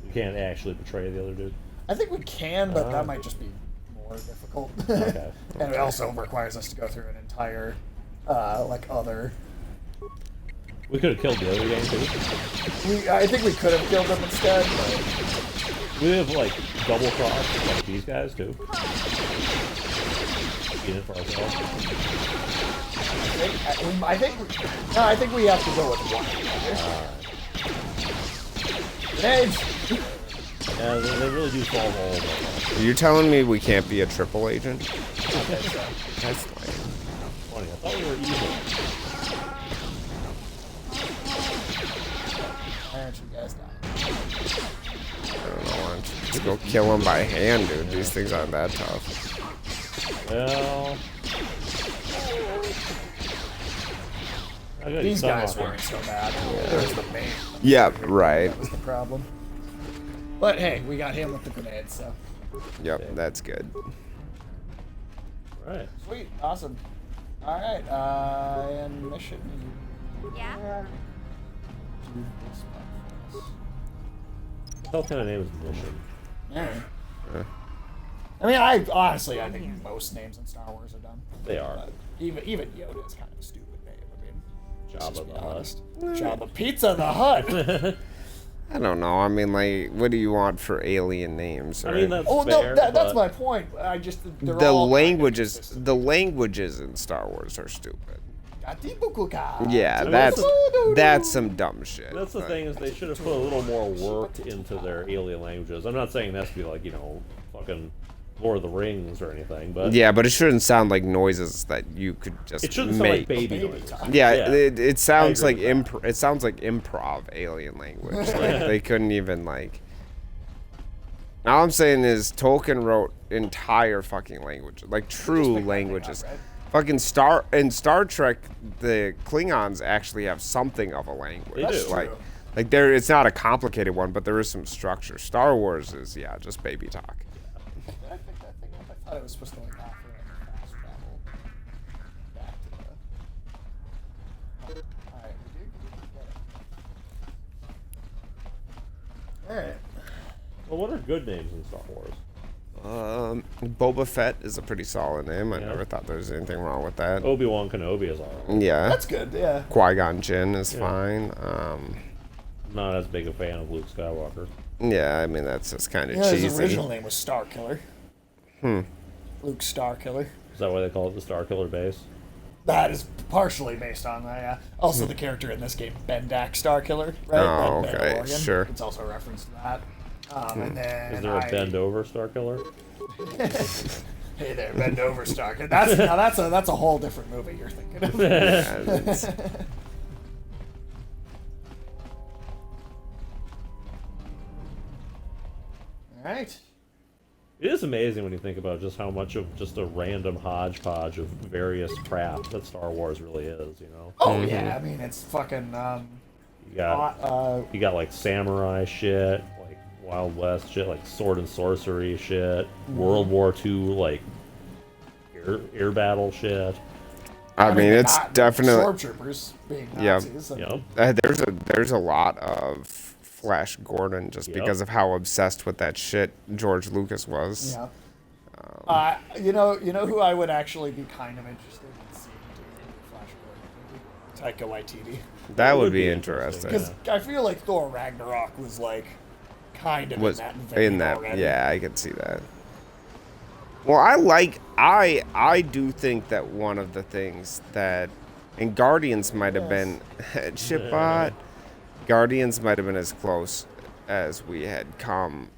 We can't actually betray the other dude. I think we can, but that might just be more difficult. Okay. And it also requires us to go through an entire, like, other... We could have killed the other gang, too. I think we could have killed them instead, but... We have, like, double crossed like these guys, too. Get it for ourselves. I think we have to go with one. Grenades! Yeah, they really do solve all of them. You're telling me we can't be a triple agent? That's funny. I thought we were evil. Why aren't you guys down? I don't know. Why don't you just go kill them by hand, dude? These things aren't that tough. Well... These guys weren't so bad. It was the main. Yeah, right. That was the problem. But hey, we got him with the grenades, so. Yep, that's good. Right. Sweet, awesome. Alright, and mission. Yeah? Do this one. What kind of name is the mission? Yeah. I mean, I think most names in Star Wars are dumb. They are. But even Yoda is kind of a stupid name. I mean, Jabba the Hutt. Jabba Pizza the Hutt. I don't know. I mean, like, what do you want for alien names? Right? I mean, that's Oh fair, no, that's my point. I just the all languages in Star Wars are stupid. Yeah, I mean, that's some dumb shit. That's the thing, is they should have put a little more work into their alien languages. I'm not saying it has to be like, you know, fucking Lord of the Rings or anything, but yeah, but it shouldn't sound like noises that you could just it shouldn't make. sound like baby noises. Yeah, it sounds like it sounds like improv alien language. Like they couldn't even like. All I'm saying is Tolkien wrote entire fucking languages, like true languages. Up, right? Fucking Star Trek, the Klingons actually have something of a language. They do. Like there, it's not a complicated one, but there is some structure. Star Wars is just baby talk. I thought it was supposed to like offer like fast travel back to the. Alright, we do get it. Alright. Well, what are good names in Star Wars? Boba Fett is a pretty solid name. I never thought there was anything wrong with that. Obi-Wan Kenobi is alright. Yeah. That's good, yeah. Qui-Gon Jinn is fine. I'm not as big a fan of Luke Skywalker. Yeah, I mean, that's just kind of cheesy. His original name was Starkiller. Luke Starkiller. Is that why they call it the Starkiller base? That is partially based on that, yeah. Also, the character in this game, Bendak Starkiller, right? Oh, Red okay, Mandalorian. sure. It's also a reference to that. And then Is there a bend-over Starkiller? Hey there, bend over, Starkiller. That's a whole different movie you're thinking of. All right. It is amazing when you think about just how much of just a random hodgepodge of various crap that Star Wars really is, you know? Oh yeah, I mean it's fucking. You got like samurai shit, like Wild West shit, like sword and sorcery shit, World War II like air battle shit. I mean, it's definitely stormtroopers being Nazis. Yeah. There's a lot of Flash Gordon just because of how obsessed with that shit George Lucas was. Yeah. You know who I would actually be kind of interested in seeing do Flash Gordon movie? Taika Waititi. That would be interesting. Because I feel like Thor Ragnarok was like kind of in that vein already. Yeah, I could see that. Well, I do think that one of the things that, and Guardians might have been, Chipbot, Guardians might have been as close as we had come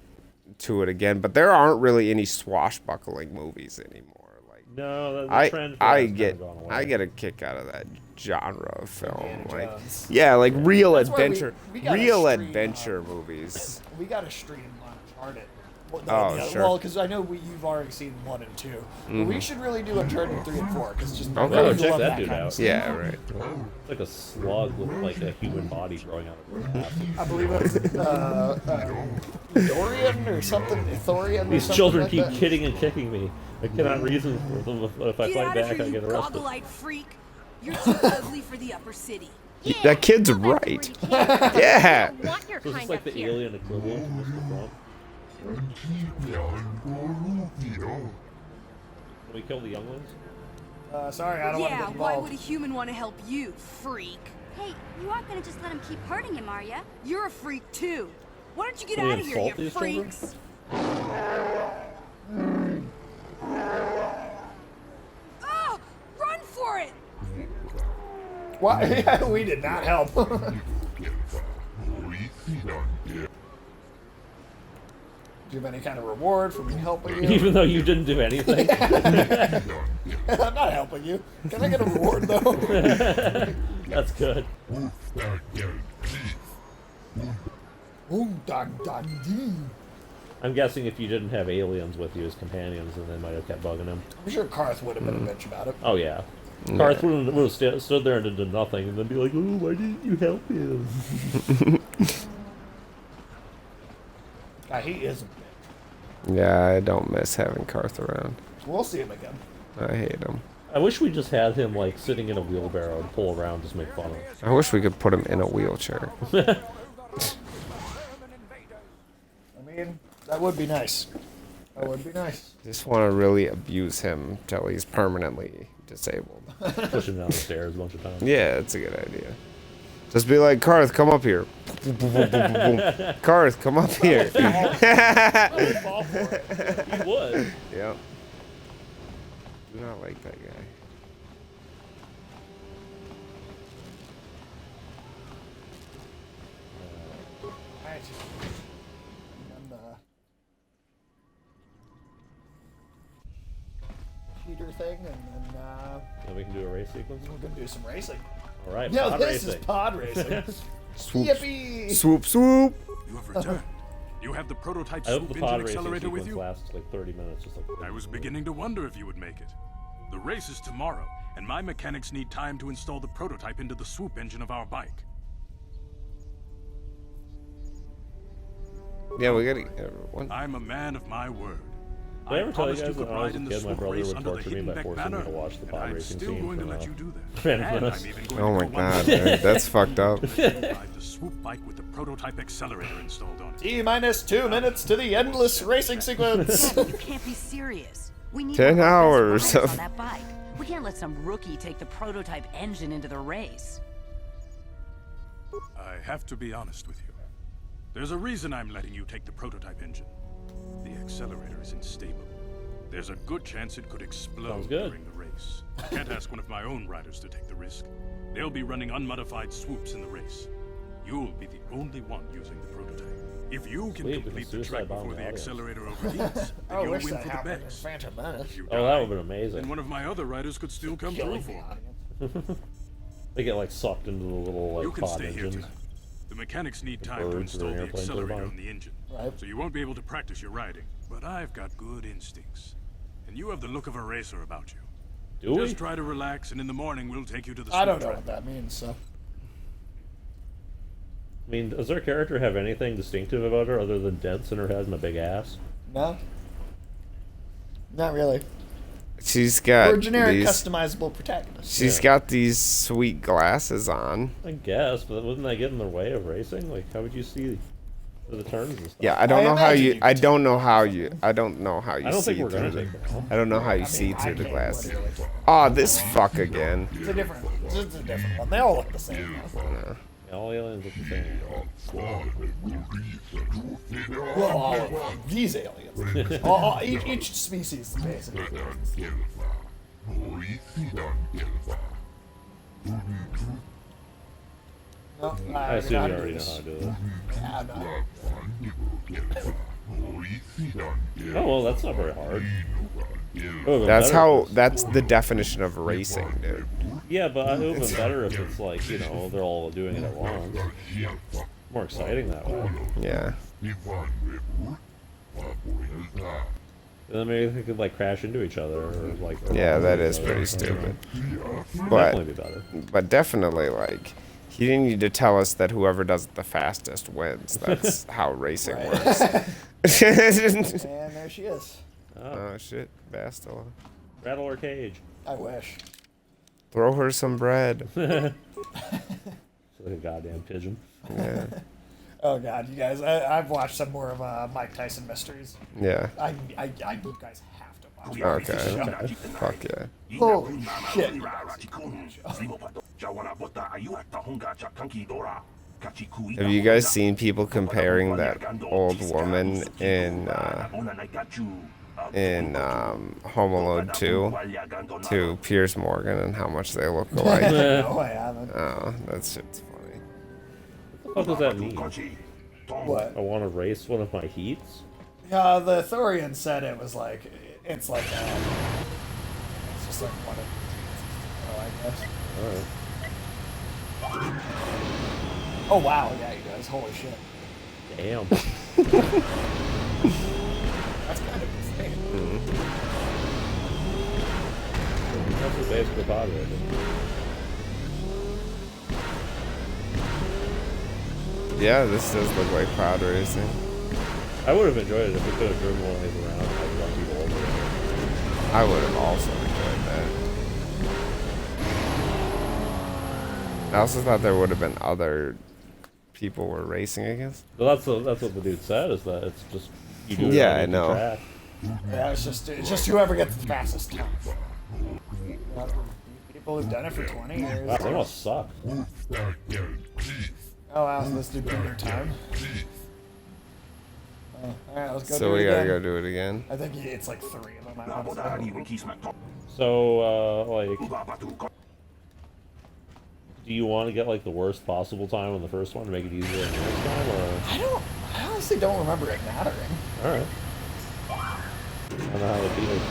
to it again, but there aren't really any swashbuckling movies anymore. Like, no, the trend for I that's get kinda gone away. I get a kick out of that genre of film, Indiana like Jones. like real That's why adventure, we gotta real stream, adventure movies. We got to stream Uncharted. Sure. Well, because I know you've already seen 1 and 2. But we should really do Uncharted 3 and 4 because just Okay. Check love that dude kind of out. stuff. Yeah, right. It's like a slug with like a human body growing out of his ass. I believe it's Dorian or something. Ithorian. These children keep kidding and kicking me. I cannot reason for them. If I fight back, I get arrested. Goggle-eyed freak. You're too ugly for the upper city. That kid's right. Yeah. So is this like the alien equivalent to Mr. Trump? Can we kill the younglings? Sorry, I don't want to Yeah, get why involved. would a human want to help you, freak? Hey, you aren't gonna just let him keep hurting him, are ya? You're a freak too. Why don't you get Can we out of here, insult you these children? freaks? Oh, run for it! Why? We did not help. Do you have any kind of reward for me helping you? Even though you didn't do anything. I'm not helping you. Can I get a reward though? That's good. I'm guessing if you didn't have aliens with you as companions, then they might have kept bugging him. I'm sure Karth would have been a bitch about it. Oh yeah. Karth would have stood there and did nothing, and then be like, "Oh, why didn't you help him?" God, he is a bitch. Yeah, I don't miss having Karth around. We'll see him again. I hate him. I wish we just had him like sitting in a wheelbarrow and pull around, just make fun of him. I wish we could put him in a wheelchair. I mean, that would be nice. That would be nice. Just want to really abuse him till he's permanently disabled. Push him down the stairs a bunch of times. Yeah, that's a good idea. Just be like, Karth, come up here. Karth, come up here. Fall for it. He would. Yep. Do not like that guy. Alright. And then cheater thing, and then Then we can do a race sequence. we're gonna do some racing. All right. No, pod this racing. is pod racing. Swoop. Yippee! Swoop, swoop. You have returned. You have the prototype I hope swoop the pod engine racing accelerator with sequence you? lasts like 30 minutes, just like. I was beginning to wonder if you would make it. The race is tomorrow, and my mechanics need time to install the prototype into the swoop engine of our bike. Yeah, we gotta get everyone. I'm a man of my word. Did I ever tell you promised guys could that when I was ride a in the kid, my swoop brother race would under the torture me hidden by back forcing me banner, to watch the and pod I'm racing still scene going to from let you do that. Phantom And Menace. I'm even going Oh to my go one god, step dude, that's fucked up. Ride the swoop bike with the prototype accelerator installed on it. T-minus 2 minutes to the endless racing sequence. Dad, you can't be serious. We need 10 one of our hours best riders of- on that bike. We can't let some rookie take the prototype engine into the race. I have to be honest with you. There's a reason I'm letting you take the prototype engine. The accelerator is unstable. There's a good chance it could explode Sounds good. during the race. I can't ask one of my own riders to take the risk. They'll be running unmodified swoops in the race. You'll be the only one using the prototype. If you can Sweet, complete the suicide track bomb before the the audience. accelerator overheats, then I you'll wish win that for the happened in best. Phantom Menace. If you Oh, that die, would have been amazing. then one of my other riders could still come through Killing for the me. audience. They get like sucked into the little You like can pod stay here engines. tonight. The mechanics need time to birds or install the airplanes accelerator turbine. on the engine. Right. So you won't be able to practice your riding. But I've got good instincts. And you have the look of a racer about you. Do we? Just try to relax, and in the morning we'll take you to the I don't swoop know track. what that means, so. I mean, does her character have anything distinctive about her other than dents in her head and a big ass? No. Not really. She's got We're a generic these, customizable protagonist. she's got these sweet glasses on. I guess, but wouldn't that get in the way of racing? Like, how would you see the turns and stuff? Yeah, I don't know how imagine you. you I could don't know how you. I don't know how you I don't see think we're through gonna the. take them. I don't know how you I see mean, I through the can't glasses. literally. Oh, this fuck again. It's a different one. They all look the same. Yeah. Yeah, all aliens look the same. Well, all of them. These aliens. Each species basically. No, I assume you how to already do know how this. to do this. Yeah, no. Oh well, that's not very hard. It would've been That's better how. if it's- That's the definition of racing, dude. Yeah, but it would have been better if it's like, you know, they're all doing it at once. More exciting that way. Yeah. And then maybe they could like crash into each other or like. Yeah, that is pretty stupid. Definitely be better. But definitely, like, he didn't need to tell us that whoever does it the fastest wins. That's how racing works. And there she is. Oh shit, Bastila. Rattle her cage. I wish. Throw her some bread. Like a goddamn pigeon. Yeah. Oh god, you guys! I've watched some more of Mike Tyson Mysteries. Yeah. You guys have to watch. Okay. Fuck yeah. Holy shit! Have you guys seen people comparing that old woman in Home Alone 2 to Piers Morgan and how much they look alike? No, I haven't. Oh, that shit's funny. What does that mean? What? I want to race one of my heats? The Thorian said it was like it's like it's just like one of I guess. Alright. Oh wow, yeah, you guys, holy shit. Damn. That's kind of insane. That's the basic pod racing. Yeah, this does look like pod racing. I would have enjoyed it if we could have driven one of these around and like run people over it. I would have also enjoyed that. I also thought there would have been other people we're racing against. But that's what the dude said, is that it's just you do it Yeah, on I each know. track. Yeah, it's just whoever gets the fastest time. People who've done it for 20 years. Wow, they must suck. Oh wow, so this dude beat their time. Alright, let's go So do we it gotta again. go do it again. I think it's like 3 of them. I want to say. So, like, do you want to get like the worst possible time on the first one to make it easier the next time, or? I honestly don't remember it mattering. All right. I don't know how to beat it.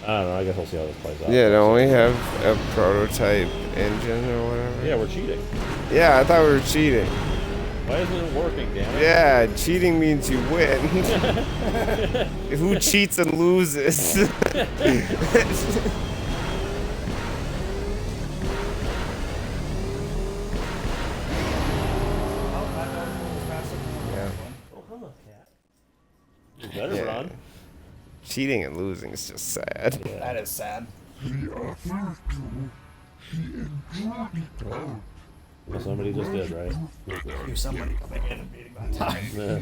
I don't know. I guess we'll see how this plays out. Yeah, don't we have a prototype engine or whatever? Yeah, we're cheating. Yeah, I thought we were cheating. Why isn't it working, damn it? Yeah, cheating means you win. Who cheats and loses? You better run. cheating and losing is just sad. That is sad. Well, somebody just did, right? Somebody coming in and beating that time. Yeah.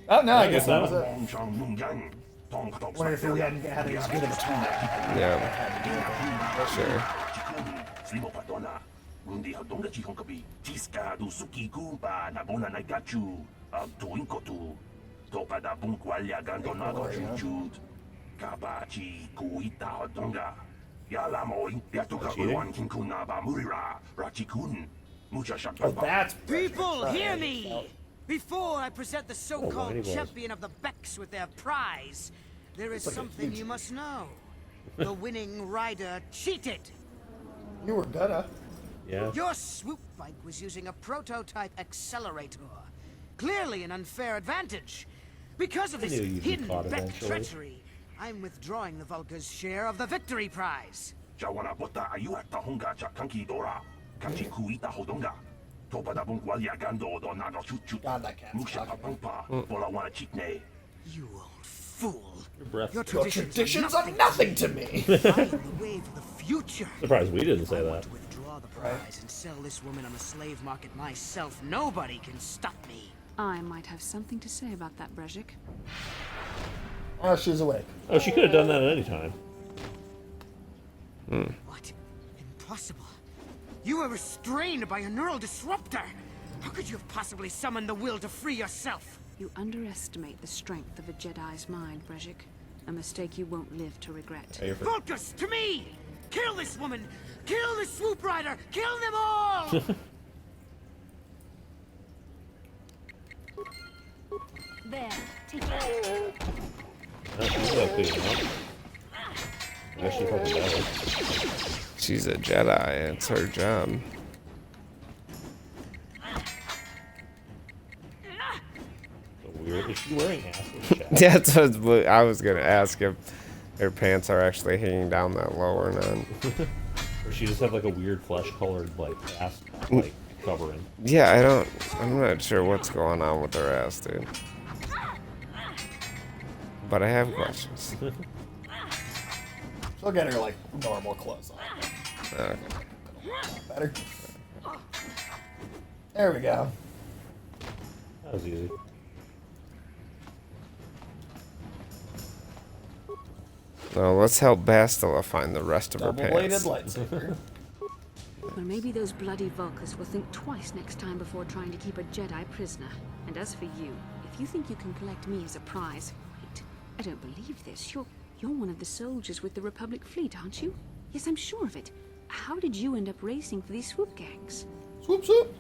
Oh no, I guess that was it. Wonder if we hadn't had as good of a time. Yeah. Sure. Oh, that's People, hear me! Before I present the so-called champion of the Becks with their prize, there is something you must know. The winning rider cheated. You were gonna. Yeah. Your swoop bike was using a prototype accelerator. Clearly an unfair advantage. Because of this hidden Beck treachery, I'm withdrawing the Vulca's share of the victory prize. God, that cat's You old fool. Your traditions are nothing to me. I'm the wave of the future. Surprised we didn't say that. Withdraw the prize and sell this woman on the slave market myself. Nobody can stop me. I might have something to say about that, Brezhik. Oh, she's awake. Oh, she could have done that at any time. What? Impossible. You were restrained by a neural disruptor. How could you have possibly summoned the will to free yourself? You underestimate the strength of a Jedi's mind, Brezhik. A mistake you won't live to regret. Focus to me! Kill this woman! Kill the swoop rider! Kill them all! There, take it. She's a Jedi. It's her job. Weird. Is she wearing ass? Yeah, that's what I was gonna ask if her pants are actually hanging down that low or not. Or she just have like a weird flesh-colored like ass like covering. Yeah, I'm not sure what's going on with her ass, dude. But I have questions. She'll get her like normal clothes on. Okay. Better. There we go. That was easy. Now let's help Bastila find the rest of her Double-bladed pants. lightsaber. Well, maybe those bloody Vulcans will think twice next time before trying to keep a Jedi prisoner. And as for you, if you think you can collect me as a prize, wait, I don't believe this. You're one of the soldiers with the Republic fleet, aren't you? Yes, I'm sure of it. How did you end up racing for these swoop gangs? Swoop, swoop.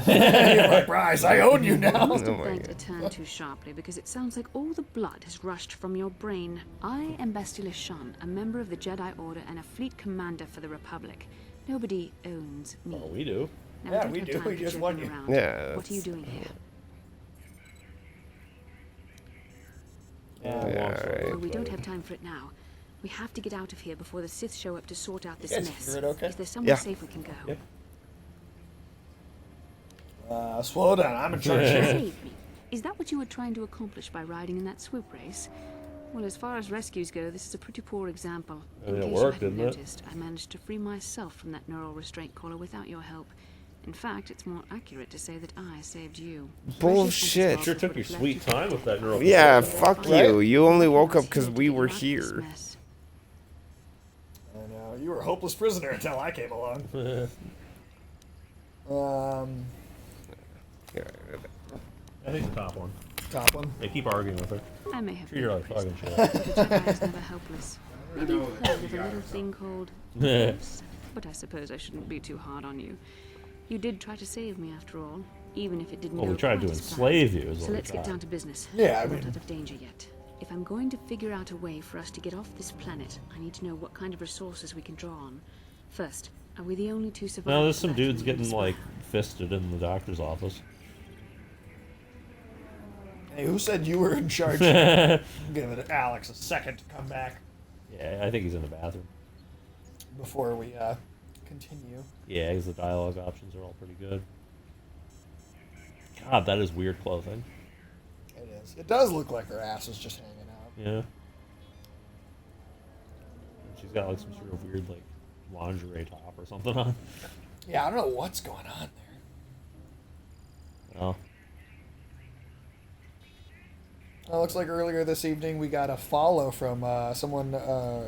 You're my prize. I own you now. You must have banked a turn too sharply, because it sounds like all the blood has rushed from your brain. I am Bastila Shan, a member of the Jedi Order and a fleet commander for the Republic. Nobody owns me. Oh, we do. Now, Yeah, don't we have do. time We for just joking won you. around. Yeah, What are you doing here? Well, we don't have time for it now. We have to get out of here before the Sith show up to sort out this You guys mess. hear it okay? Is there somewhere safe we can go? Slow down. I'm in charge here. Save me. Is that what you were trying to accomplish by riding in that swoop race? Well, as far as rescues go, this is a pretty poor example. In it case worked, you hadn't didn't it? noticed, I managed to free myself from that neural restraint collar without your help. In fact, it's more accurate to say that I saved you. Bullshit. Sure took your sweet time with that neural. Yeah, control. fuck you. You only woke up because we were here. I know. You were a hopeless prisoner until I came along. I think the top one. Top one? Yeah, keep arguing with her. I may have Treat her like fucking shit. The Jedi is never helpless. Maybe you've heard of a little thing called ghosts, but I suppose I shouldn't be too hard on you. You did try to save me after all, even if it didn't Well, go we tried quite to as planned. enslave you, is what So we let's get tried. down to business. Yeah, I We're mean- not out of danger yet. If I'm going to figure out a way for us to get off this planet, I need to know what kind of resources we can draw on. First, are we the only two survivors? No, there's some left dudes in getting this like fisted in the doctor's office. Hey, who said you were in charge? Give it Alex a second to come back Yeah, I think he's in the bathroom. before we continue. Yeah, because the dialogue options are all pretty good. God, that is weird clothing. It is. It does look like her ass is just hanging out. Yeah. She's got like some sort of weird like lingerie top or something on. Yeah, I don't know what's going on there. Oh. It looks like earlier this evening we got a follow from someone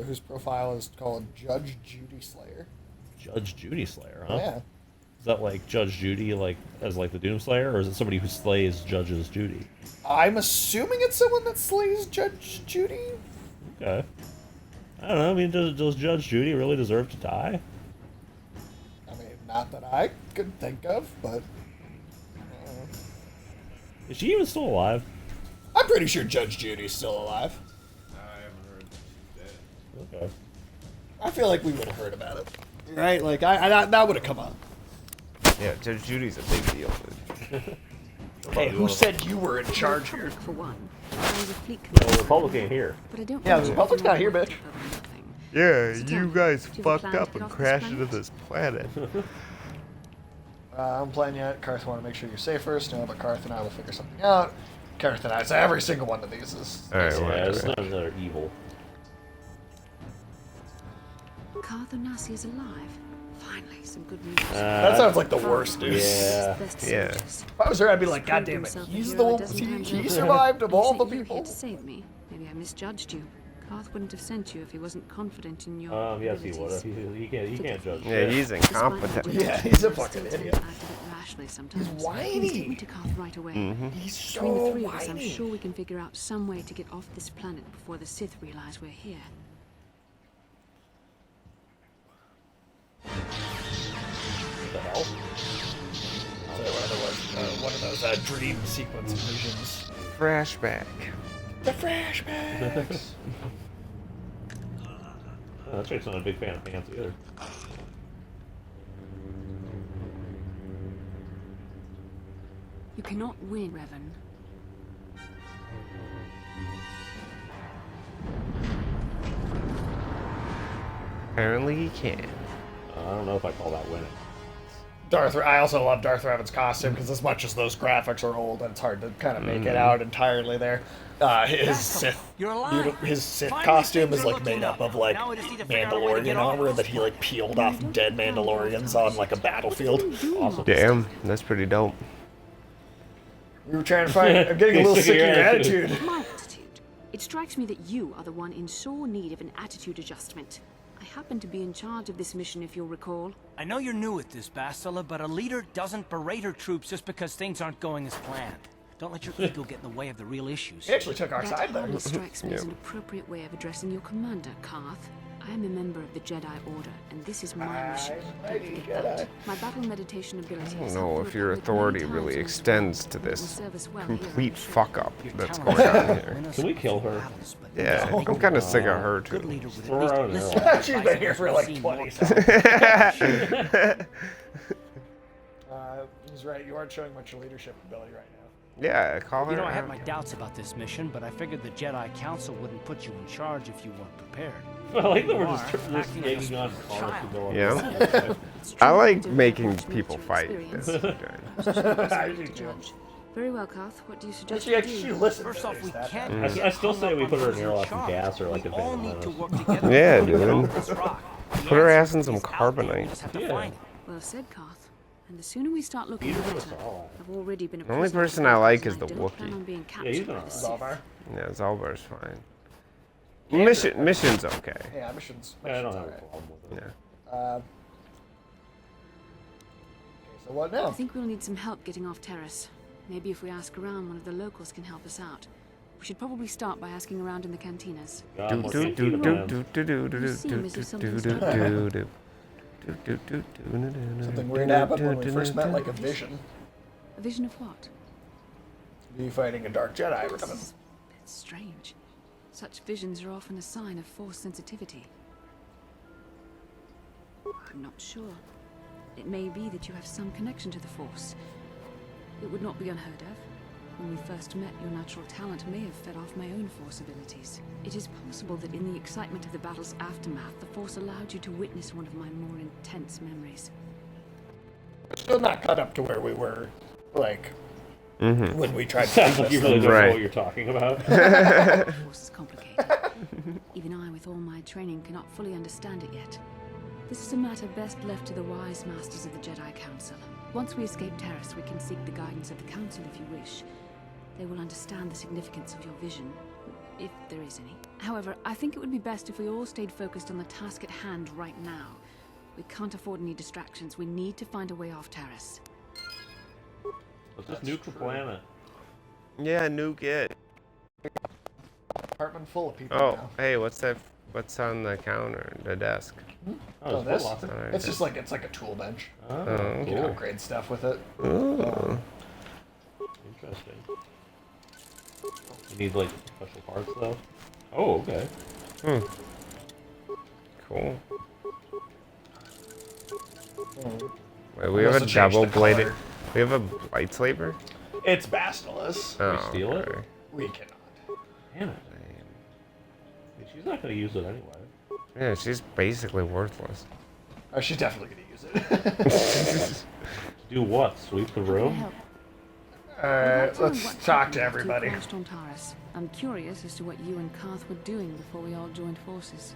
whose profile is called Judge Judy Slayer. Judge Judy Slayer, huh? Yeah. Is that like Judge Judy, like as like the Doomslayer, or is it somebody who slays Judges Judy? I'm assuming it's someone that slays Judge Judy. Okay. I don't know. I mean, does Judge Judy really deserve to die? I mean, not that I could think of, but Is she even still alive? I'm pretty sure Judge Judy's still alive. I haven't heard that. Okay. I feel like we would have heard about it, right? Like that would have come up. Yeah, Judge Judy's a big deal, dude. Hey, who said you were in charge here? For one, Well, the Republic ain't here. but I don't. Yeah, the Republic's not here, bitch. Yeah, So tell you me, guys do you have a fucked plan to up get and off this crashed planet? into this planet. I'm playing yet. Karth, want to make sure you're safe first. No, but Karth and I will figure something out. Karth and I. So every single one of these is. All right, Yeah, it's whatever. not another evil. Carthonasi is alive. Finally, some good news. That sounds like the worst news. Yeah. Yeah. If I was her, I'd be like, God damn it, he's the one. He survived of all the You're here people. to save me. Maybe I misjudged you. Karth wouldn't have sent you if he wasn't confident in your Yes, he would abilities. have. He can't judge. Yeah, shit. he's incompetent. Yeah, he's a fucking idiot. Acted a bit rashly sometimes. He's Please take me whiny. to Karth right away. He's Between the so three of us, I'm whiny. sure we can figure out some way to get off this planet before the Sith realize we're here. What the hell? So one of those dream sequence visions. Flashback. The flashbacks. Oh, that chick's not a big fan of pants either. You cannot win, Revan. Apparently he can. I don't know if I call that winning. I also love Darth Revan's costume because as much as those graphics are old, and it's hard to kind of make it out entirely there. His Sith, his Sith costume is like made up of like Mandalorian armor that he like peeled off dead Mandalorians on like a battlefield. Awesome. Damn, that's pretty dope. We were trying to find. I'm getting a little sick of your attitude. My attitude. It strikes me that you are the one in sore need of an attitude adjustment. I happen to be in charge of this mission, if you'll recall. I know you're new at this, Bastila, but a leader doesn't berate her troops just because things aren't going as planned. Don't let your ego get in the way of the real issues. He actually took our That side there. hardly strikes me as an appropriate way of addressing your commander, Karth. I am a member of the Jedi Order, and this is my mission. Don't forget that. My battle meditation abilities. I don't know if your authority really extends to this complete fuck up that's going on here. Can we kill her? Yeah, I'm kind of sick of her too. Throw her out of there. She's been here for like 20 He's right. You aren't showing much leadership ability right now. Yeah, call her. You know, I had out. my doubts about this mission, but I figured the Jedi Council wouldn't put you in charge if you weren't prepared. I like that we're You just are acting like a egging on spoiled Karth to go on. Yeah. I like making people fight. I do too. Very well, Karth. What do you suggest She we actually do? listened. First off, we can't. I still say we put her in airlock and gas or like a all thing. need to work together. Yeah, to dude. remove this rock. The Put her ass answer in some is out there. We carbonite. just have to Yeah. find it. Well said, Karth. And the sooner we start looking, the better. I've already been a The only prisoner person for I years, like and is the I don't plan Wookiee. on being Yeah, he's captured by not the Sith. Zalbar. Yeah, Zalbar's fine. Mission's okay. Yeah, missions. I don't have a alright. problem with it. Yeah. Okay, so what I now? think we'll need some help getting off Terrace. Maybe if we ask around, one of the locals can help us out. We should probably start by asking around in the cantinas. God, more cantina plans. Something weird happened when we first met, like a vision. A vision of what? You fighting a dark Jedi, Revan. It's strange. Such visions are often a sign of Force sensitivity. I'm not sure. It may be that you have some connection to the Force. It would not be unheard of. When we first met, your natural talent may have fed off my own Force abilities. It is possible that in the excitement of the battle's aftermath, the Force allowed you to witness one of my more intense memories. Still not caught up to where we were, like, when we tried. Sounds like you really don't know what you're talking about. The Force is complicated. Even I, with all my training, cannot fully understand it yet. This is a matter best left to the wise masters of the Jedi Council. Once we escape Terrace, we can seek the guidance of the Council if you wish. They will understand the significance of your vision, if there is any. However, I think it would be best if we all stayed focused on the task at hand right now. We can't afford any distractions. We need to find a way off Terrace. Let's just nuke the planet. Yeah, nuke it. Apartment full of people. Oh, now. hey, what's that? What's on the counter, the desk? Oh, this? Right. It's just like, it's like a tool bench. Oh, You can upgrade stuff with it. Ooh. Interesting. You need like special parts though. Oh, okay. Cool. Wait, we We have a also changed the double-bladed. color. We have a lightsaber. It's Bastilus. Oh, we steal it? okay. We cannot. Damn it. She's not going to use it anyway. Yeah, she's basically worthless. Oh, she's definitely going to use it. Do what? Sweep the room? Let's talk to everybody. On Taurus. I'm curious as to what you and Karth were doing before we all joined forces.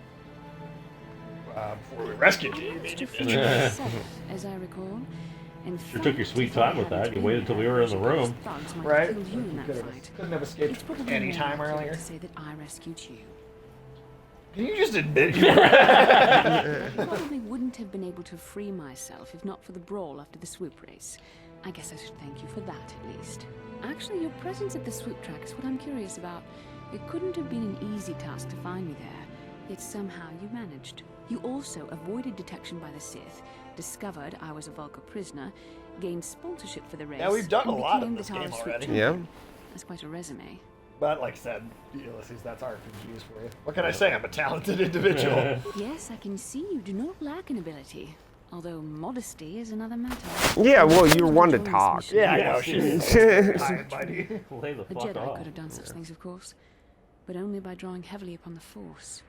Before we rescued you, you mean? As I recall. Sure took your sweet time with that. You waited till we were in the room. Right? Couldn't have escaped any time earlier. To say that I rescued you. Can you just admit you I probably wouldn't have been able to free myself if not for the brawl after the swoop race. I guess I should thank you for that, at least. Actually, your presence at the swoop track is what I'm curious about. It couldn't have been an easy task to find me there, yet somehow you managed. You also avoided detection by the Sith, discovered I was a Vulca prisoner, gained sponsorship for the race. Yeah, we've done a and lot in became this the game Taurus already. swoop Yeah. champion. That's quite a resume. But like I said, Ulysses, that's RPGs for you. What can I say? I'm a talented individual. Yes, I can see you do not lack an ability. Although modesty is another matter. Yeah, well, you're one to talk. Yeah, I know. She's high and mighty. Lay the A fuck Jedi off. could have done such things, of course, but only by drawing heavily upon the Force.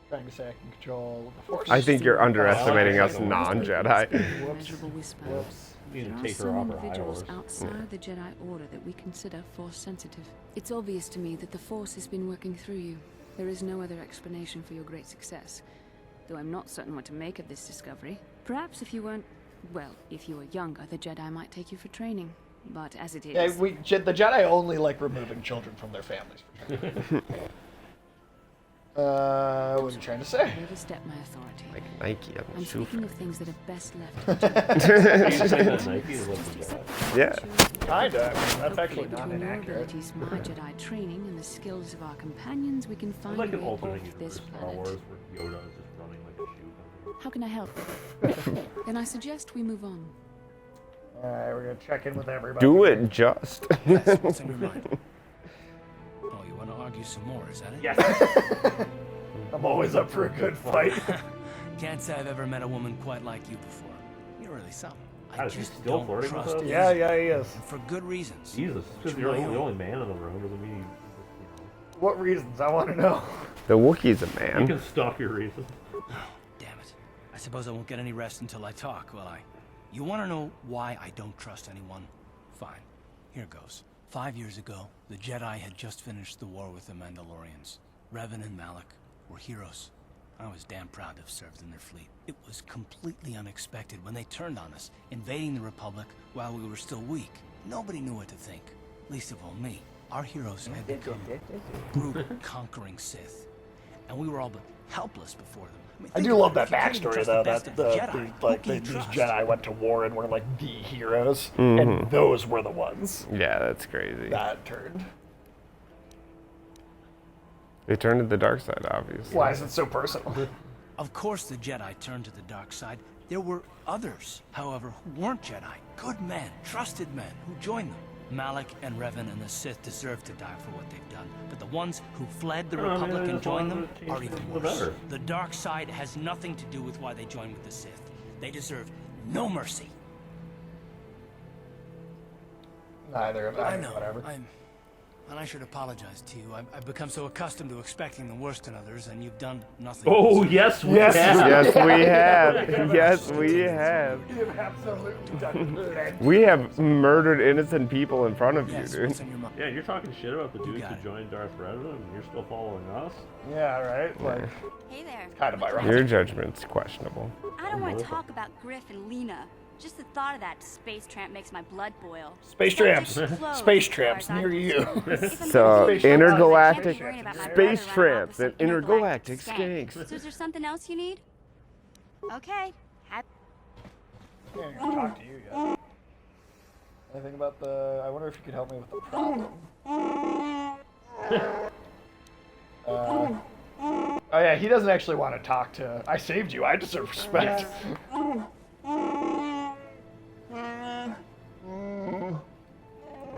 Trying to say I can control the Force. I think you're underestimating us non-Jedi. Immeasurable whisper. You need There to are take her some off her high individuals horse. outside the Jedi Order that we consider Force sensitive. It's obvious to me that the Force has been working through you. There is no other explanation for your great success, though I'm not certain what to make of this discovery. Perhaps if you weren't, well, if you were younger, the Jedi might take you for training. But as it is... Yeah, the Jedi only like removing children from their families. What was you trying to say? Overstep my authority. Like Nike, I'm speaking of things that are best left to Yeah. Kinda. That's actually not Between your inaccurate. abilities, my Jedi training, and the skills of our companions, we can It's find like a an way alternate off this universe Star planet. Wars where Yoda is just running like a shoe company. How can I help? Then I suggest we move on. Alright, we're gonna check in with everybody. Do it just. Yes, what's in your mind? Oh, you want to argue some more, is that it? Yes. I'm always up for a good fight. Can't say I've ever met a woman quite like you before. You're really something. I Is he just still don't flirting with trust us? you. Yeah, he is. And for good reasons. Jesus, because you're the only man in the room doesn't mean What reasons? I want to know. The Wookiee's a you man. can stalk your reasons. Damn it. I suppose I won't get any rest until I talk, will I? You want to know why I don't trust anyone? Fine. Here goes. 5 years ago, the Jedi had just finished the war with the Mandalorians. Revan and Malak were heroes. I was damn proud to have served in their fleet. It was completely unexpected when they turned on us, invading the Republic while we were still weak. Nobody knew what to think, least of all me. Our heroes had become brutal, conquering Sith, and we were all but helpless before them. mean, I think do about love it. that If you can't even backstory trust though. the best That of the Jedi, who can you these trust? Jedi went to war and were like the heroes, and those were the ones Yeah, that's crazy. that turned. They turned to the dark side, obviously. Why is it so personal? Of course the Jedi turned to the dark side. There were others, however, who weren't Jedi. Good men, trusted men, who joined them. Malak and Revan and the Sith deserve to die for what they've done. But the ones who fled the Republic and joined them are even worse. The dark side has nothing to do with why they joined with the Sith. They deserve no mercy. Neither of I them. know. Whatever. And I should apologize to you. I've become so accustomed to expecting the worst in others, and you've done nothing. Oh, yes, we have. Yes, we have. Yes, we have. You have absolutely done plenty. We have murdered innocent people in front of you, dude. Yeah, you're talking shit about the dudes who joined Darth Vader, and you're still following us? Yeah, right? Like, Hey there. kind of ironic. Your judgment's questionable. I don't want to talk about Griff and Lena. Just the thought of that space tramp makes my blood boil. Space tramps. Space tramps near you. So, intergalactic space brother tramps and running intergalactic skank. skanks. So is there something else you need? Okay. Yeah, I haven't talked to you yet. Anything about the... I wonder if you could help me with the problem. Oh yeah, he doesn't actually want to talk to... I saved you. I deserve respect.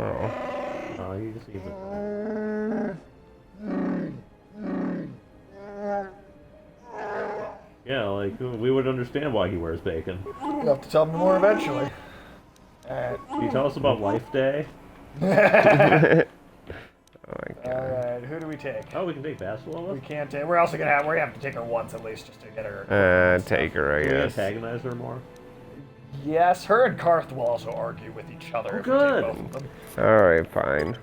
Oh, he just needs it. Yeah, like, we would understand why he wears bacon. You'll have to tell me more eventually. Can you tell us about Life Day? Alright, who do we take? Oh, we can take Bastila with? We can't take... We're also gonna have... We have to take her once at least just to get her... Take her, I Can we guess. antagonize her more? Yes, her and Karth will also argue with each other if we good. take both of them. Alright, fine.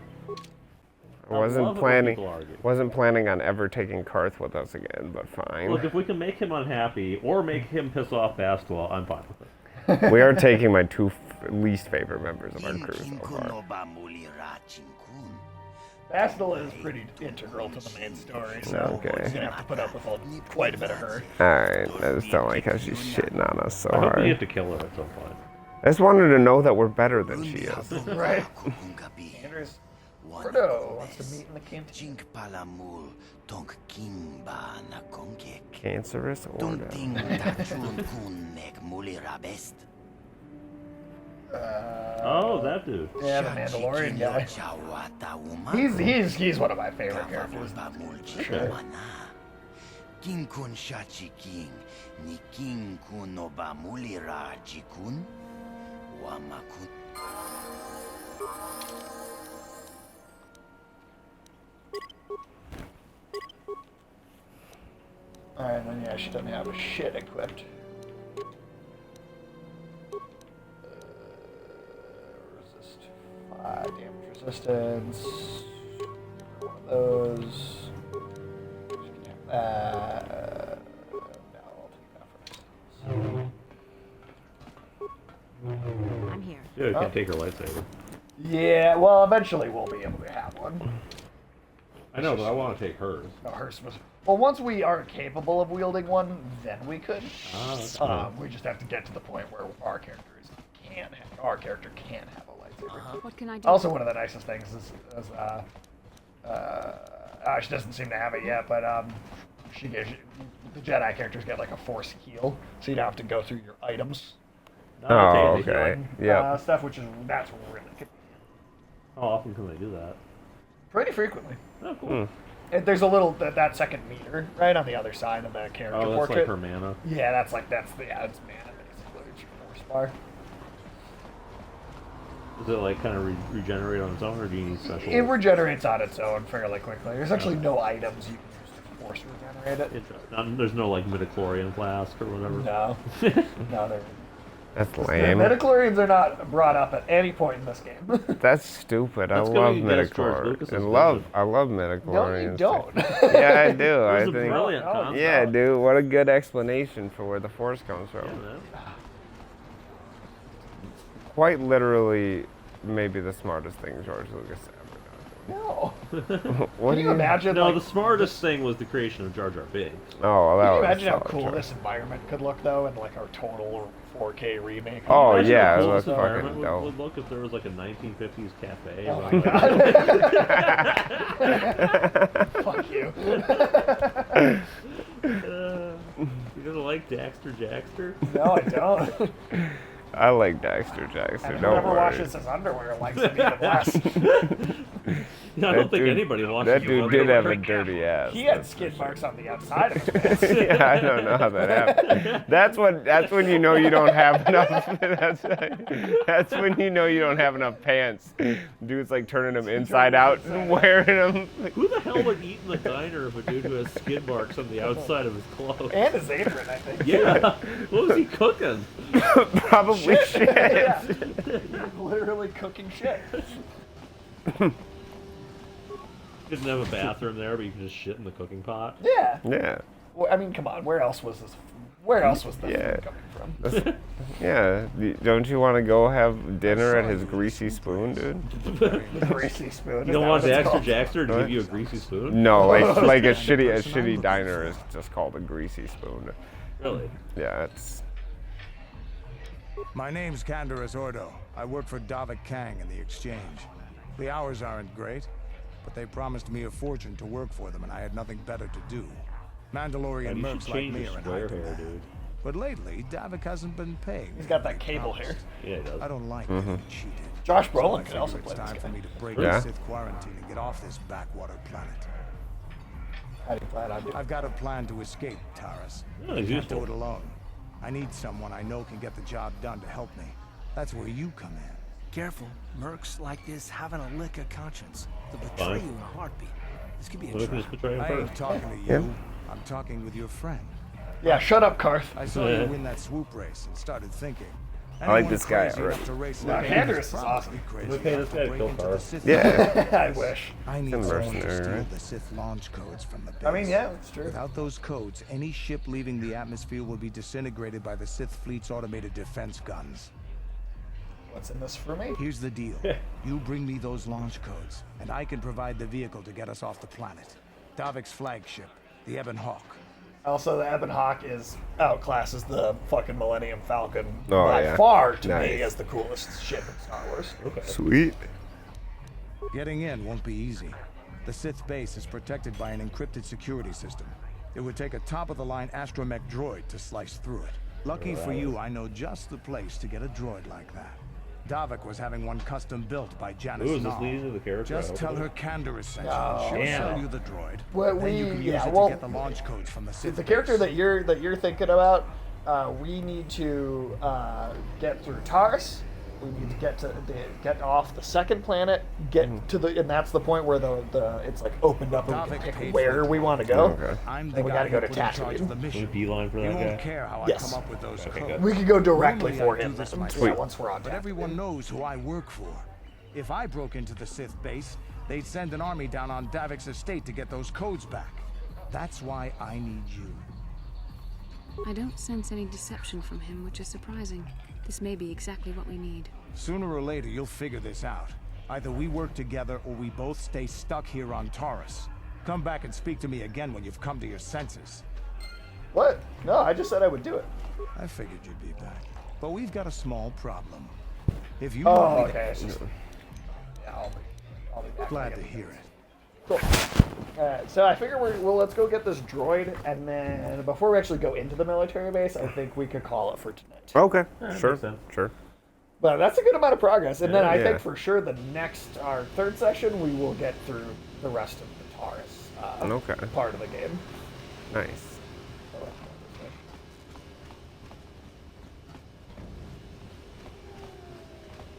I love it when people argue. wasn't planning on ever taking Karth with us again, but fine. Look, if we can make him unhappy or make him piss off Bastila, I'm fine with it. We are taking my two least favorite members of our crew so far. Bastila is pretty integral to the main story, so Okay. we're gonna have to put up with quite a bit of her. Alright, I just don't like how she's shitting on us so I hope we hard. have to kill her at some point. I just wanted to know that we're better than she is. Right? Andrews Frodo wants to meet in the canteen. Cancerous order. Oh, that dude. Yeah, the Mandalorian guy. He's one of my favorite characters. For sure. Alright, then yeah, she doesn't have shit equipped. Resist 5 damage resistance. One of those. She can have that. No, I'll take that for I'm here. Yeah, we can't take her lightsaber. Yeah, well, eventually we'll be able to have one. I know, but I want to take hers. No, hers was... Well, once we are capable of wielding one, then we could. We just have to get to the point where our character can have a lightsaber. What can I do? Also, one of the nicest things is she doesn't seem to have it yet, but she gives you, the Jedi characters get like a force heal, so you don't have to go through your items. Oh, okay. Yeah. Stuff, that's really good. How often can they do that? Pretty frequently. Oh, cool. And there's a little that second meter right on the other side of the character Oh, that's portrait. like her mana. Yeah, it's mana basically. It's your force bar. Does it like kind of regenerate on its own, or do you need special? It regenerates on its own fairly quickly. There's actually no items you can use to force regenerate it. Interesting. There's no like midichlorian flask or whatever. No, no, there. That's lame. Midichlorians are not brought up at any point in this game. That's stupid. I Let's love go against George midichlorians. Lucas's I love midichlorians. No, you don't. Yeah, I do. I It was a think. brilliant concept. Yeah, dude. What a good explanation for where the force comes from. Yeah, Quite literally, maybe the smartest thing George Lucas ever No. What Can you imagine? No, like, the smartest thing was the creation of Jar Jar Binks. Oh, well, that Can you was imagine how solid cool choice. this environment could look though, in like our total 4K remake? Oh, Imagine yeah, how it cool looks this environment fucking would, dope. would look if there was like a 1950s cafe. Oh around my god. Fuck you. You don't like Daxter Jaxter? No, I don't. I like Daxter Jackson. And Don't whoever worry. washes his underwear likes him even less. I don't think anybody watched That you dude on did the have a work. dirty ass. He had skid marks on the outside of his pants. Yeah, I don't know how that happened. That's when you know you don't have enough. That's when you know you don't have enough pants. Dude's like turning them inside out and wearing them. Who the hell would eat in the diner of a dude who has skid marks on the outside of his clothes? And his apron, I think. Yeah. What was he cooking? Probably shit. Yeah. Literally cooking shit. Didn't have a bathroom there, but you could just shit in the cooking pot. Yeah. Yeah. Well, I mean, come on. Where else was this? Where else was this food coming from? Yeah. Don't you want to go have dinner at his greasy spoon, dude? The greasy spoon. You don't want Daxter Jackster to give you a greasy spoon? No, like a shitty diner is just called a greasy spoon. Really? Yeah, it's. My name's Candaris Ordo. I work for Davik Kang in the Exchange. The hours aren't great, but they promised me a fortune to work for them, and I had nothing better to do. Mandalorian God, you mercs should like change me your are in square high hair, demand. dude. But lately, Davik hasn't been paying. He's got that cable hair. Yeah, he does. I don't like Mm-hmm. getting cheated. Josh So I Brolin could figure also it's play this time guy. for me to break Yeah. the Sith quarantine and get off this backwater planet. How do you plan on doing? I've got a plan to escape, Taras. Oh, I he's can't do useful. it alone. I need someone I know can get the job done to help me. That's where you come in. Careful. Mercs like this haven't a lick of conscience. They'll betray you in a heartbeat. This could be a What if we trap. just betray him I ain't first? talking to you. I'm talking with your friend. Yeah, shut up, Karth. I saw you win that swoop race and started thinking. I like anyone this guy crazy already. enough to race Nah, like me Candaris is is probably awesome. crazy Look at enough this to guy, break Bill into Burr. the Sith Yeah. I wish. I need He's a someone to mercenary, steal right? the Sith launch codes from the base. I mean, yeah, it's true. Without those codes, any ship leaving the atmosphere will be disintegrated by the Sith fleet's automated defense guns. What's in this for me? Here's the deal. You bring me those launch codes, and I can provide the vehicle to get us off the planet. Davik's flagship, the Ebon Hawk. Also, the Ebon Hawk outclasses the fucking Millennium Falcon Oh, by yeah. far to Nice. me as the coolest ship in Star Wars. Okay. Sweet. Getting in won't be easy. The Sith base is protected by an encrypted security system. It would take a top-of-the-line astromech droid to slice through it. Lucky for you, I know just the place to get a droid like that. Davik was having one custom built by Janice Ooh, is this Nall. leading to the character? Just I tell hope her it Candaris sent you. Oh, She'll damn. sell you the droid. Well, then you can use it well, to get the launch codes from the Sith The character base. that you're thinking about, we need to get through Taris. We need to get off the second planet, get to the, and that's the point where the it's like opened up and we Davik can paid pick for where it. we want to go. Okay. I'm the And we guy gotta go who to put in charge of the Tatooine. Can we mission. beeline for He that won't guy? care how Yes. I come up with those Okay, codes. good. We could go directly Normally, for I'd him. do this then, myself, once we're on but Tatooine. everyone knows who I work for. If I broke into the Sith base, they'd send an army down on Davik's estate to get those codes back. That's why I need you. I don't sense any deception from him, which is surprising. This may be exactly what we need. Sooner or later, you'll figure this out. Either we work together or we both stay stuck here on Taurus. Come back and speak to me again when you've come to your senses. What? No, I just said I would do it. I figured you'd be back. But we've got a small problem. If you Oh, want me to- okay. It's just, yeah, I'll be back. Glad to hear it. Cool. Alright, so I figure let's go get this droid, and then before we actually go into the military base, I think we could call it for tonight. Okay. Alright, Sure. makes sense. Sure. But that's a good amount of progress, and then I Yeah. think for sure our third session, we will get through the rest of the Taurus Okay. part of the game. Nice.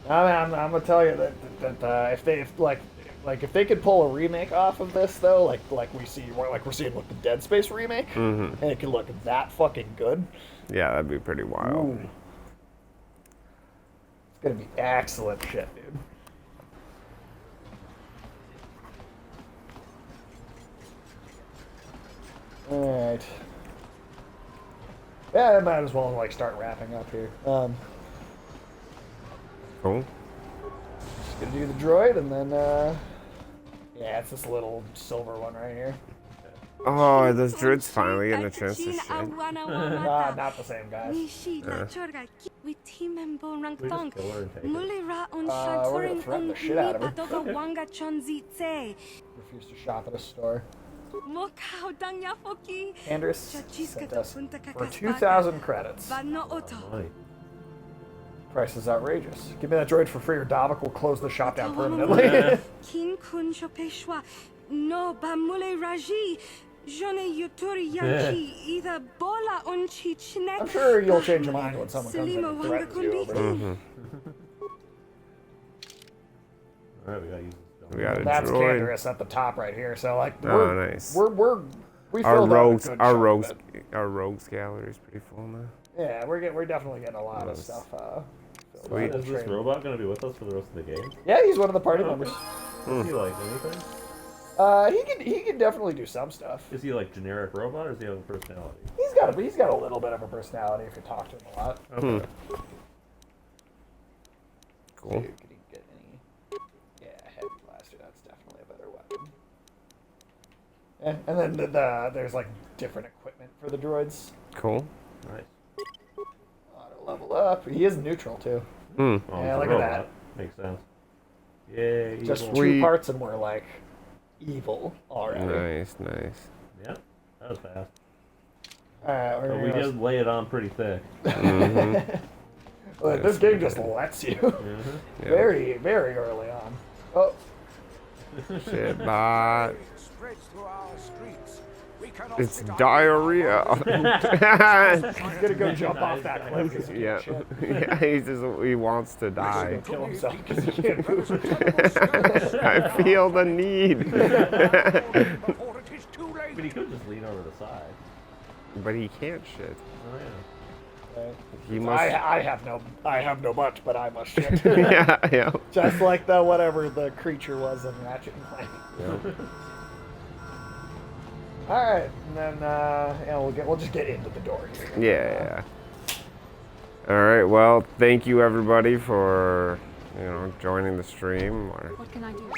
I'm gonna tell you that if they could pull a remake off of this though, like we're seeing with the Dead Space remake, and it could look that fucking good. Yeah, that'd be pretty wild. Ooh. It's gonna be excellent shit, dude. Alright. Yeah, I might as well start wrapping up here. Cool. Just gonna do the droid and then yeah, it's this little silver one right here. Oh, those druids finally getting a chance to shit. Nah, not the same guys. We team and Borang We Thong. just kill her and take it. Mulira on We're gonna threaten the shit out of her. Shatoring Wanga Chonzitse. Refuse to shop at a store. Mokao Danya Foki. Andrus sent us for 2,000 credits. Money. Price is outrageous. Give me that droid for free or Davik will close the shop down permanently. Kin kun chopeshwa no bamule raji. Jone yuturi yanchi either bola unchi chinek. I'm sure you'll change your mind when someone comes in and threatens you over it. Alright, we gotta use this. We got a That's droid. Canderous at the top right here. So like, Oh, nice. We filled out a good chunk of it. Our rogues gallery is pretty full now. Yeah, we're definitely getting a lot of stuff. Sweet. Is this robot gonna be with us for the rest of the game? Yeah, he's one of the party members. Is he like anything? He can definitely do some stuff. Is he like generic robot or does he have a personality? He's got a little bit of a personality if you talk to him a lot. Okay. Cool. Dude, could he get any? Yeah, heavy blaster. That's definitely a better weapon. And then there's like different equipment for the droids. Cool. Nice. Auto level up. He is neutral too. Oh, Yeah, look at that. Makes sense. Yay. Just evil. 2 parts and we're like evil already. Nice, nice. Yeah, that was fast. Alright, So we did lay it on pretty thick. Well, this game just lets you. Yeah. Very, very early on. Oh. Shit, bot. Spreads through our streets. We cannot It's sit diarrhea. He's gonna go jump off that cliff because he Yeah. can't shit. Yeah, he wants to die. He's gonna kill himself because he can't move. I feel the need. But he could just lean over the side. But he can't shit. Oh yeah. He must. I have no butt, but I must shit. Yeah, yeah. Just like the whatever the creature was in Ratchet and Clank. Yeah. All right, and then yeah, we'll just get into the door here. Yeah. All right. Well, thank you everybody for joining the stream or What can I do?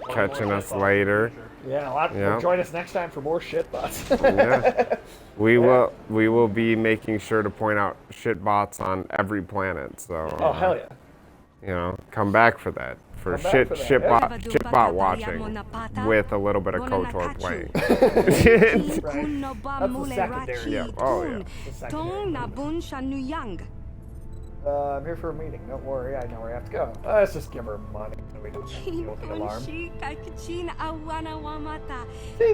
catching us later. Yeah, Yeah. join us next time for more shit bots. Yeah. We will be making sure to point out shit bots on every planet. So. Oh hell yeah. Come back for that. For Come back for that, yeah. shitbot watching with a little bit of KOTOR playing. That's the secondary. Yeah. Oh yeah. The secondary. I'm here for a meeting. Don't worry, I know where I have to go. Let's just give her money. We don't have to deal with the alarm. See,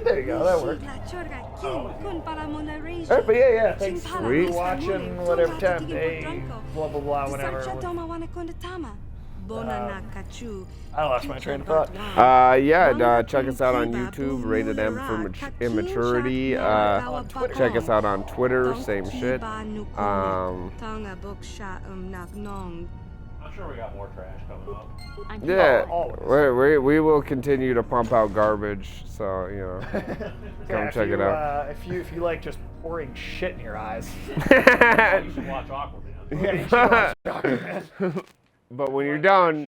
there you go. That worked. Alright, but yeah. Thanks for watching. Whatever time, day, blah blah blah, whatever. I lost my train of thought. Check us out on YouTube, Rated M for Immaturity. Check us out on Twitter, same shit. I'm sure we got more trash coming up. Yeah, we will continue to pump out garbage, so come check it out. If you like just pouring shit in your eyes, You should watch Aquaman. yeah, you should watch Aquaman. But when you're done,